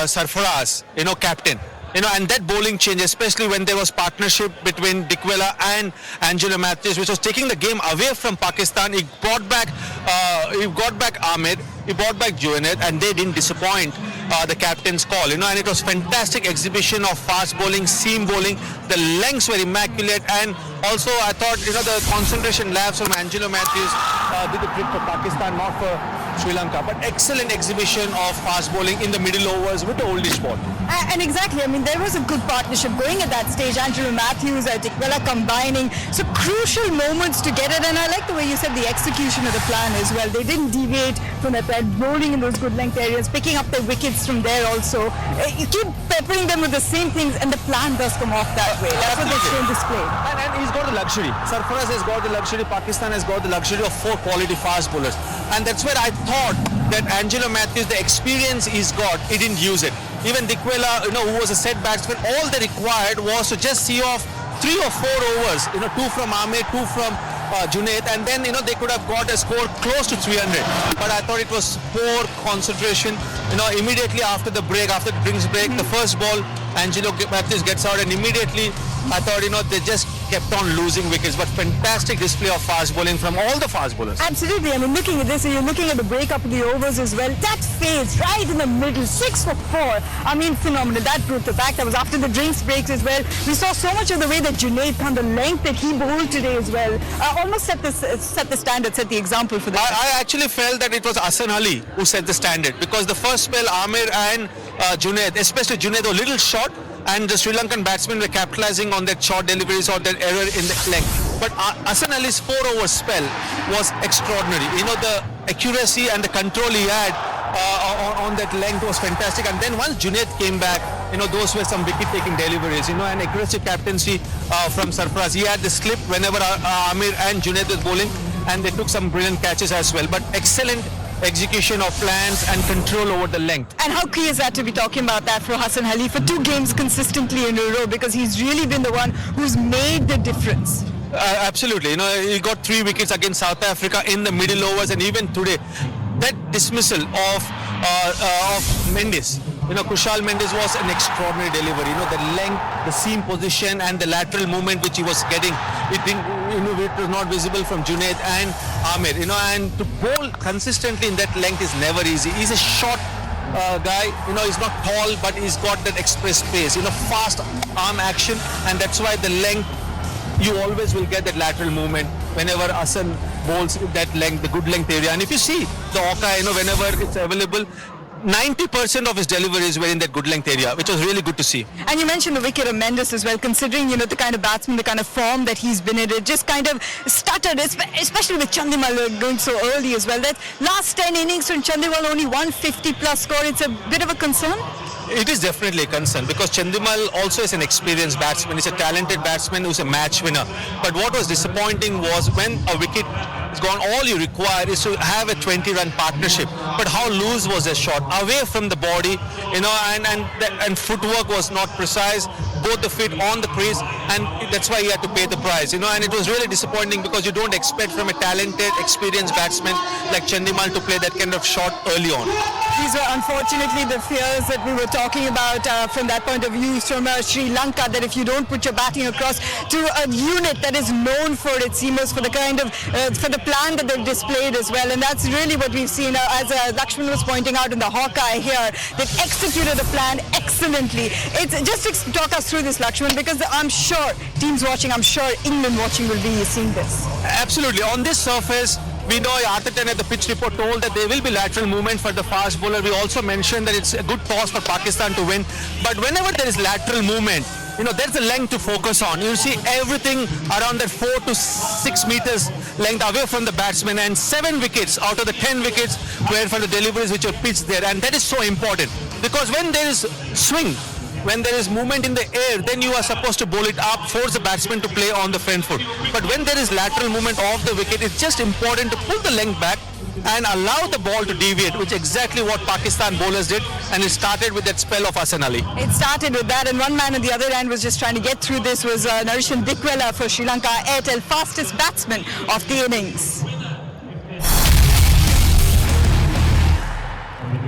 Speaker 9: Sarfraz, captain. And that bowling change, especially when there was partnership between Dickwella and Angelo Mathews, which was taking the game away from Pakistan. He got back Ahmed, he brought back Junaid, and they didn't disappoint the captain's call. And it was fantastic exhibition of fast bowling, seam bowling. The lengths were immaculate, and also I thought, the concentration lapse from Angelo Mathews did the trick for Pakistan, not for Sri Lanka. But excellent exhibition of fast bowling in the middle overs with the oldish ball.
Speaker 1: And exactly, there was a good partnership going at that stage. Angelo Mathews, Dickwella combining. So crucial moments to get it. And I like the way you said the execution of the plan as well. They didn't deviate from that plan, bowling in those good length areas, picking up their wickets from there also. You keep peppering them with the same things, and the plan does come off that way. That's what they've shown displayed.
Speaker 9: And he's got the luxury. Sarfraz has got the luxury. Pakistan has got the luxury of 4 quality fast bowlers. And that's where I thought that Angelo Mathews, the experience he's got, he didn't use it. Even Dickwella, who was a set batsman, all they required was to just see off 3 or 4 overs, 2 from Ahmed, 2 from Junaid, and then, they could have got a score close to 300. But I thought it was poor concentration. Immediately after the break, after the drinks break, the first ball, Angelo Mathews gets out, and immediately I thought, they just kept on losing wickets. But fantastic display of fast bowling from all the fast bowlers.
Speaker 1: Absolutely. Looking at this, and you're looking at the break-up of the overs as well. That phase right in the middle, 6 for 4. Phenomenal. That broke the back. That was after the drinks breaks as well. We saw so much of the way that Junaid Khan, the length that he bowled today as well, almost set the standard, set the example for that.
Speaker 9: I actually felt that it was Hassan Ali who set the standard, because the first spell, Amir and Junaid, especially Junaid, were a little short, and the Sri Lankan batsmen were capitalizing on that short deliveries or that error in the length. But Hassan Ali's 4-over spell was extraordinary. The accuracy and the control he had on that length was fantastic. And then once Junaid came back, those were some wicket-taking deliveries, and aggressive captaincy from Sarfraz. He had the slip whenever Amir and Junaid was bowling, and they took some brilliant catches as well. But excellent execution of plans and control over the length.
Speaker 1: And how key is that to be talking about that for Hassan Ali for 2 games consistently in a row, because he's really been the one who's made the difference.
Speaker 9: Absolutely. You know, he got 3 wickets against South Africa in the middle overs, and even today, that dismissal of Mendis. You know, Kusal Mendis was an extraordinary delivery. You know, the length, the seam position, and the lateral movement which he was getting, it was not visible from Junaid and Ahmed. You know, and to bowl consistently in that length is never easy. He's a short guy. You know, he's not tall, but he's got that express pace. You know, fast arm action, and that's why the length. You always will get that lateral movement whenever Hassan bowls that length, the good length area. And if you see the Oka, you know, whenever it's available, 90% of his deliveries were in that good length area, which was really good to see.
Speaker 1: And you mentioned the wicket of Mendis as well, considering, you know, the kind of batsman, the kind of form that he's been in. It just kind of stuttered, especially with Chandimal going so early as well. That last 10 innings from Chandimal, only 150 plus score. It's a bit of a concern.
Speaker 9: It is definitely a concern because Chandimal also is an experienced batsman. He's a talented batsman who's a match winner. But what was disappointing was when a wicket is gone, all you require is to have a 20-run partnership. But how loose was the shot? Away from the body, you know, and footwork was not precise. Both the feet on the crease, and that's why he had to pay the price, you know. And it was really disappointing because you don't expect from a talented, experienced batsman like Chandimal to play that kind of shot early on.
Speaker 1: These were unfortunately the fears that we were talking about from that point of view from Sri Lanka, that if you don't put your batting across to a unit that is known for its seamers, for the kind of for the plan that they've displayed as well, and that's really what we've seen as Lakshman was pointing out in the Hawkeye here. They've executed the plan excellently. It's just to talk us through this, Lakshman, because I'm sure teams watching, I'm sure England watching will be seeing this.
Speaker 9: Absolutely. On this surface, we know Arthurton at the pitch report told that there will be lateral movement for the fast bowler. We also mentioned that it's a good toss for Pakistan to win. But whenever there is lateral movement, you know, there's a length to focus on. You see everything around that 4 to 6 meters length away from the batsman, and 7 wickets out of the 10 wickets were for the deliveries which are pitched there. And that is so important because when there is swing, when there is movement in the air, then you are supposed to bowl it up, force the batsman to play on the front foot. But when there is lateral movement off the wicket, it's just important to pull the length back and allow the ball to deviate, which is exactly what Pakistan bowlers did, and it started with that spell of Hassan Ali.
Speaker 1: It started with that, and one man on the other end was just trying to get through this was Niroshan Dickwella for Sri Lanka Airtel, fastest batsman of the innings.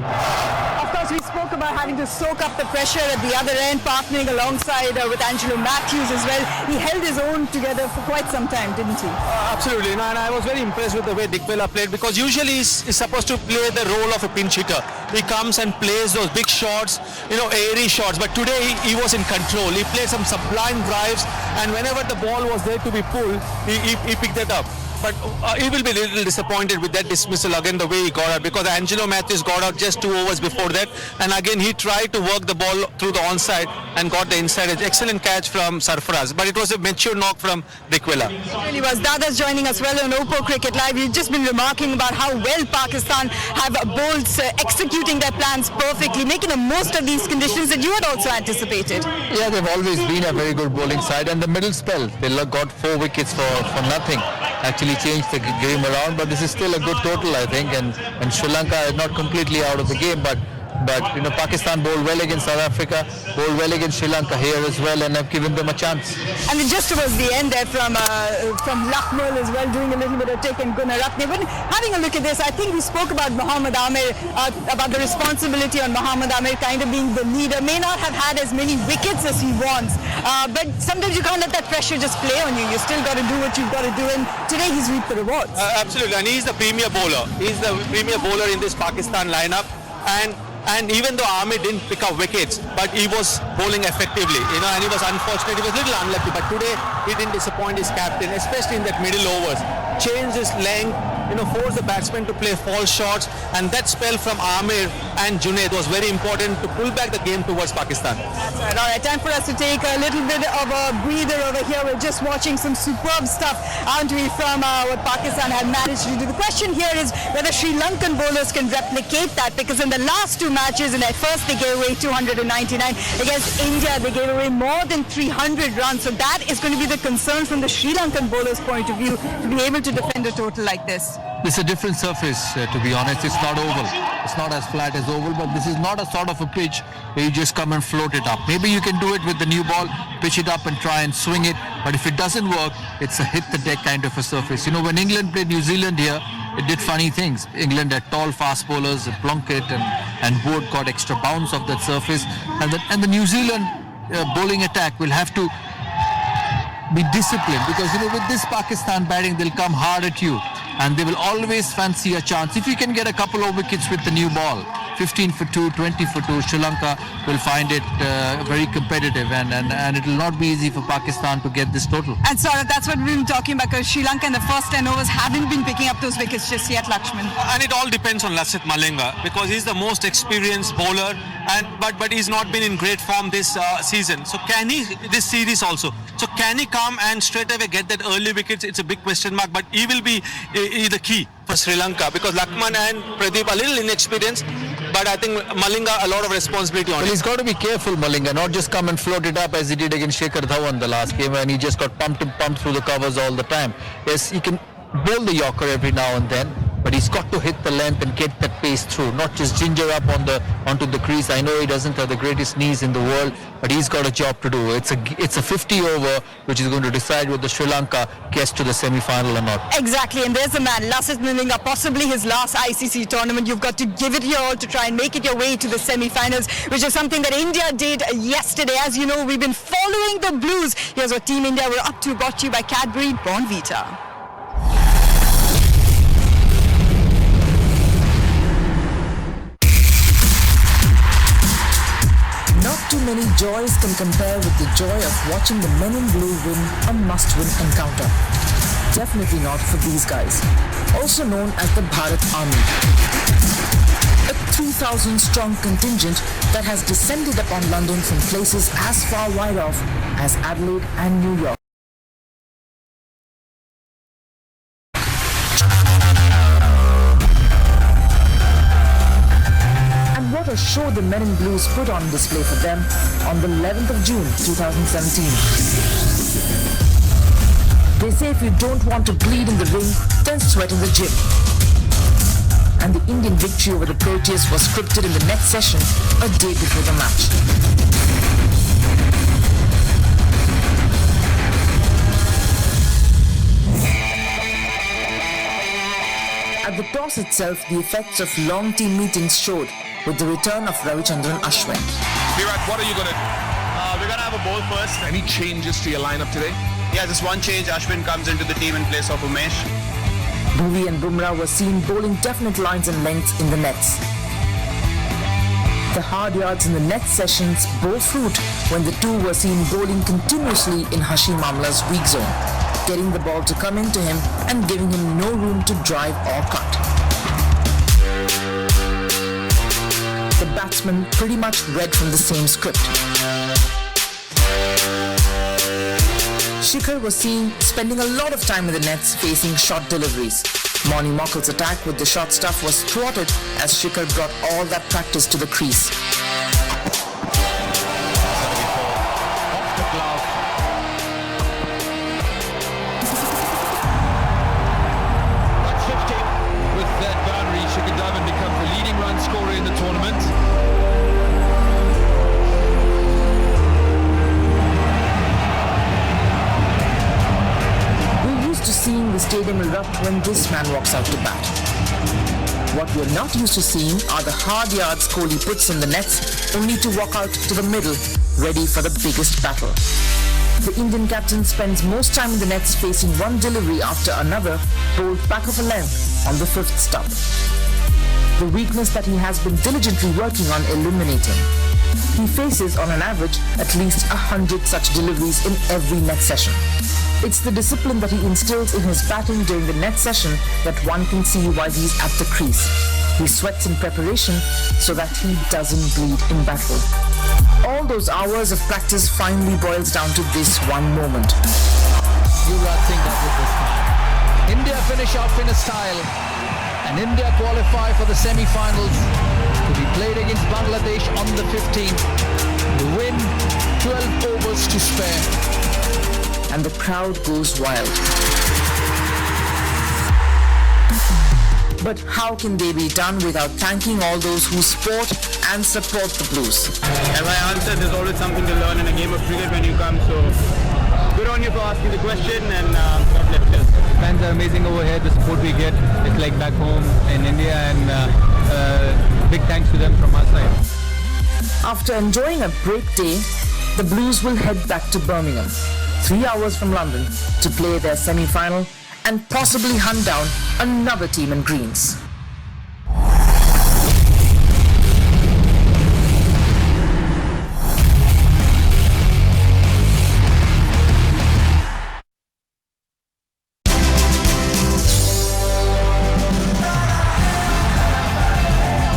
Speaker 1: Of course, we spoke about having to soak up the pressure at the other end, partnering alongside with Angelo Mathews as well. He held his own together for quite some time, didn't he?
Speaker 9: Absolutely, and I was very impressed with the way Dickwella played, because usually he's supposed to play the role of a pinch hitter. He comes and plays those big shots, you know, airy shots, but today he was in control. He played some sublime drives, and whenever the ball was there to be pulled, he picked it up. But he will be a little disappointed with that dismissal again, the way he got out, because Angelo Mathews got out just 2 overs before that, and again he tried to work the ball through the onside and got the inside edge. Excellent catch from Sarfraz, but it was a mature knock from Dickwella.
Speaker 1: It really was. Dada's joining us well on Oppo Cricket Live. You've just been remarking about how well Pakistan have bowled, executing their plans perfectly, making the most of these conditions that you had also anticipated.
Speaker 20: Yeah, they've always been a very good bowling side, and the middle spell, they got 4 wickets for nothing. Actually changed the game around, but this is still a good total, I think, and Sri Lanka is not completely out of the game, but you know, Pakistan bowled well against South Africa, bowled well against Sri Lanka here as well, and have given them a chance.
Speaker 1: And just towards the end there from Lakmal as well, doing a little bit of take and Gunaratne. But having a look at this, I think we spoke about Mohammad Amir, about the responsibility on Mohammad Amir kind of being the leader. May not have had as many wickets as he wants, but sometimes you can't let that pressure just play on you. You still got to do what you've got to do, and today he's reaped the rewards.
Speaker 9: Absolutely, and he's the premier bowler. He's the premier bowler in this Pakistan lineup, and even though Ahmed didn't pick up wickets, but he was bowling effectively, you know, and he was unfortunate, he was a little unlucky, but today he didn't disappoint his captain, especially in that middle overs. Changed his length, you know, forced the batsman to play false shots, and that spell from Amir and Junaid was very important to pull back the game towards Pakistan.
Speaker 1: That's right. All right, time for us to take a little bit of a breather over here. We're just watching some superb stuff, aren't we, from what Pakistan had managed to do. The question here is whether Sri Lankan bowlers can replicate that, because in the last 2 matches, in at first they gave away 299. Against India, they gave away more than 300 runs. So that is going to be the concern from the Sri Lankan bowlers' point of view, to be able to defend a total like this.
Speaker 20: This is a different surface, to be honest. It's not oval. It's not as flat as oval, but this is not a sort of a pitch where you just come and float it up. Maybe you can do it with the new ball, pitch it up and try and swing it. But if it doesn't work, it's a hit the deck kind of a surface. You know, when England played New Zealand here, it did funny things. England had tall fast bowlers, Plunkett and Boon got extra bounce off that surface. And the New Zealand bowling attack will have to be disciplined, because you know, with this Pakistan batting, they'll come hard at you and they will always fancy a chance. If you can get a couple of wickets with the new ball, 15 for 2, 20 for 2, Sri Lanka will find it very competitive, and it will not be easy for Pakistan to get this total.
Speaker 1: And Saurav, that's what we've been talking about, because Sri Lanka in the first 10 overs haven't been picking up those wickets just yet, Lakshman.
Speaker 9: And it all depends on Lasith Malinga, because he's the most experienced bowler, but he's not been in great form this season. So can he, this series also, so can he come and straight away get that early wickets? It's a big question mark, but he will be the key for Sri Lanka, because Lakman and Pradeep a little inexperienced, but I think Malinga a lot of responsibility on him.
Speaker 20: He's got to be careful, Malinga, not just come and float it up as he did against Shekhar Dhawan the last game, and he just got pumped through the covers all the time. Yes, he can bowl the Yorker every now and then, but he's got to hit the length and get that pace through, not just ginger up onto the crease. I know he doesn't have the greatest knees in the world, but he's got a job to do. It's a 50 over which is going to decide whether Sri Lanka gets to the semi-final or not.
Speaker 1: Exactly, and there's the man, Lasith Malinga, possibly his last ICC tournament. You've got to give it your all to try and make it your way to the semi-finals, which is something that India did yesterday. As you know, we've been following the Blues. Here's what Team India were up to, brought to you by Cadbury Bournvita.
Speaker 19: Not too many joys can compare with the joy of watching the men in blue win a must-win encounter. Definitely not for these guys, also known as the Bharat Army. A 3,000-strong contingent that has descended upon London from places as far wide off as Adelaide and New York. What a show the Men in Blues put on display for them on the 11th of June 2017. They say if you don't want to bleed in the ring, then sweat in the gym. And the Indian victory over the Proteas was scripted in the next session a day before the match. At the toss itself, the effects of long team meetings showed, with the return of Ravichandran Ashwin.
Speaker 3: Virat, what are you going to do? We're going to have a bowl first. Any changes to your lineup today? Yeah, just one change. Ashwin comes into the team in place of Umesh.
Speaker 19: Bhuvi and Bumrah were seen bowling definite lines and lengths in the nets. The hard yards in the net sessions bore fruit when the two were seen bowling continuously in Hashim Amla's weak zone, getting the ball to come into him and giving him no room to drive or cut. The batsman pretty much read from the same script. Shikhar was seen spending a lot of time in the nets facing short deliveries. Moni Mokkel's attack with the short stuff was thwarted as Shikhar brought all that practice to the crease. Seeing the stadium erupt when this man walks out to bat. What we're not used to seeing are the hard yards Kohli puts in the nets, only to walk out to the middle, ready for the biggest battle. The Indian captain spends most time in the nets facing one delivery after another, bowled back of a length on the fifth stump. The weakness that he has been diligently working on eliminating. He faces on an average at least 100 such deliveries in every net session. It's the discipline that he instills in his batting during the net session that one can see while he's at the crease. He sweats in preparation so that he doesn't bleed in battle. All those hours of practice finally boils down to this one moment.
Speaker 20: Yuvraj Singh does it this time. India finish off in a style, and India qualify for the semi-finals to be played against Bangladesh on the 15th. The win, 12 overs to spare.
Speaker 19: And the crowd goes wild. But how can they be done without thanking all those who support and support the Blues?
Speaker 26: As I answered, there's always something to learn in a game of cricket when you come, so good on you for asking the question, and God bless you.
Speaker 4: Fans are amazing over here. The support we get, it's like back home in India, and big thanks to them from our side.
Speaker 19: After enjoying a great day, the Blues will head back to Birmingham, 3 hours from London, to play their semi-final and possibly hunt down another team in greens.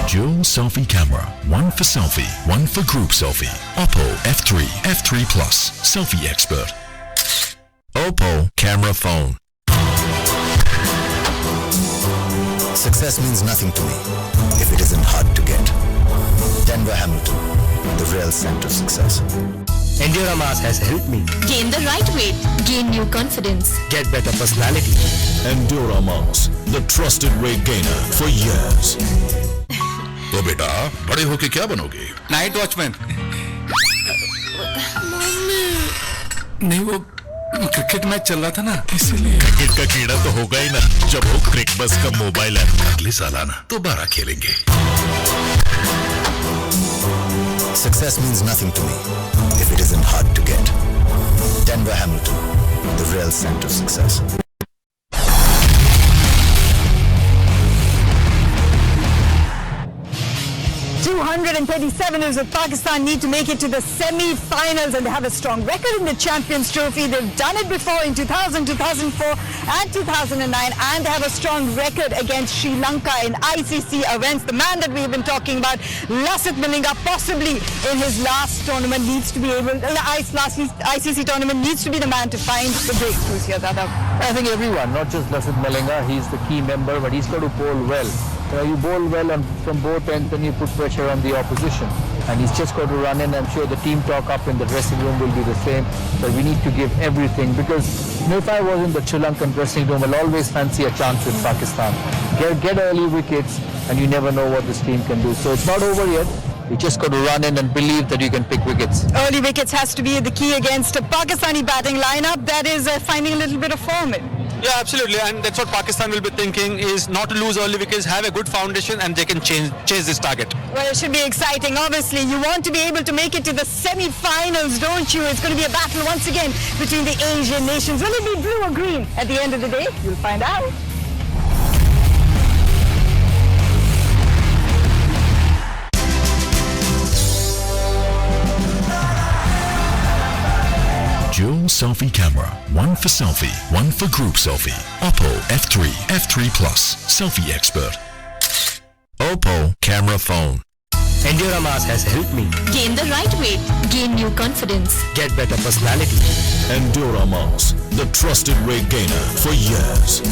Speaker 5: Dual selfie camera, one for selfie, one for group selfie. Oppo F3, F3 Plus, selfie expert. Oppo camera phone.
Speaker 7: Success means nothing to me if it isn't hard to get. Denver Hamilton, the real scent of success.
Speaker 6: Enduramass has helped me
Speaker 15: Gain the right weight. Gain new confidence.
Speaker 6: get better personality.
Speaker 5: Enduramass, the trusted weight gainer for years.
Speaker 8: तो बेटा बड़े होके क्या बनोगे?
Speaker 25: Night watchman.
Speaker 14: नहीं वो cricket match चल रहा था ना इसीलिए।
Speaker 8: क्रिकेट का कीड़ा तो होगा ही ना जब वो क्रिकबस का मोबाइल ऐप अगले साल आना दोबारा खेलेंगे।
Speaker 7: Success means nothing to me if it isn't hard to get. Denver Hamilton, the real scent of success.
Speaker 1: 237 is what Pakistan need to make it to the semi-finals, and they have a strong record in the Champions Trophy. They've done it before in 2000, 2004 and 2009, and they have a strong record against Sri Lanka in ICC events. The man that we've been talking about, Lasith Malinga, possibly in his last tournament needs to be able, last ICC tournament needs to be the man to find the breakthroughs here, Dada.
Speaker 20: I think everyone, not just Lasith Malinga, he's the key member, but he's got to bowl well. You bowl well from both ends, then you put pressure on the opposition. And he's just got to run in. I'm sure the team talk up in the dressing room will be the same. But we need to give everything, because if I was in the Sri Lankan dressing room, I'll always fancy a chance with Pakistan. Get early wickets, and you never know what this team can do. So it's not over yet. You just got to run in and believe that you can pick wickets.
Speaker 1: Early wickets has to be the key against a Pakistani batting lineup that is finding a little bit of form in.
Speaker 9: Yeah, absolutely, and that's what Pakistan will be thinking, is not to lose early wickets, have a good foundation, and they can chase this target.
Speaker 1: Well, it should be exciting. Obviously, you want to be able to make it to the semi-finals, don't you? It's going to be a battle once again between the Asian nations. Will it be blue or green at the end of the day? You'll find out.
Speaker 5: Dual selfie camera, one for selfie, one for group selfie. Oppo F3, F3 Plus, selfie expert. Oppo camera phone.
Speaker 6: Enduramass has helped me
Speaker 15: Gain the right weight. Gain new confidence.
Speaker 6: get better personality.
Speaker 5: Enduramass, the trusted weight gainer for years.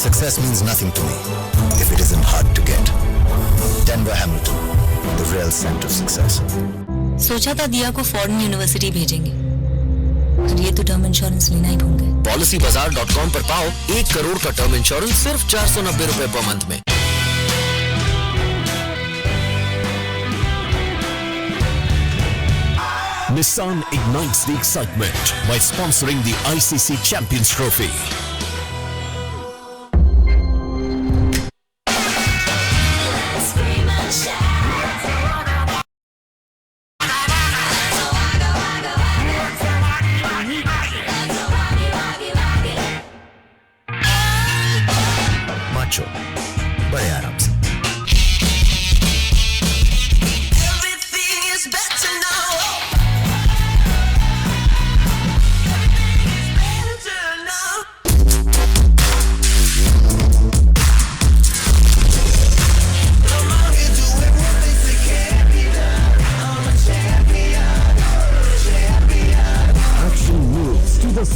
Speaker 7: Success means nothing to me if it isn't hard to get. Denver Hamilton, the real scent of success.
Speaker 16: सोचा था दिया को foreign university भेजेंगे, और ये तो term insurance लेना ही भूल गए।
Speaker 7: PolicyBazaar.com पर पाओ 1 करोड़ का टर्म इंश्योरेंस सिर्फ 490 रुपए पर मंथ में।
Speaker 5: Nissan ignites the excitement by sponsoring the ICC Champions Trophy.
Speaker 7: Macho, बड़े आराम से।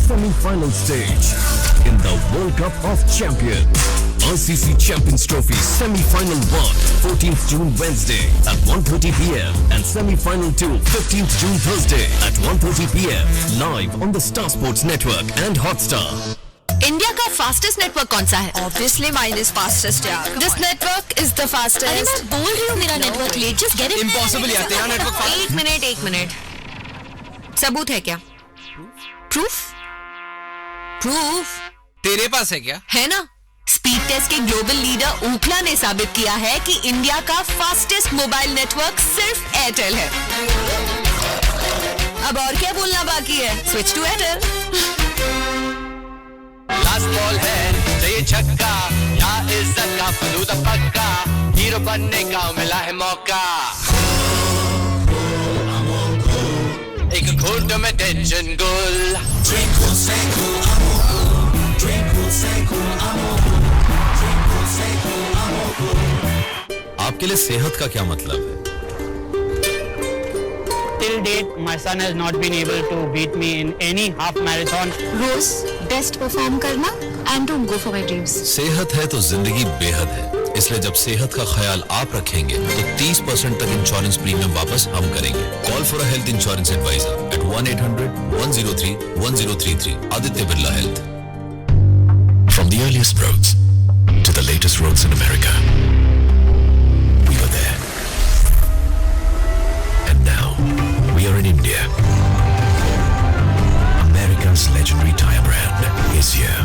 Speaker 5: Semi-final stage in the World Cup of Champions. ICC Champions Trophy semi-final 1, 14th June Wednesday at 1:30 p.m. and semi-final 2, 15th June Thursday at 1:30 p.m. live on the Star Sports Network and Hotstar.
Speaker 15: India का fastest network कौन सा है?
Speaker 1: Obviously mine is fastest यार.
Speaker 15: This network is the fastest. अरे मैं बोल रही हूँ मेरा network late. Just get it.
Speaker 2: Impossible यार, तेरा नेटवर्क फास्ट.
Speaker 15: एक मिनट. सबूत है क्या? Proof?
Speaker 2: तेरे पास है क्या?
Speaker 15: है ना? स्पीड टेस्ट के ग्लोबल लीडर ऊखला ने साबित किया है कि इंडिया का फास्टेस्ट मोबाइल नेटवर्क सिर्फ एयरटेल है. अब और क्या बोलना बाकी है? Switch to Airtel.
Speaker 10: Last ball है, चाहिए छक्का, या इज्जत का फलूदा पक्का, हीरो बनने का मिला है मौका. एक घूंट में टेंशन गुल.
Speaker 5: आपके लिए सेहत का क्या मतलब है?
Speaker 11: Till date, my son has not been able to beat me in any half marathon.
Speaker 15: रोज बेस्ट परफॉर्म करना and don't go for my dreams.
Speaker 5: सेहत है तो जिंदगी बेहद है, इसलिए जब सेहत का ख्याल आप रखेंगे तो 30% तक इंश्योरेंस प्रीमियम वापस हम करेंगे. Call for a health insurance advisor at 1-800-103-1033. Aditya Birla health. From the earliest roads to the latest roads in America, we were there. And now, we are in India. America's legendary tire brand is here.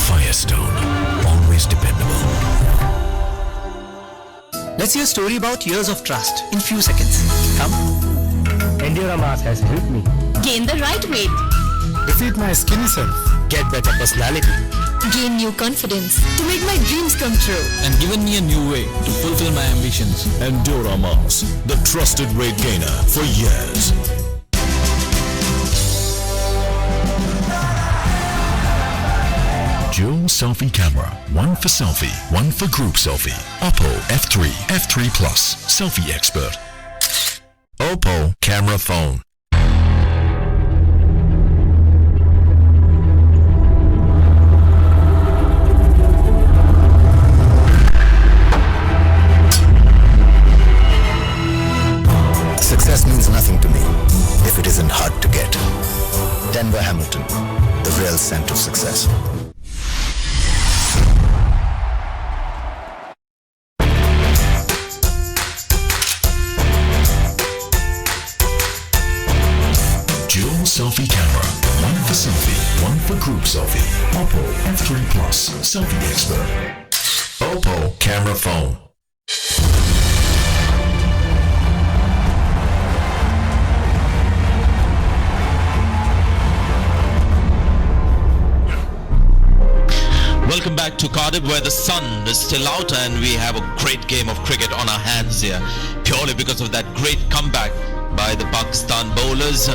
Speaker 5: Firestone, always dependable.
Speaker 6: Let's hear a story about years of trust in few seconds. Come. Endurance has helped me.
Speaker 15: Gain the right weight.
Speaker 12: Defeat my skinny self.
Speaker 6: Get better personality.
Speaker 15: Gain new confidence to make my dreams come true.
Speaker 5: And given me a new way to fulfill my ambitions. Endurance, the trusted weight gainer for years. Dual selfie camera, one for selfie, one for group selfie. Oppo F3, F3 Plus, selfie expert. Oppo camera phone.
Speaker 25: Success means nothing to me if it isn't hard to get. Denver Hamilton, the real scent of success.
Speaker 5: Dual selfie camera, one for selfie, one for group selfie. Oppo F3 Plus, selfie expert. Oppo camera phone.
Speaker 9: Welcome back to Cardiff, where the sun is still out and we have a great game of cricket on our hands here, purely because of that great comeback by the Pakistan bowlers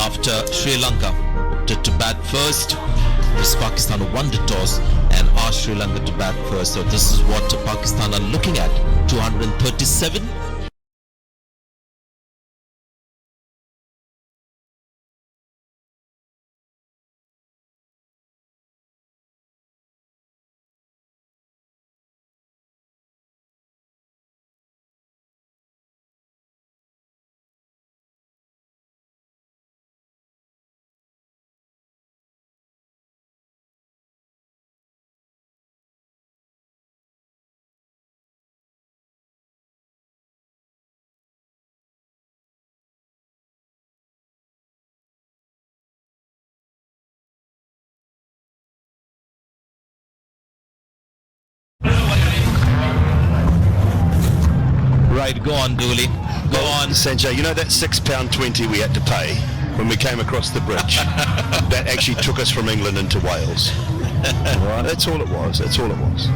Speaker 9: after Sri Lanka opted to bat first. This Pakistan won the toss and asked Sri Lanka to bat first. So this is what Pakistan are looking at, 237. Right, go on, Dooley. Go on.
Speaker 21: Sanjay, you know that £6.20 we had to pay when we came across the bridge? That actually took us from England into Wales. Right, that's all it was. That's all it was.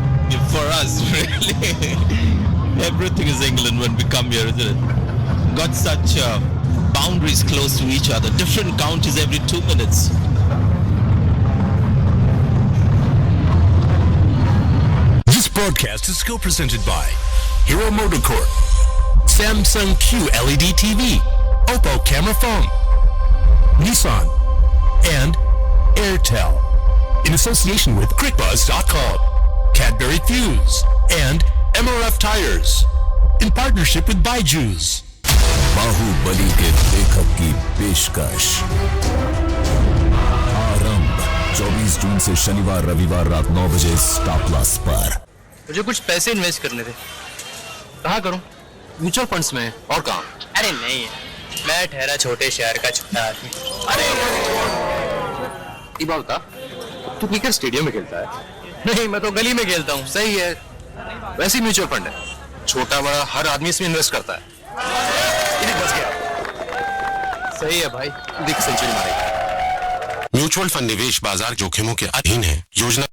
Speaker 9: For us, really. Everything is England when we come here, isn't it? Got such boundaries close to each other. Different counties every 2 minutes.
Speaker 24: This broadcast is co-presented by Hero Motorcourt, Samsung QLED TV, Oppo camera phone, Nissan, and Airtel, in association with CrickBuzz.com. Cadbury Fuse, and MRF Tires. In partnership with Byju's.
Speaker 5: Baahubali के लेखक की पेशकश आरंभ 24 जून से शनिवार रविवार रात 9 बजे स्टार प्लस पर।
Speaker 6: मुझे कुछ पैसे इन्वेस्ट करने थे। कहाँ करूं?
Speaker 2: म्यूचुअल फंड्स में और कहाँ?
Speaker 6: अरे नहीं, मैं ठहरा छोटे शहर का छोटा आदमी। अरे
Speaker 2: ये बात बता, तू क्रिकेट स्टेडियम में खेलता है?
Speaker 6: नहीं, मैं तो गली में खेलता हूँ।
Speaker 2: सही है, वैसे ही म्यूचुअल फंड है, छोटा बड़ा हर आदमी इसमें इन्वेस्ट करता है। बच गया।
Speaker 6: सही है भाई,
Speaker 2: दिख सेंचुरी मारेगा।
Speaker 24: म्यूचुअल फंड निवेश बाजार जोखिमों के अधीन है। योजना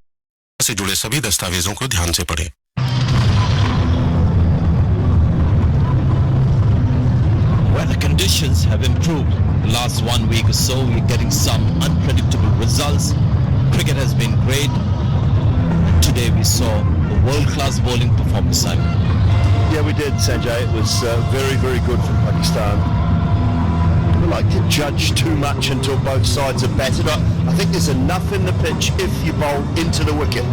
Speaker 24: से जुड़े सभी दस्तावेजों को ध्यान से पढ़ें।
Speaker 3: When the conditions have improved, the last 1 week or so, we're getting some unpredictable results. Cricket has been great. Today we saw a world-class bowling performance.
Speaker 21: Yeah, we did, Sanjay. It was very, very good from Pakistan. We like to judge too much until both sides are battered. I think there's enough in the pitch if you bowl into the wicket.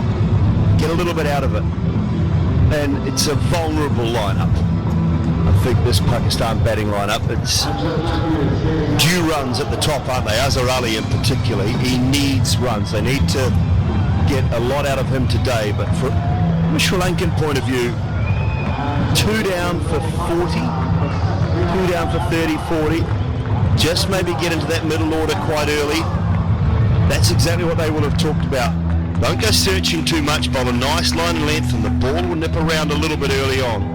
Speaker 21: Get a little bit out of it. And it's a vulnerable lineup. I think this Pakistan batting lineup, it's due runs at the top, aren't they? Azhar Ali in particular, he needs runs. They need to get a lot out of him today. But from a Sri Lankan point of view, 2 down for 40, 2 down for 30, 40. Just maybe get into that middle order quite early. That's exactly what they would have talked about. Don't go searching too much, bowl a nice line and length, and the ball will nip around a little bit early on.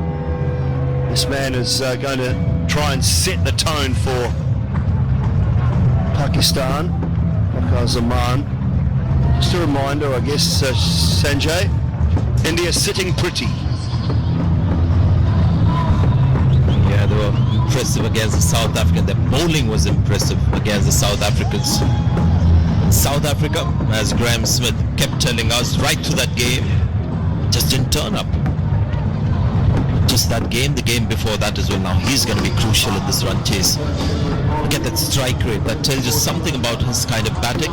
Speaker 21: This man is going to try and set the tone for Pakistan, Pakar Zaman. Just a reminder, I guess, Sanjay, India sitting pretty.
Speaker 3: Yeah, they were impressive against the South Africans. Their bowling was impressive against the South Africans. South Africa, as Graham Smith kept telling us right through that game, just didn't turn up. Just that game, the game before that as well. Now he's going to be crucial in this run chase. Look at that strike rate. That tells you something about his kind of batting.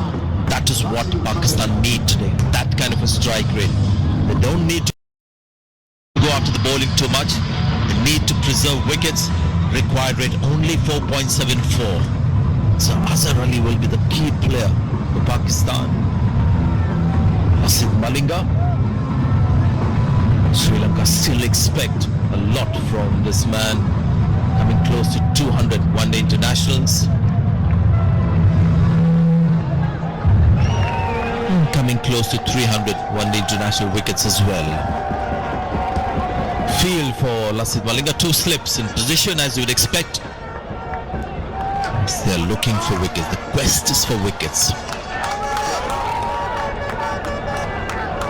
Speaker 3: That is what Pakistan need today. That kind of a strike rate. They don't need to go after the bowling too much. They need to preserve wickets. Required rate only 4.74. So Azhar Ali will be the key player for Pakistan. Malinga. Sri Lanka still expect a lot from this man, coming close to 200 one-day internationals. Coming close to 300 one-day international wickets as well. Field for Lasith Malinga, 2 slips in position as you would expect. They're looking for wickets. The quest is for wickets.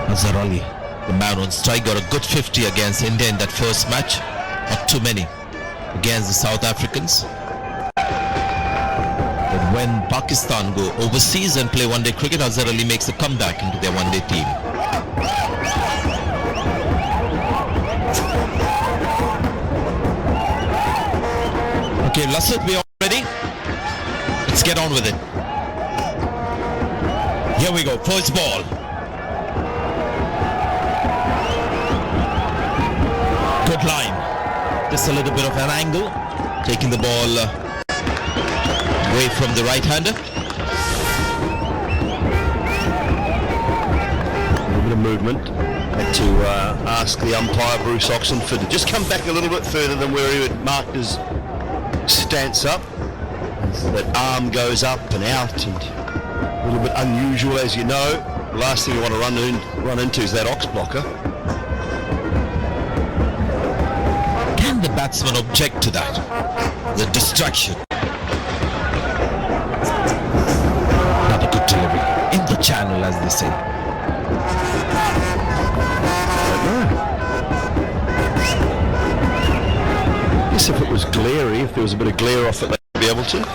Speaker 3: Azhar Ali, the man on strike, got a good 50 against India in that first match. Not too many against the South Africans. But when Pakistan go overseas and play one-day cricket, Azhar Ali makes a comeback into their one-day team. Okay, Lasith, we are ready. Let's get on with it. Here we go, first ball. Good line. Just a little bit of an angle. Taking the ball away from the right-hander.
Speaker 21: A little bit of movement. Had to ask the umpire, Bruce Oxenford, to just come back a little bit further than where he had marked his stance up. That arm goes up and out, and a little bit unusual, as you know. The last thing you want to run into is that ox blocker.
Speaker 3: Can the batsman object to that? The distraction. Another good delivery. In the channel, as they say.
Speaker 21: I don't know. I guess if it was glary, if there was a bit of glare off it, they'd be able to.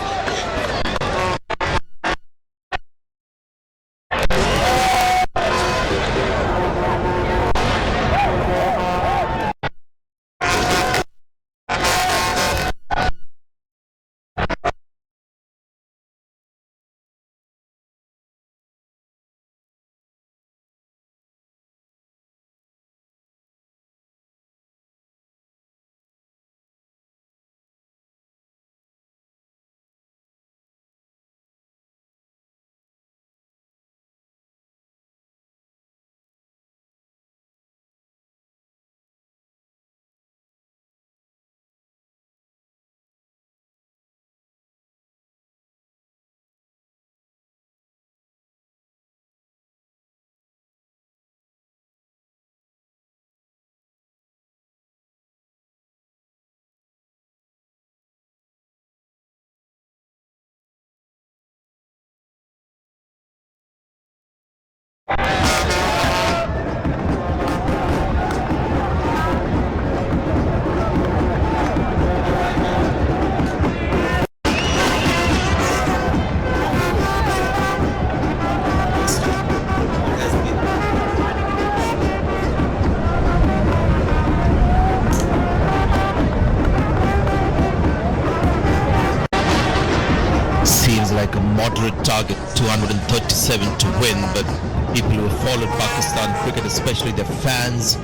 Speaker 3: moderate target, 237 to win, but people who have followed Pakistan cricket, especially their fans,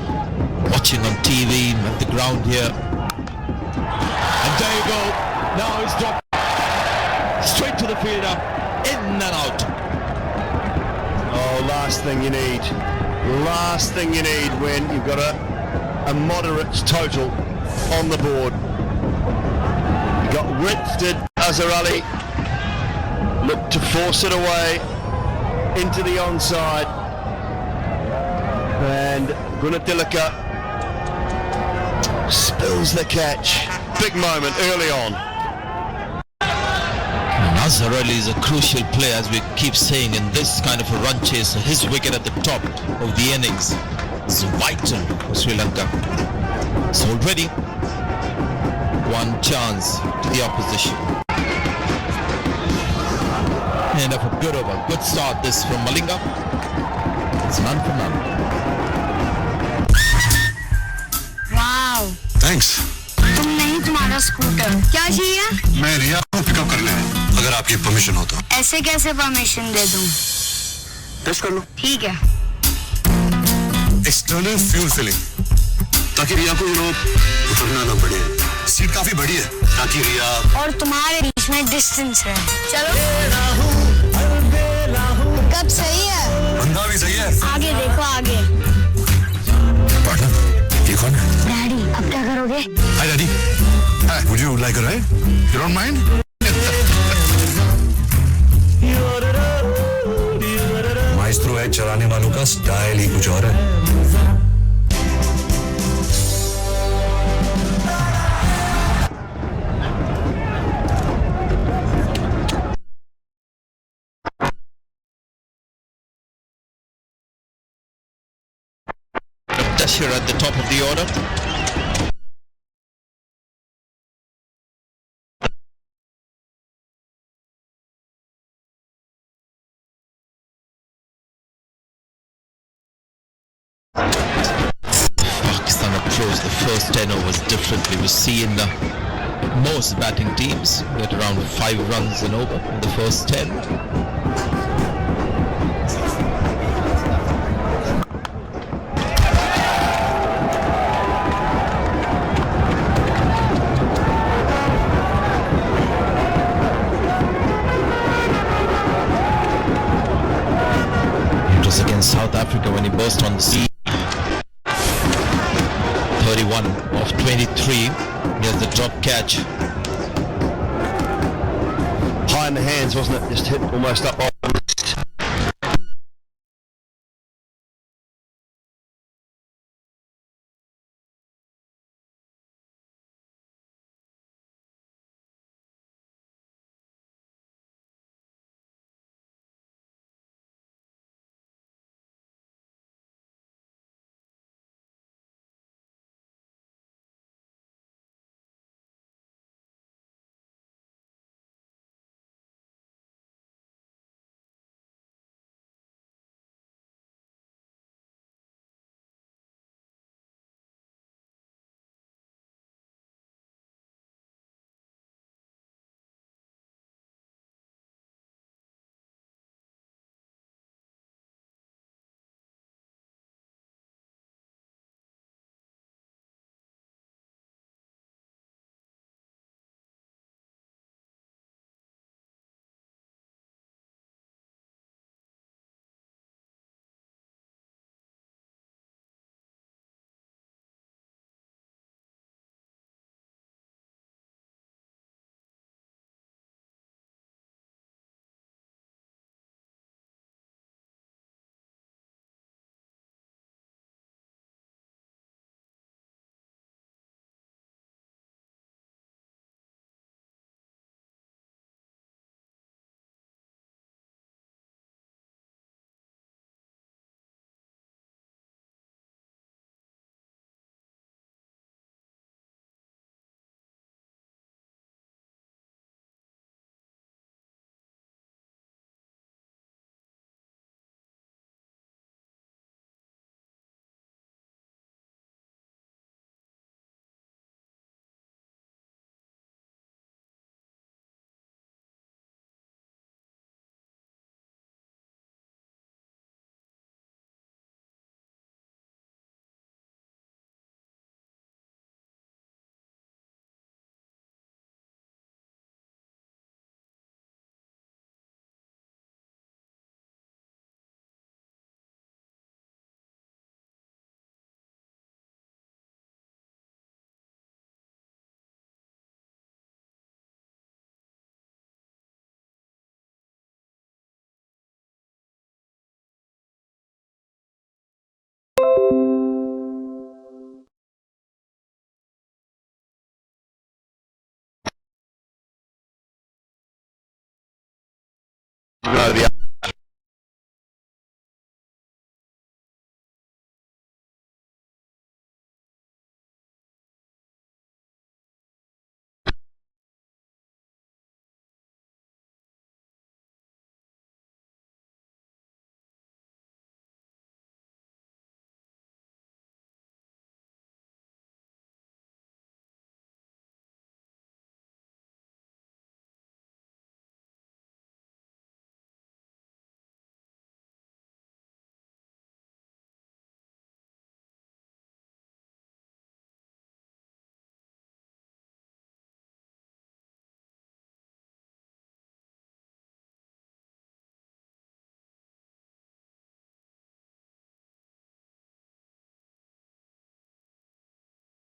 Speaker 3: watching on TV, at the ground here. And there you go. Now he's dropped straight to the fielder, in and out.
Speaker 21: Oh, last thing you need. Last thing you need when you've got a moderate total on the board. You got width, did Azhar Ali. Looked to force it away into the onside. And Gunathilaka spills the catch. Big moment early on.
Speaker 3: Azhar Ali is a crucial player, as we keep saying, in this kind of a run chase. His wicket at the top of the innings is vital for Sri Lanka. So already one chance to the opposition. End of a good over. Good start this from Malinga. It's none for none.
Speaker 15: Wow.
Speaker 13: Thanks.
Speaker 15: तुम नहीं तुम्हारा scooter क्या चाहिए?
Speaker 13: मैं रिया को pickup कर लें अगर आपकी परमिशन हो तो।
Speaker 15: ऐसे कैसे परमिशन दे दूं?
Speaker 13: टेस्ट कर लो।
Speaker 15: ठीक है।
Speaker 13: एक्सटर्नल फ्यूल फिलिंग ताकि रिया को उतरना ना पड़े। सीट काफी बड़ी है ताकि रिया
Speaker 15: और तुम्हारे बीच में डिस्टेंस है। चलो। कब सही है?
Speaker 13: बंदा भी सही है।
Speaker 15: आगे देखो आगे।
Speaker 13: पार्टनर ये कौन है?
Speaker 15: डैडी अब क्या करोगे?
Speaker 13: Hi Daddy. Hi. Would you like a ride? You don't mind? Maestro है चलाने वालों का स्टाइल ही कुछ और है.
Speaker 3: Pressure at the top of the order. Pakistan approached the first 10 overs differently. We've seen most batting teams get around 5 runs an over in the first 10. It was against South Africa when he burst on the scene. 31 of 23. Here's the drop catch.
Speaker 21: High in the hands, wasn't it? Just hit almost up off.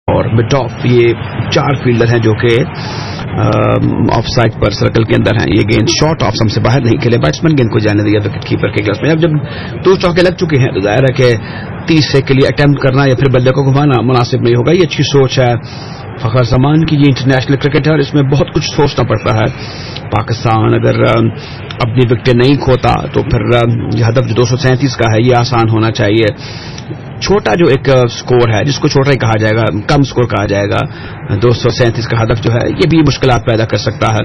Speaker 4: اور mid off ये 4 fielder हैं जो कि of side पर circle के अंदर हैं. ये गेंद शॉर्ट ऑफ से बाहर नहीं खेले, बैट्समैन गेंद को जाने दिया विकेट कीपर के ग्लव्स में. अब जब 2 चौके लग चुके हैं तो जाहिर है कि तीसरे के लिए अटेम्प्ट करना या फिर बल्ले को घुमाना मुनासिब नहीं होगा. ये अच्छी सोच है फखर जमान की. ये इंटरनेशनल क्रिकेट है और इसमें बहुत कुछ सोचना पड़ता है. पाकिस्तान अगर अपनी विकेटें नहीं खोता तो फिर यह हदफ जो 237 का है ये आसान होना चाहिए. छोटा जो एक स्कोर है जिसको छोटा ही कहा जाएगा, कम स्कोर कहा जाएगा, 237 का हदफ जो है ये भी मुश्किलात पैदा कर सकता है.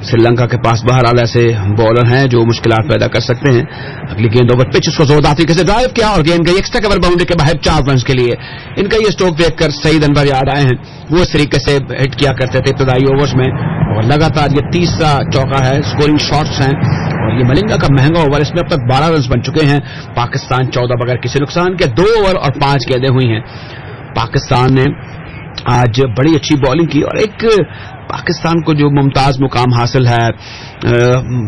Speaker 4: श्रीलंका के पास बहरहाल ऐसे बॉलर हैं जो मुश्किलात पैदा कर सकते हैं. अगली गेंद ओवर पिच, उसको जोरदार तरीके से ड्राइव किया और गेंद गई एक्स्ट्रा कवर बाउंड्री के बाहर 4 रन के लिए. इनका ये स्ट्रोक देखकर सईद अनवर याद आए हैं. वो इस तरीके से हिट किया करते थे इब्तदाई ओवर्स में और लगातार ये तीसरा चौका है. स्कोरिंग शॉट्स हैं और ये मलिंगा का महंगा ओवर. इसमें अब तक 12 रन बन चुके हैं. पाकिस्तान 14 बगैर किसी नुकसान के 2 ओवर और 5 गेंदें हुई हैं. पाकिस्तान ने आज बड़ी अच्छी बॉलिंग की और एक पाकिस्तान को जो मुमताज मुकाम हासिल है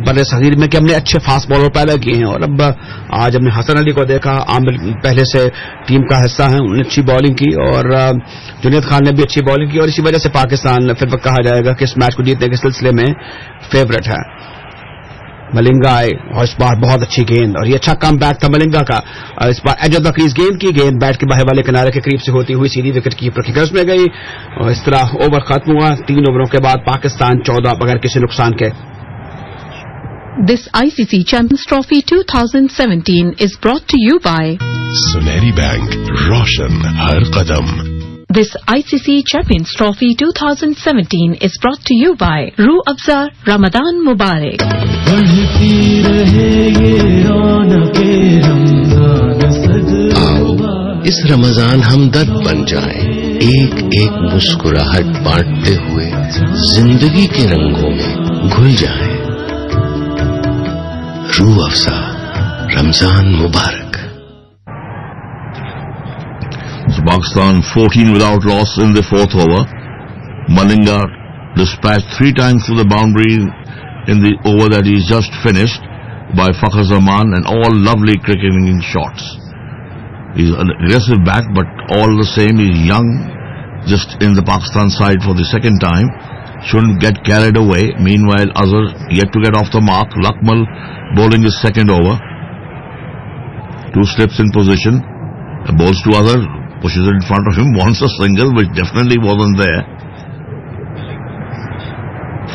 Speaker 4: बड़े सगीर में कि हमने अच्छे फास्ट बॉलर पैदा किए हैं. और अब आज हमने हसन अली को देखा, आमिर पहले से टीम का हिस्सा है, उन्होंने अच्छी बॉलिंग की और जुनेद खान ने भी अच्छी बॉलिंग की और इसी वजह से पाकिस्तान फिर कहा जाएगा कि इस मैच को जीतने के सिलसिले में फेवरेट है. मलिंगा आए और इस बार बहुत अच्छी गेंद और ये अच्छा कम बैक था मलिंगा का. इस बार एज ऑफ द क्रीज गेंद की, गेंद बैट के बाहर वाले किनारे के करीब से होती हुई सीधी विकेट कीपर की गर्ज में गई और इस तरह ओवर खत्म हुआ. 3 ओवरों के बाद पाकिस्तान 14 बगैर किसी नुकसान के.
Speaker 17: This ICC Champions Trophy 2017 is brought to you by
Speaker 8: सुनहरी bank, Roshan her Kadam.
Speaker 17: This ICC Champions Trophy 2017 is brought to you by Roo Afza Ramadan Mubarak.
Speaker 18: आओ इस रमजान हमदर्द बन जाएं, एक एक मुस्कुराहट बांटते हुए जिंदगी के रंगों में घुल जाएं. रू अफ़ज़ा रमजान मुबारक.
Speaker 22: Pakistan 14 without loss in the 4th over. Malinga dispatched 3 times through the boundary in the over that he's just finished by Fakhar Zaman, and all lovely cricketing shots. He's an aggressive back, but all the same he's young, just in the Pakistan side for the second time. Shouldn't get carried away. Meanwhile, Azhar yet to get off the mark. Lakmal bowling his second over. 2 slips in position. Bowls to Azhar. Pushes it in front of him, wants a single, which definitely wasn't there.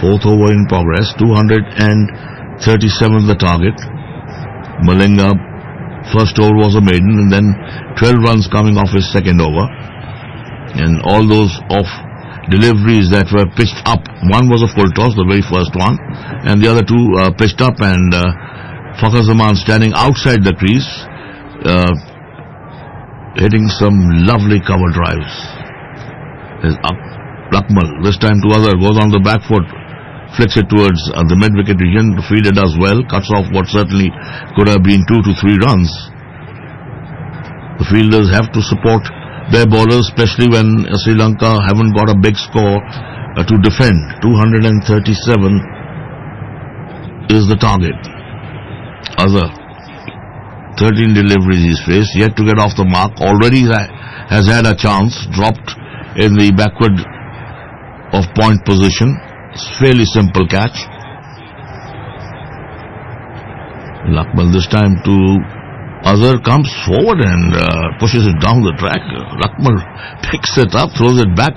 Speaker 22: 4th over in progress, 237 the target. Malinga, first over was a maiden, and then 12 runs coming off his second over. And all those off deliveries that were pitched up, one was a full toss, the very first one, and the other 2 pitched up, and Fakhar Zaman standing outside the crease, hitting some lovely cover drives. Is up. Lakmal, this time to Azhar, goes on the back foot, flicks it towards the mid-wicket region. The fielder does well, cuts off what certainly could have been 2 to 3 runs. The fielders have to support their bowlers, especially when Sri Lanka haven't got a big score to defend. 237 is the target. Azhar, 13 deliveries he's faced, yet to get off the mark. Already has had a chance, dropped in the backward of point position. It's fairly simple catch. Lakmal this time to Azhar, comes forward and pushes it down the track. Lakmal picks it up, throws it back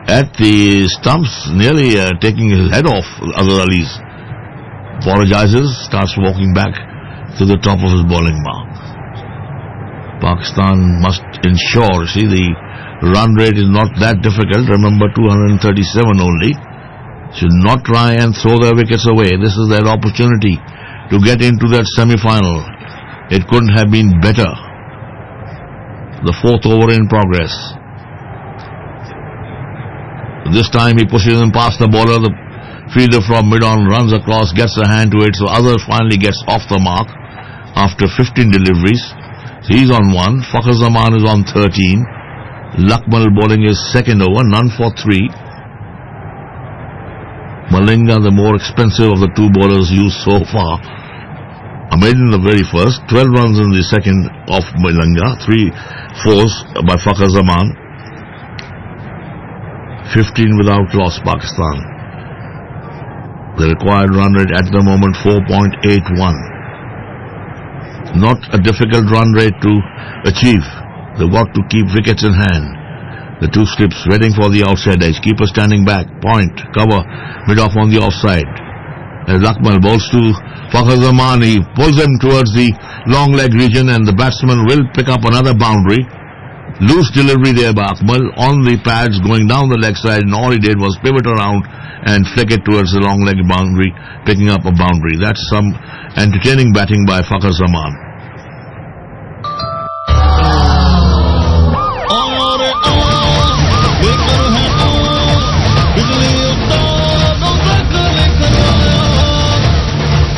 Speaker 22: at the stumps, nearly taking his head off Azhar Ali's. apologizes, starts walking back to the top of his bowling mark. Pakistan must ensure, see, the run rate is not that difficult. Remember, 237 only. Should not try and throw their wickets away. This is their opportunity to get into that semi-final. It couldn't have been better. The fourth over in progress. This time he pushes him past the bowler. The fielder from mid-on runs across, gets a hand to it, so others finally gets off the mark after 15 deliveries. He's on 1. Fakhr Zaman is on 13. Lakmal bowling his second over, none for 3. Malinga, the more expensive of the two bowlers used so far. Ahmed in the very first, 12 runs in the second of Malinga, 3 fours by Fakhr Zaman. 15 without loss, Pakistan. The required run rate at the moment 4.81. Not a difficult run rate to achieve. They've got to keep wickets in hand. The two slips waiting for the outside edge. Keeper standing back. Point. Cover. Mid-off on the offside. As Lakmal bowls to Fakhr Zaman, he pulls him towards the long leg region and the batsman will pick up another boundary. Loose delivery there by Akmal on the pads going down the leg side, and all he did was pivot around and flick it towards the long leg boundary, picking up a boundary. That's some entertaining batting by Fakhr Zaman.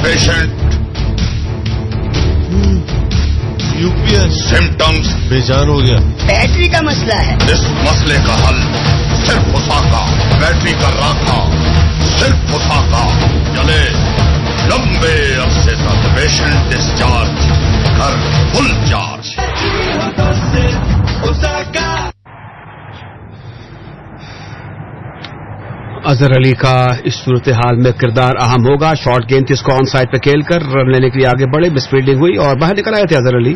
Speaker 13: Patient. UPS symptoms
Speaker 14: बेजान हो गया.
Speaker 16: Battery का मसला है.
Speaker 13: इस मसले का हल सिर्फ उठाका, बैटरी का राखा, सिर्फ उठाका. चले लंबे अरसे तक पेशेंट डिस्चार्ज, घर फुल चार्ज.
Speaker 4: अजहर अली का इस सूरत हाल में किरदार अहम होगा. शॉर्ट गेंद थी, इसको ऑन साइड पे खेल कर रन लेने के लिए आगे बढ़े. मिसफील्डिंग हुई और बाहर निकल आए थे अजहर अली.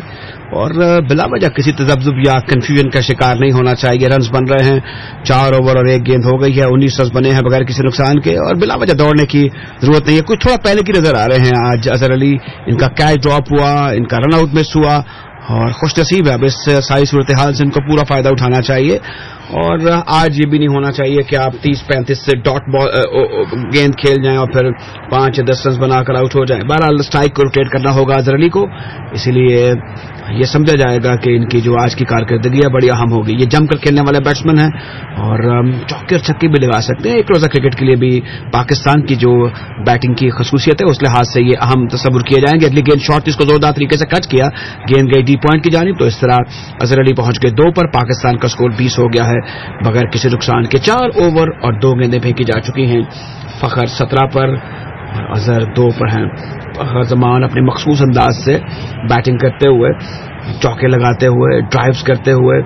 Speaker 4: और बिला वजह किसी तजब्जुब या कंफ्यूजन का शिकार नहीं होना चाहिए. रन्स बन रहे हैं, 4 ओवर और 1 गेंद हो गई है. 19 रन बने हैं बगैर किसी नुकसान के और बिला वजह दौड़ने की जरूरत नहीं है. कुछ थोड़ा पहले की नजर आ रहे हैं आज अजहर अली. इनका कैच ड्रॉप हुआ, इनका रन आउट मिस हुआ और खुश नसीब है. अब इस सारी सूरत हाल से इनको पूरा फायदा उठाना चाहिए. और आज ये भी नहीं होना चाहिए कि आप 30-35 से डॉट बॉल गेंद खेल जाएं और फिर 5 या 10 रन बनाकर आउट हो जाएं. बहरहाल स्ट्राइक को रोटेट करना होगा अजहर अली को. इसीलिए ये समझा जाएगा कि इनकी जो आज की कारकर्दगी है बड़ी अहम होगी. ये जमकर खेलने वाले बैट्समैन हैं और चौके और छक्के भी लगा सकते हैं. एक रोजा क्रिकेट के लिए भी पाकिस्तान की जो बैटिंग की खसूसियत है उस लिहाज से ये अहम तस्वुर किए जाएंगे. अगली गेंद शॉट इसको जोरदार तरीके से कट किया, गेंद गई डी पॉइंट की जानिब. तो इस तरह अजहर अली पहुंच गए 2 पर. पाकिस्तान का स्कोर 20 हो गया है बगैर किसी नुकसान के. 4 ओवर और 2 गेंदें फेंकी जा चुकी हैं. फखर 17 पर और अजहर 2 पर हैं. फखर ज़मान अपने मखसूस अंदाज से बैटिंग करते हुए, चौके लगाते हुए, ड्राइव्स करते हुए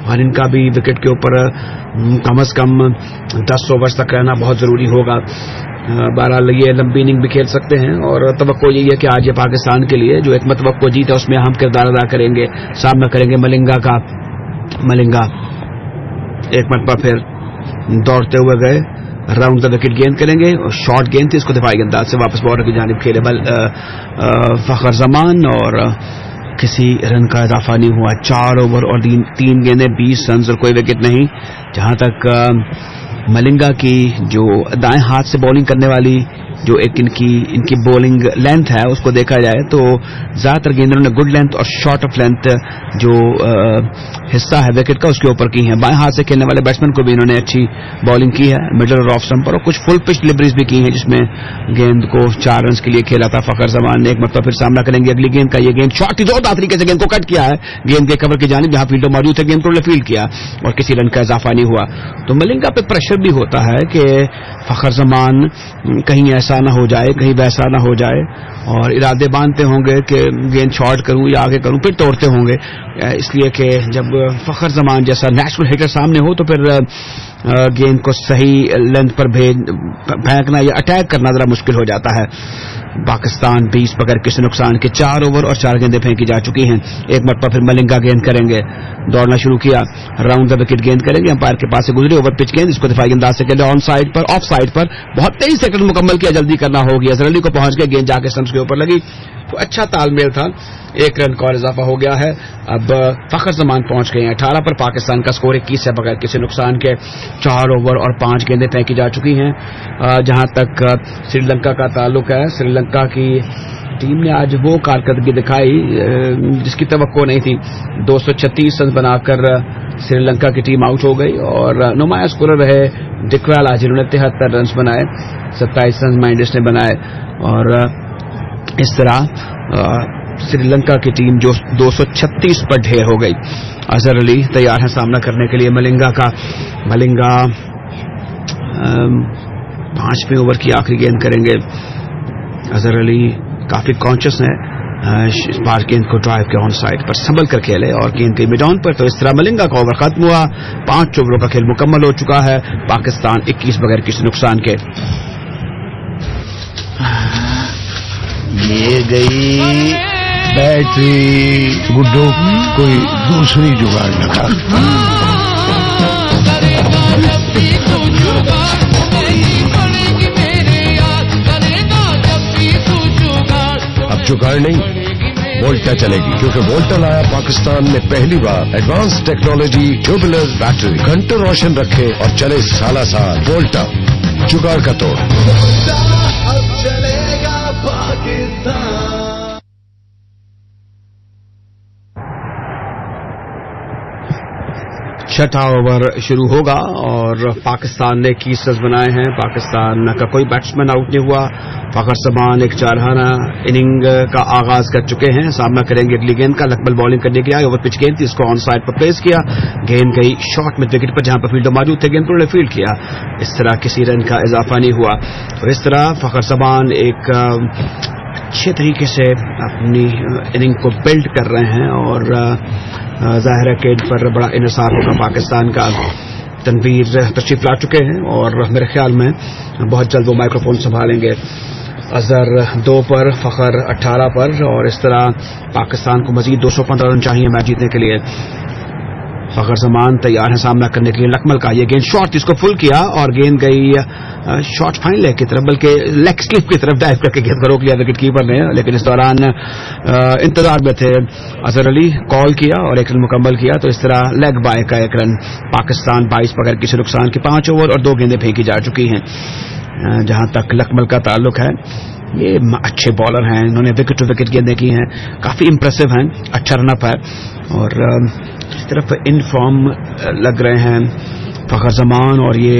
Speaker 4: और इनका भी विकेट के ऊपर कम से कम 10 ओवर्स तक रहना बहुत ज़रूरी होगा. बहरहाल ये लंबी इनिंग भी खेल सकते हैं और तवक्को यही है कि आज ये पाकिस्तान के लिए जो एक मतवक्को जीत है उसमें अहम किरदार अदा करेंगे. सामना करेंगे मलिंगा का. मलिंगा एक मरतबा फिर दौड़ते हुए गए, राउंड द विकेट गेंद करेंगे और शॉर्ट गेंद थी, इसको दिफाई अंदाज से वापस बॉर्डर की जानिब खेले फखर जमान और किसी रन का इजाफा नहीं हुआ. 4 ओवर और 3 गेंदें 20 रन और कोई विकेट नहीं. जहां तक मलिंगा की जो दाएं हाथ से बॉलिंग करने वाली जो एक इनकी बॉलिंग लेंथ है उसको देखा जाए तो ज्यादातर गेंदों ने गुड लेंथ और शॉर्ट ऑफ लेंथ जो हिस्सा है विकेट का उसके ऊपर की है. बाएं हाथ से खेलने वाले बैट्समैन को भी इन्होंने अच्छी बॉलिंग की है मिडल और ऑफ स्टंप पर, और कुछ फुल पिच डिलीवरीज भी की हैं जिसमें गेंद को 4 रन के लिए खेला था फखर जमान ने. एक मतलब फिर सामना करेंगे अगली गेंद का. ये गेंद शॉट जोरदार तरीके से गेंद को कट किया है, गेंद के कवर की जानिब जहां फील्डर मौजूद थे, गेंद को फील्ड किया और किसी रन का इजाफा नहीं हुआ. तो मलिंगा पे प्रेशर भी होता है कि फखर जमान कहीं ऐसा ना हो जाए, कहीं वैसा ना हो जाए और इरादे बांधते होंगे कि गेंद शॉर्ट करूं या आगे करूं, फिर तोड़ते होंगे. इसलिए कि जब फखर जमान जैसा नेचुरल हिटर सामने हो तो फिर गेंद को सही लेंथ पर फेंकना या अटैक करना जरा मुश्किल हो जाता है। पाकिस्तान 20 बगैर किसी नुकसान के 4 ओवर और 4 गेंदें फेंकी जा चुकी हैं। एक मरतबा फिर मलिंगा गेंद करेंगे, दौड़ना शुरू किया, राउंड द विकेट गेंद करेंगे, अंपायर के पास से गुजरी ओवर पिच गेंद, इसको दिफाई अंदाज से खेले ऑन साइड पर, ऑफ साइड पर, बहुत 23 सेकंड मुकम्मल किया, जल्दी करना होगी। अजहर अली को पहुंच गया, गेंद जाके स्टंप्स के ऊपर लगी, तो अच्छा तालमेल था, 1 रन का और इजाफा हो गया है। अब फखर जमान पहुंच गए हैं 18 पर। पाकिस्तान का स्कोर 21 है बगैर किसी नुकसान के। 4 ओवर और 5 गेंदें फेंकी जा चुकी हैं। जहां तक श्रीलंका का ताल्लुक है, श्रीलंका की टीम ने आज वो कारकर्दगी दिखाई जिसकी तवक्को नहीं थी। 236 रन बनाकर श्रीलंका की टीम आउट हो गई और नुमाया स्कोरर रहे डिक्वेला जिन्होंने 73 रन बनाए, 27 रन मेंडिस ने बनाए और इस तरह श्रीलंका की टीम जो 236 पर ढेर हो गई। अजहर अली तैयार है सामना करने के लिए मलिंगा का। मलिंगा 5वें ओवर की आखिरी गेंद करेंगे। अजहर अली काफी कॉन्शियस है, इस बार गेंद को ड्राइव के ऑन साइड पर संभल कर खेले और गेंद के मिड ऑन पर। तो इस तरह मलिंगा का ओवर खत्म हुआ, 5 ओवरों का खेल मुकम्मल हो चुका है। पाकिस्तान 21 बगैर किसी नुकसान के।
Speaker 7: ये गई बैटरी, गुड्डो कोई दूसरी जुगाड़ लगा। अब जुगाड़ नहीं, वोल्टा चलेगी, क्योंकि वोल्टा लाया पाकिस्तान में पहली बार एडवांस टेक्नोलॉजी ट्यूबुलर बैटरी, घंटों रोशन रखे और चले साला साल। वोल्टा, जुगाड़ का तोड़।
Speaker 4: छठा ओवर शुरू होगा और पाकिस्तान ने 21 रन बनाए हैं। पाकिस्तान का कोई बैट्समैन आउट नहीं हुआ। फखर जमान एक 4 इनिंग का आगाज कर चुके हैं। सामना करेंगे अगली गेंद का। लकबल बॉलिंग करने के लिए ओवर पिच गेंद थी, इसको ऑन साइड पर प्लेस किया, गेंद गई शॉर्ट मिड विकेट पर जहां पर फील्डर मौजूद थे, गेंद को उन्होंने फील्ड किया। इस तरह किसी रन का इजाफा नहीं हुआ। तो इस तरह फखर जमान एक अच्छे तरीके से अपनी इनिंग को बिल्ड कर रहे हैं और जाहिर है कि इन पर बड़ा इन्हिसार होगा पाकिस्तान का। तनवीर तशरीफ ला चुके हैं और मेरे ख्याल में बहुत जल्द वो माइक्रोफोन संभालेंगे। अजहर 2 पर, फखर 18 पर और इस तरह पाकिस्तान को मजीद 215 रन चाहिए मैच जीतने के लिए। फखर जमान तैयार है सामना करने के लिए लकमल का। ये गेंद शॉर्ट, इसको फुल किया और गेंद गई शॉर्ट फाइन लेग की तरफ, बल्कि लेग स्लिप की तरफ डाइव करके गेंद को रोक लिया विकेट कीपर ने। लेकिन इस दौरान इंतजार में थे अजहर अली, कॉल किया और 1 रन मुकम्मल किया। तो इस तरह लेग बाय का 1 रन। पाकिस्तान 22 बगैर किसी नुकसान के 5 ओवर और 2 गेंदें फेंकी जा चुकी हैं। जहां तक लकमल का ताल्लुक है, ये अच्छे बॉलर हैं, इन्होंने विकेट टू विकेट गेंदें की हैं, काफी इंप्रेसिव हैं, अच्छा रनअप है और इस तरफ इन फॉर्म लग रहे हैं फखर जमान और ये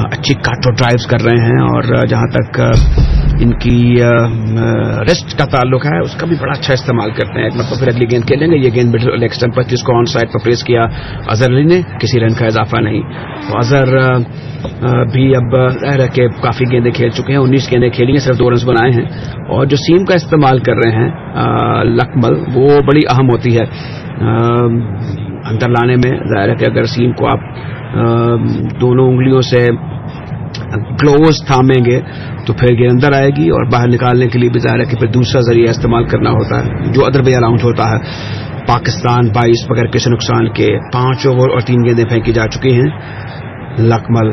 Speaker 4: अच्छी काटो ड्राइव्स कर रहे हैं। और जहां तक इनकी रेस्ट का ताल्लुक है, उसका भी बड़ा अच्छा इस्तेमाल करते हैं। एक मतलब फिर अगली गेंद खेलेंगे। ये गेंद मिडिल लेग स्टंप पर, जिसको ऑन साइड पर प्लेस किया अजहर अली ने, किसी रन का इजाफा नहीं। तो अजहर भी अब जाहिर है कि काफी गेंदें खेल चुके हैं, 19 गेंदें खेली हैं, सिर्फ 2 रन बनाए हैं। और जो सीम का इस्तेमाल कर रहे हैं लकमल, वो बड़ी अहम होती है अंदर लाने में। जाहिर है कि अगर सीम को आप दोनों उंगलियों से क्लोज थामेंगे तो फिर गेंद अंदर आएगी और बाहर निकालने के लिए भी जाहिर है कि फिर दूसरा जरिया इस्तेमाल करना होता है, जो अदर वे अलाउंस होता है। पाकिस्तान 22 बगैर किसी नुकसान के 5 ओवर और 3 गेंदें फेंकी जा चुकी हैं। लकमल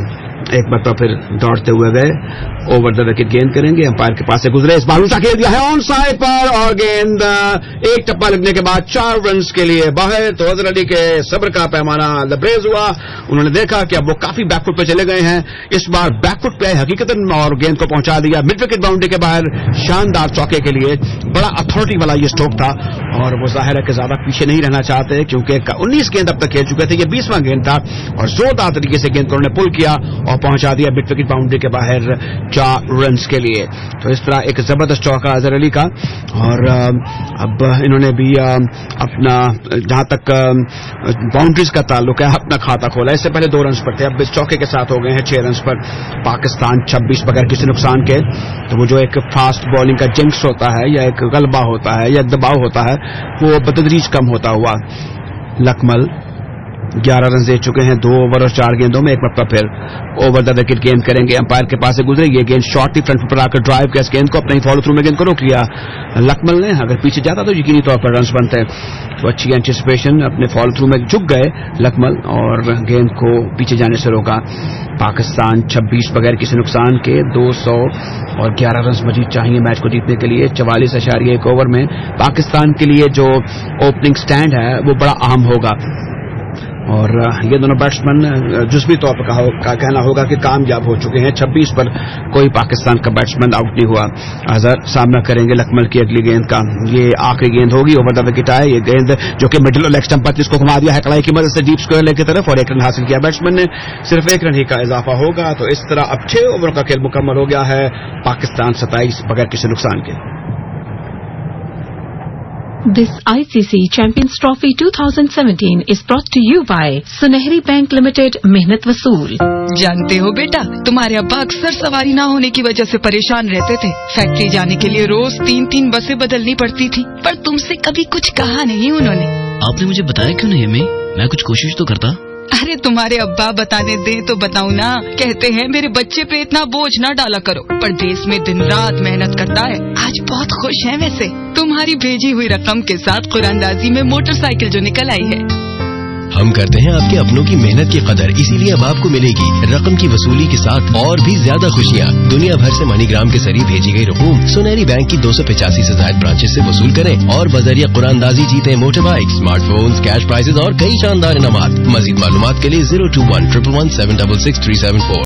Speaker 4: एक बार फिर दौड़ते हुए गए, ओवर द विकेट गेंद करेंगे, अंपायर के पास से गुजरे, इस बार ऊंचा खेल दिया है ऑन साइड पर और गेंद एक टप्पा लगने के बाद 4 रन के लिए बाहर। तो अजहर अली के सब्र का पैमाना लबरेज हुआ। उन्होंने देखा कि अब वो काफी बैकफुट पे चले गए हैं, इस बार बैकफुट पे हकीकतन और गेंद को पहुंचा दिया मिड विकेट बाउंड्री के बाहर। शानदार चौके के लिए बड़ा अथॉरिटी वाला ये स्ट्रोक था और वो जाहिर है कि ज्यादा पीछे नहीं रहना चाहते, क्योंकि 19 गेंद अब तक खेल चुके थे, ये 20वां गेंद था और जोरदार तरीके से गेंद को उन्होंने पुल किया और पहुंचा दिया मिड विकेट बाउंड्री के बाहर 4 रन के लिए। तो इस तरह एक जबरदस्त चौका अजहर अली का। और अब इन्होंने भी अपना, जहां तक बाउंड्रीज का ताल्लुक है, अपना खाता खोला। इससे पहले 2 रन पर थे, अब इस चौके के साथ हो गए हैं 6 रन पर। पाकिस्तान 26 बगैर किसी नुकसान के। तो वो जो एक फास्ट बॉलिंग का जिंक्स होता है या एक गलबा होता है या दबाव होता है, वो बतदरीज कम होता हुआ। लकमल 11 रन दे चुके हैं 2 ओवर और 4 गेंदों में. एक मरतबा फिर ओवर द विकेट गेंद करेंगे. अंपायर के पास से गुजरे. ये गेंद शॉर्ट थी. फ्रंट पर आकर ड्राइव किया इस गेंद को. अपने ही फॉलो थ्रू में गेंद को रोक लिया लकमल ने. अगर पीछे जाता तो यकीनी तौर पर रन बनते. तो अच्छी एंटिसिपेशन. अपने फॉलो थ्रू में झुक गए लकमल और गेंद को पीछे जाने से रोका. पाकिस्तान 26 बगैर किसी नुकसान के 211 रन मजीद चाहिए मैच को जीतने के लिए. 44.1 ओवर में पाकिस्तान के लिए जो ओपनिंग स्टैंड है वो बड़ा अहम होगा. और ये दोनों बैट्समैन जुज़वी तौर पर कहना होगा कि कामयाब हो चुके हैं. 26 पर कोई पाकिस्तान का बैट्समैन आउट नहीं हुआ. अजहर सामना करेंगे लकमल की अगली गेंद का. ये आखिरी गेंद होगी. ओवर द विकेट आए. ये गेंद जो कि मिडिल और लेग स्टंप पर इसको घुमा दिया है कलाई की मदद से डीप स्क्वायर लेग की तरफ और 1 रन हासिल किया बैट्समैन ने. सिर्फ 1 रन ही का इजाफा होगा. तो इस तरह अब 6 ओवर का खेल मुकम्मल हो गया है. पाकिस्तान 27 बगैर किसी नुकसान के.
Speaker 17: This ICC Champions Trophy 2017 is brought to you by Sunehri Bank Limited. मेहनत वसूल.
Speaker 14: जानते हो बेटा, तुम्हारे अब्बा अक्सर सवारी ना होने की वजह से परेशान रहते थे. फैक्ट्री जाने के लिए रोज 3-3 बसें बदलनी पड़ती थी. पर तुमसे कभी कुछ कहा नहीं उन्होंने.
Speaker 16: आपने मुझे बताया क्यों नहीं अम्मी? मैं कुछ कोशिश तो करता.
Speaker 14: अरे तुम्हारे अब्बा बताने दें तो बताऊं ना. कहते हैं मेरे बच्चे पे इतना बोझ ना डाला करो. पर देश में दिन रात मेहनत करता है. आज बहुत खुश हैं वैसे. तुम्हारी भेजी हुई रकम के साथ कुरानदाजी में मोटरसाइकिल जो निकल आई है.
Speaker 16: हम करते हैं आपके अपनों की मेहनत की कदर. इसीलिए अब आपको मिलेगी रकम की वसूली के साथ और भी ज्यादा खुशियाँ. दुनिया भर से मनीग्राम के जरिए भेजी गई रकूम सुनहरी बैंक की 285 से ज्यादा ब्रांचेस से वसूल करें और बजरिया कुरानदाजी जीते motor bike, smartphones, cash prizes और कई शानदार इनामात. मजीद मालूमात के लिए 021-111-766-374.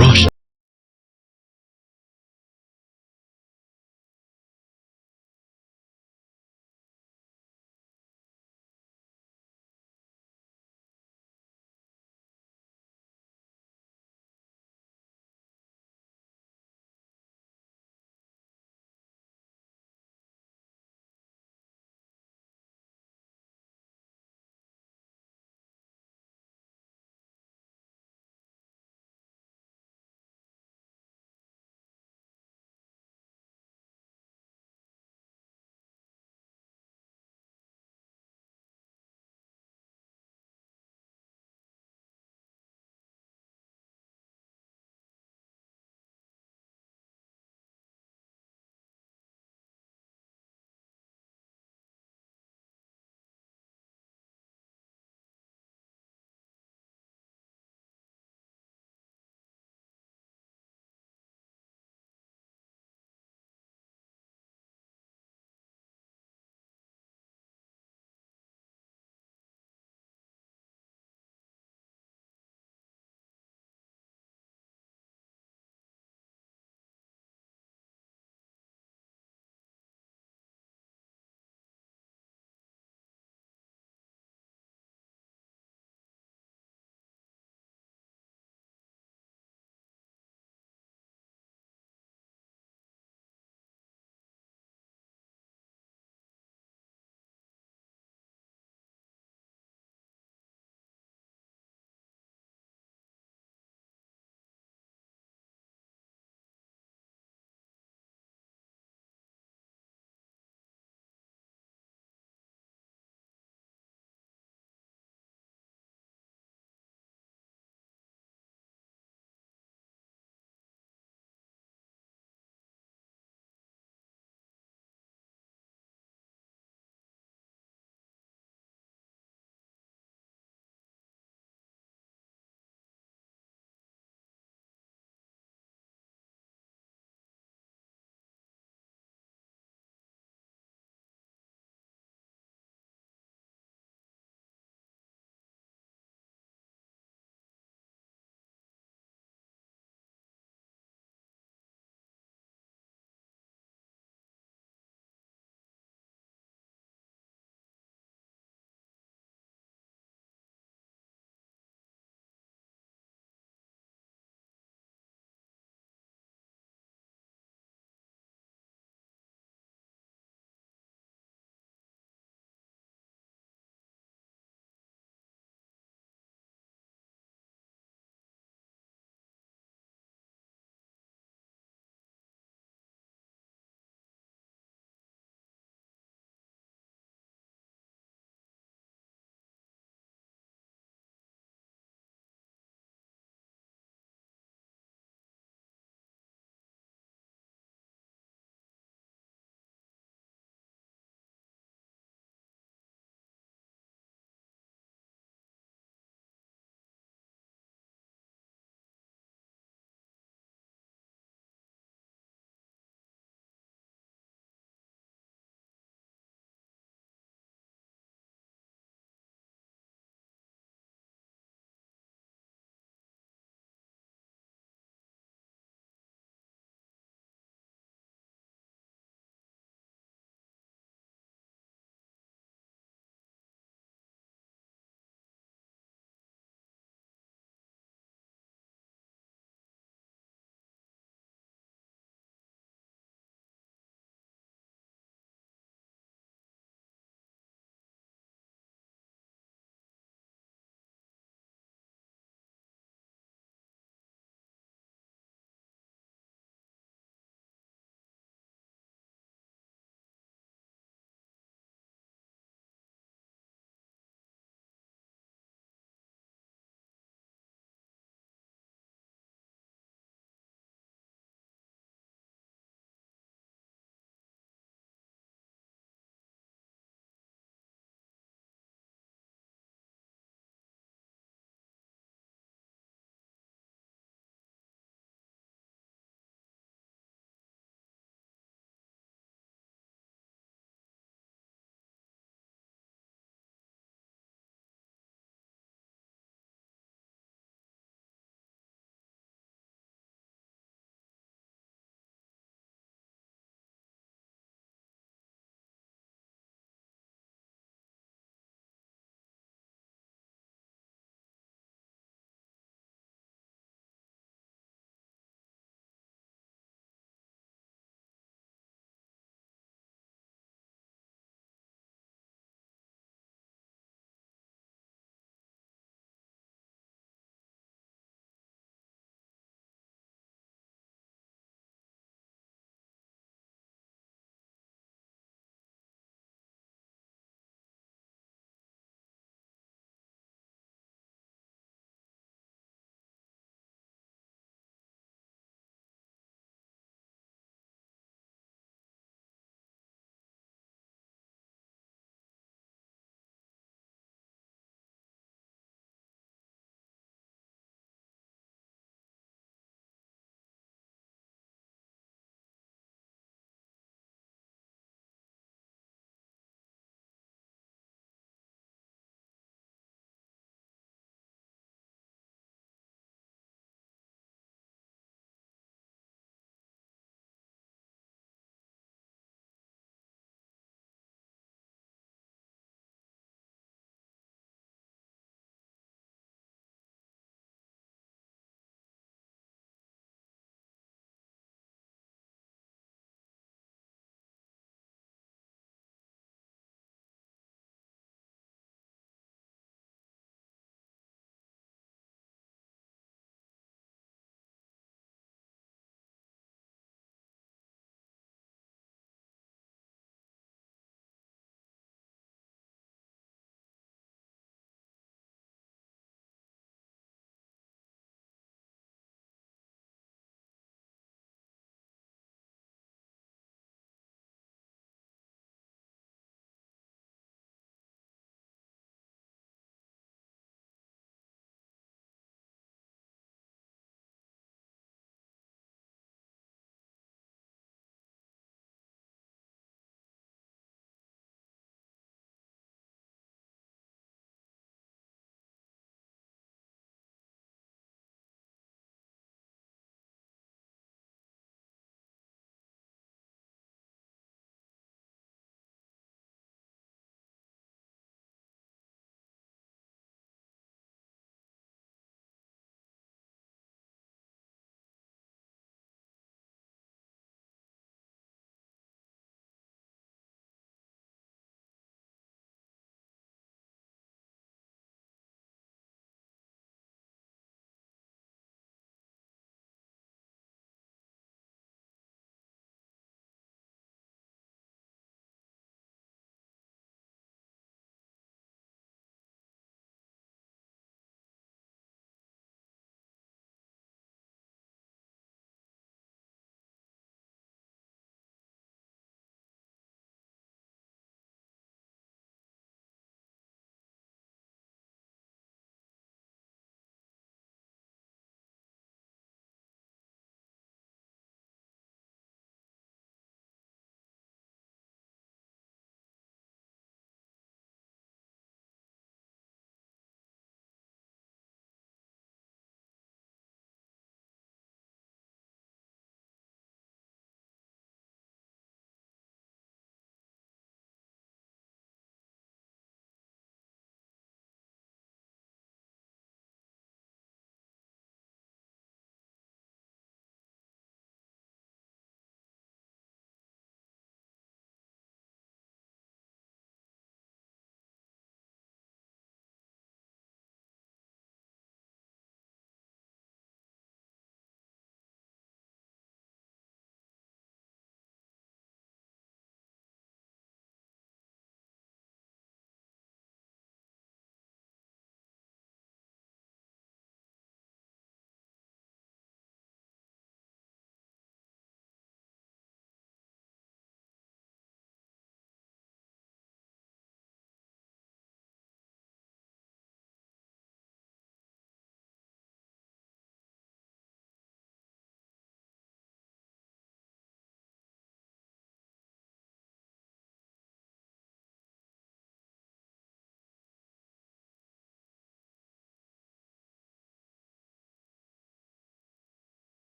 Speaker 16: Niroshan.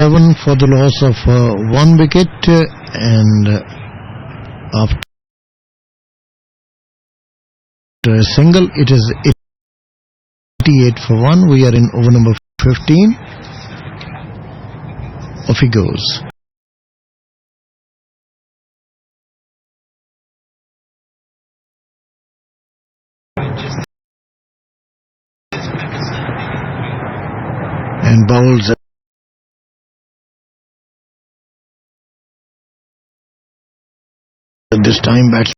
Speaker 1: 7 for the loss of 1 wicket, and after a single it is 88 for 1. We are in over number 15. Off he goes. And bowls at this time batsman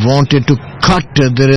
Speaker 1: wanted to cut. There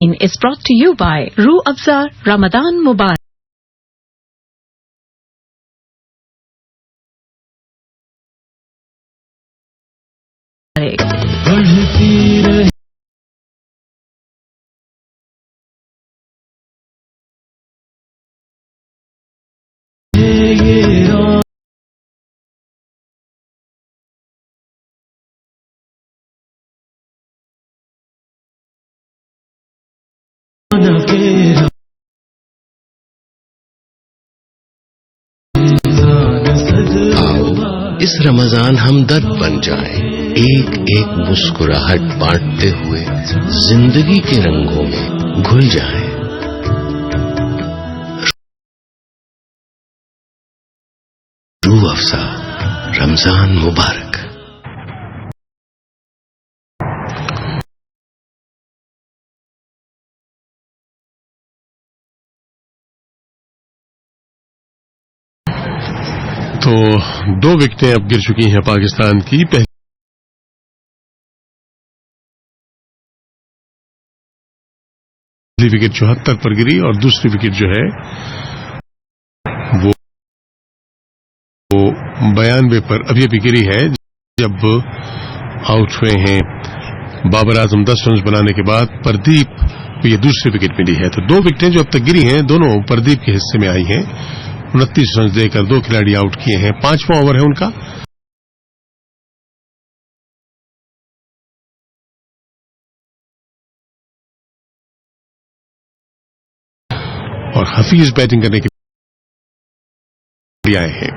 Speaker 17: is brought to you by Rue Afzar Ramadan Mubarak.
Speaker 18: اس رمضان ہم درد بن جائیں، ایک ایک مسکراہٹ بانٹتے ہوئے زندگی کے رنگوں میں گھل جائیں۔ روح افزا رمضان مبارک۔
Speaker 10: تو 2 وکٹیں اب گر چکی ہیں پاکستان کی۔ پہلی وکٹ 74 پر گری اور دوسری وکٹ جو ہے وہ 92 پر ابھی گری ہے، جب آؤٹ ہوئے ہیں بابر اعظم 10 رنز بنانے کے بعد پردیپ کو یہ دوسری وکٹ ملی ہے۔ تو 2 وکٹیں جو اب تک گری ہیں دونوں پردیپ کے حصے میں آئی ہیں۔ 29 رنز دے کر 2 کھلاڑی آؤٹ کیے ہیں، 5واں اوور ہے ان کا۔ اور حفیظ بیٹنگ کرنے کے لیے آئے ہیں۔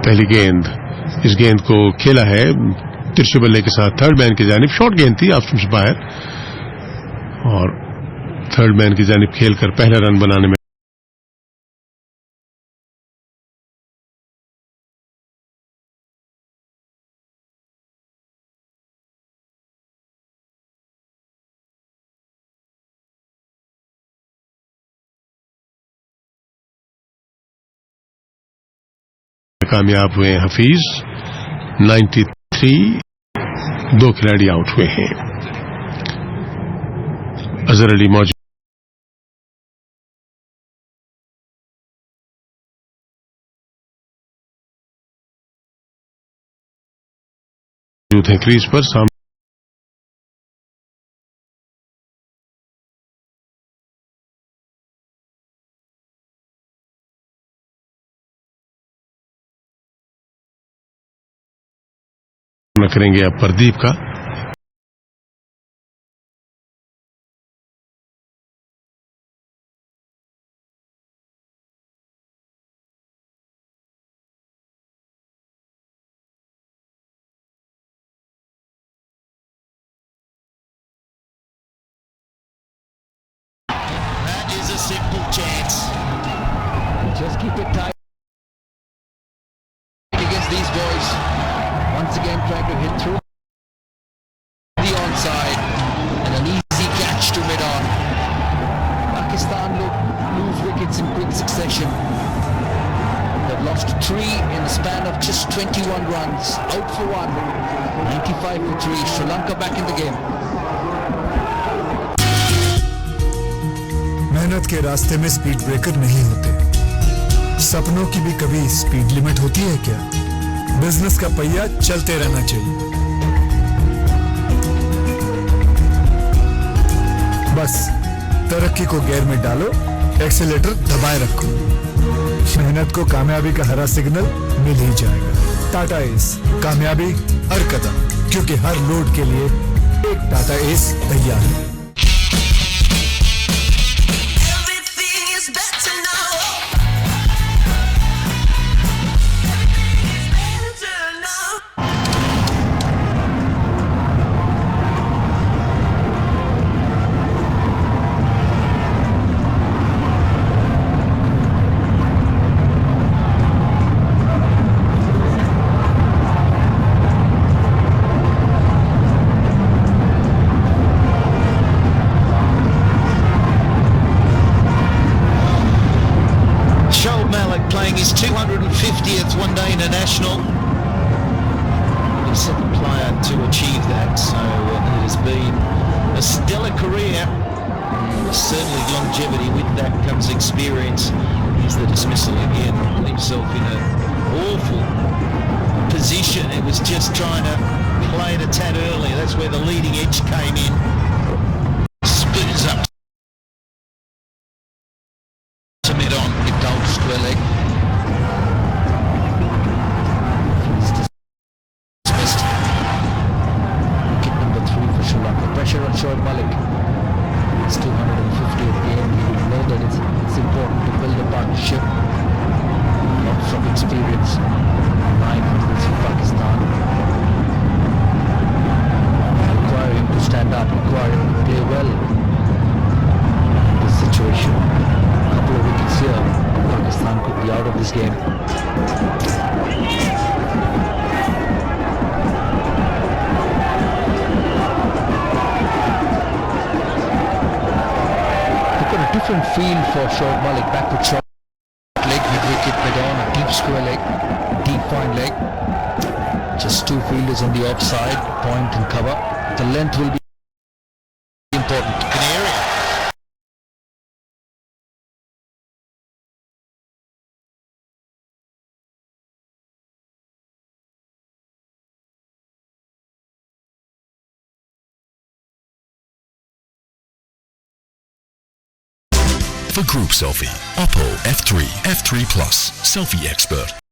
Speaker 10: پہلی گیند، اس گیند کو کھیلا ہے ترچھے بلے کے ساتھ تھرڈ مین کی جانب، شارٹ گیند تھی آف اسٹمپ سے باہر، اور تھرڈ مین کی جانب کھیل کر پہلا رن بنانے میں کامیاب ہوئے ہیں حفیظ۔ 93، 2 کھلاڑی آؤٹ ہوئے ہیں۔ اظہر علی موجود ہیں کریز پر، سامنے کریں گے اب پردیپ کا۔
Speaker 21: That is a simple chance. Just keep it tight against these boys. Once again trying to hit through the onside and an easy catch to mid-on. Pakistan lose wickets in quick succession. They've lost 3 in the span of just 21 runs. Out for 1, 95 for 3. Sri Lanka back in the game.
Speaker 12: मेहनत के रास्ते में speed breaker नहीं होते। सपनों की भी कभी स्पीड लिमिट होती है क्या? बिजनेस का पहिया चलते रहना चाहिए, बस तरक्की को गियर में डालो, एक्सेलेटर दबाए रखो। मेहनत को कामयाबी का हरा सिग्नल मिल ही जाएगा। टाटा एस, कामयाबी हर कदम, क्योंकि हर लोड के लिए एक टाटा एस तैयार है।
Speaker 3: professional. The second player to achieve that, so it has been a stellar career. Certainly longevity, with that comes experience. Here's the dismissal again, put himself in an awful position. It was just trying to play it a tad early. That's where the leading edge came in. Spoons up to mid on with goal square leg. Dismissed. Wicket number 3 for Sri Lanka. Pressure on Shoaib Malik. It's 250th game. You know that it's important to build a partnership. Lots of experience. 900s in Pakistan. Require him to stand up, require him to play well in this situation. A couple of wickets here. Pakistan could be out of this game. Different feel for Shoaib Malik, backward shot, leg with wicket, mid on, a deep square leg, deep fine leg. Just 2 fielders on the offside, point and cover. The length will be important. Canary.
Speaker 24: For group selfie, Oppo F3, F3 Plus, selfie expert.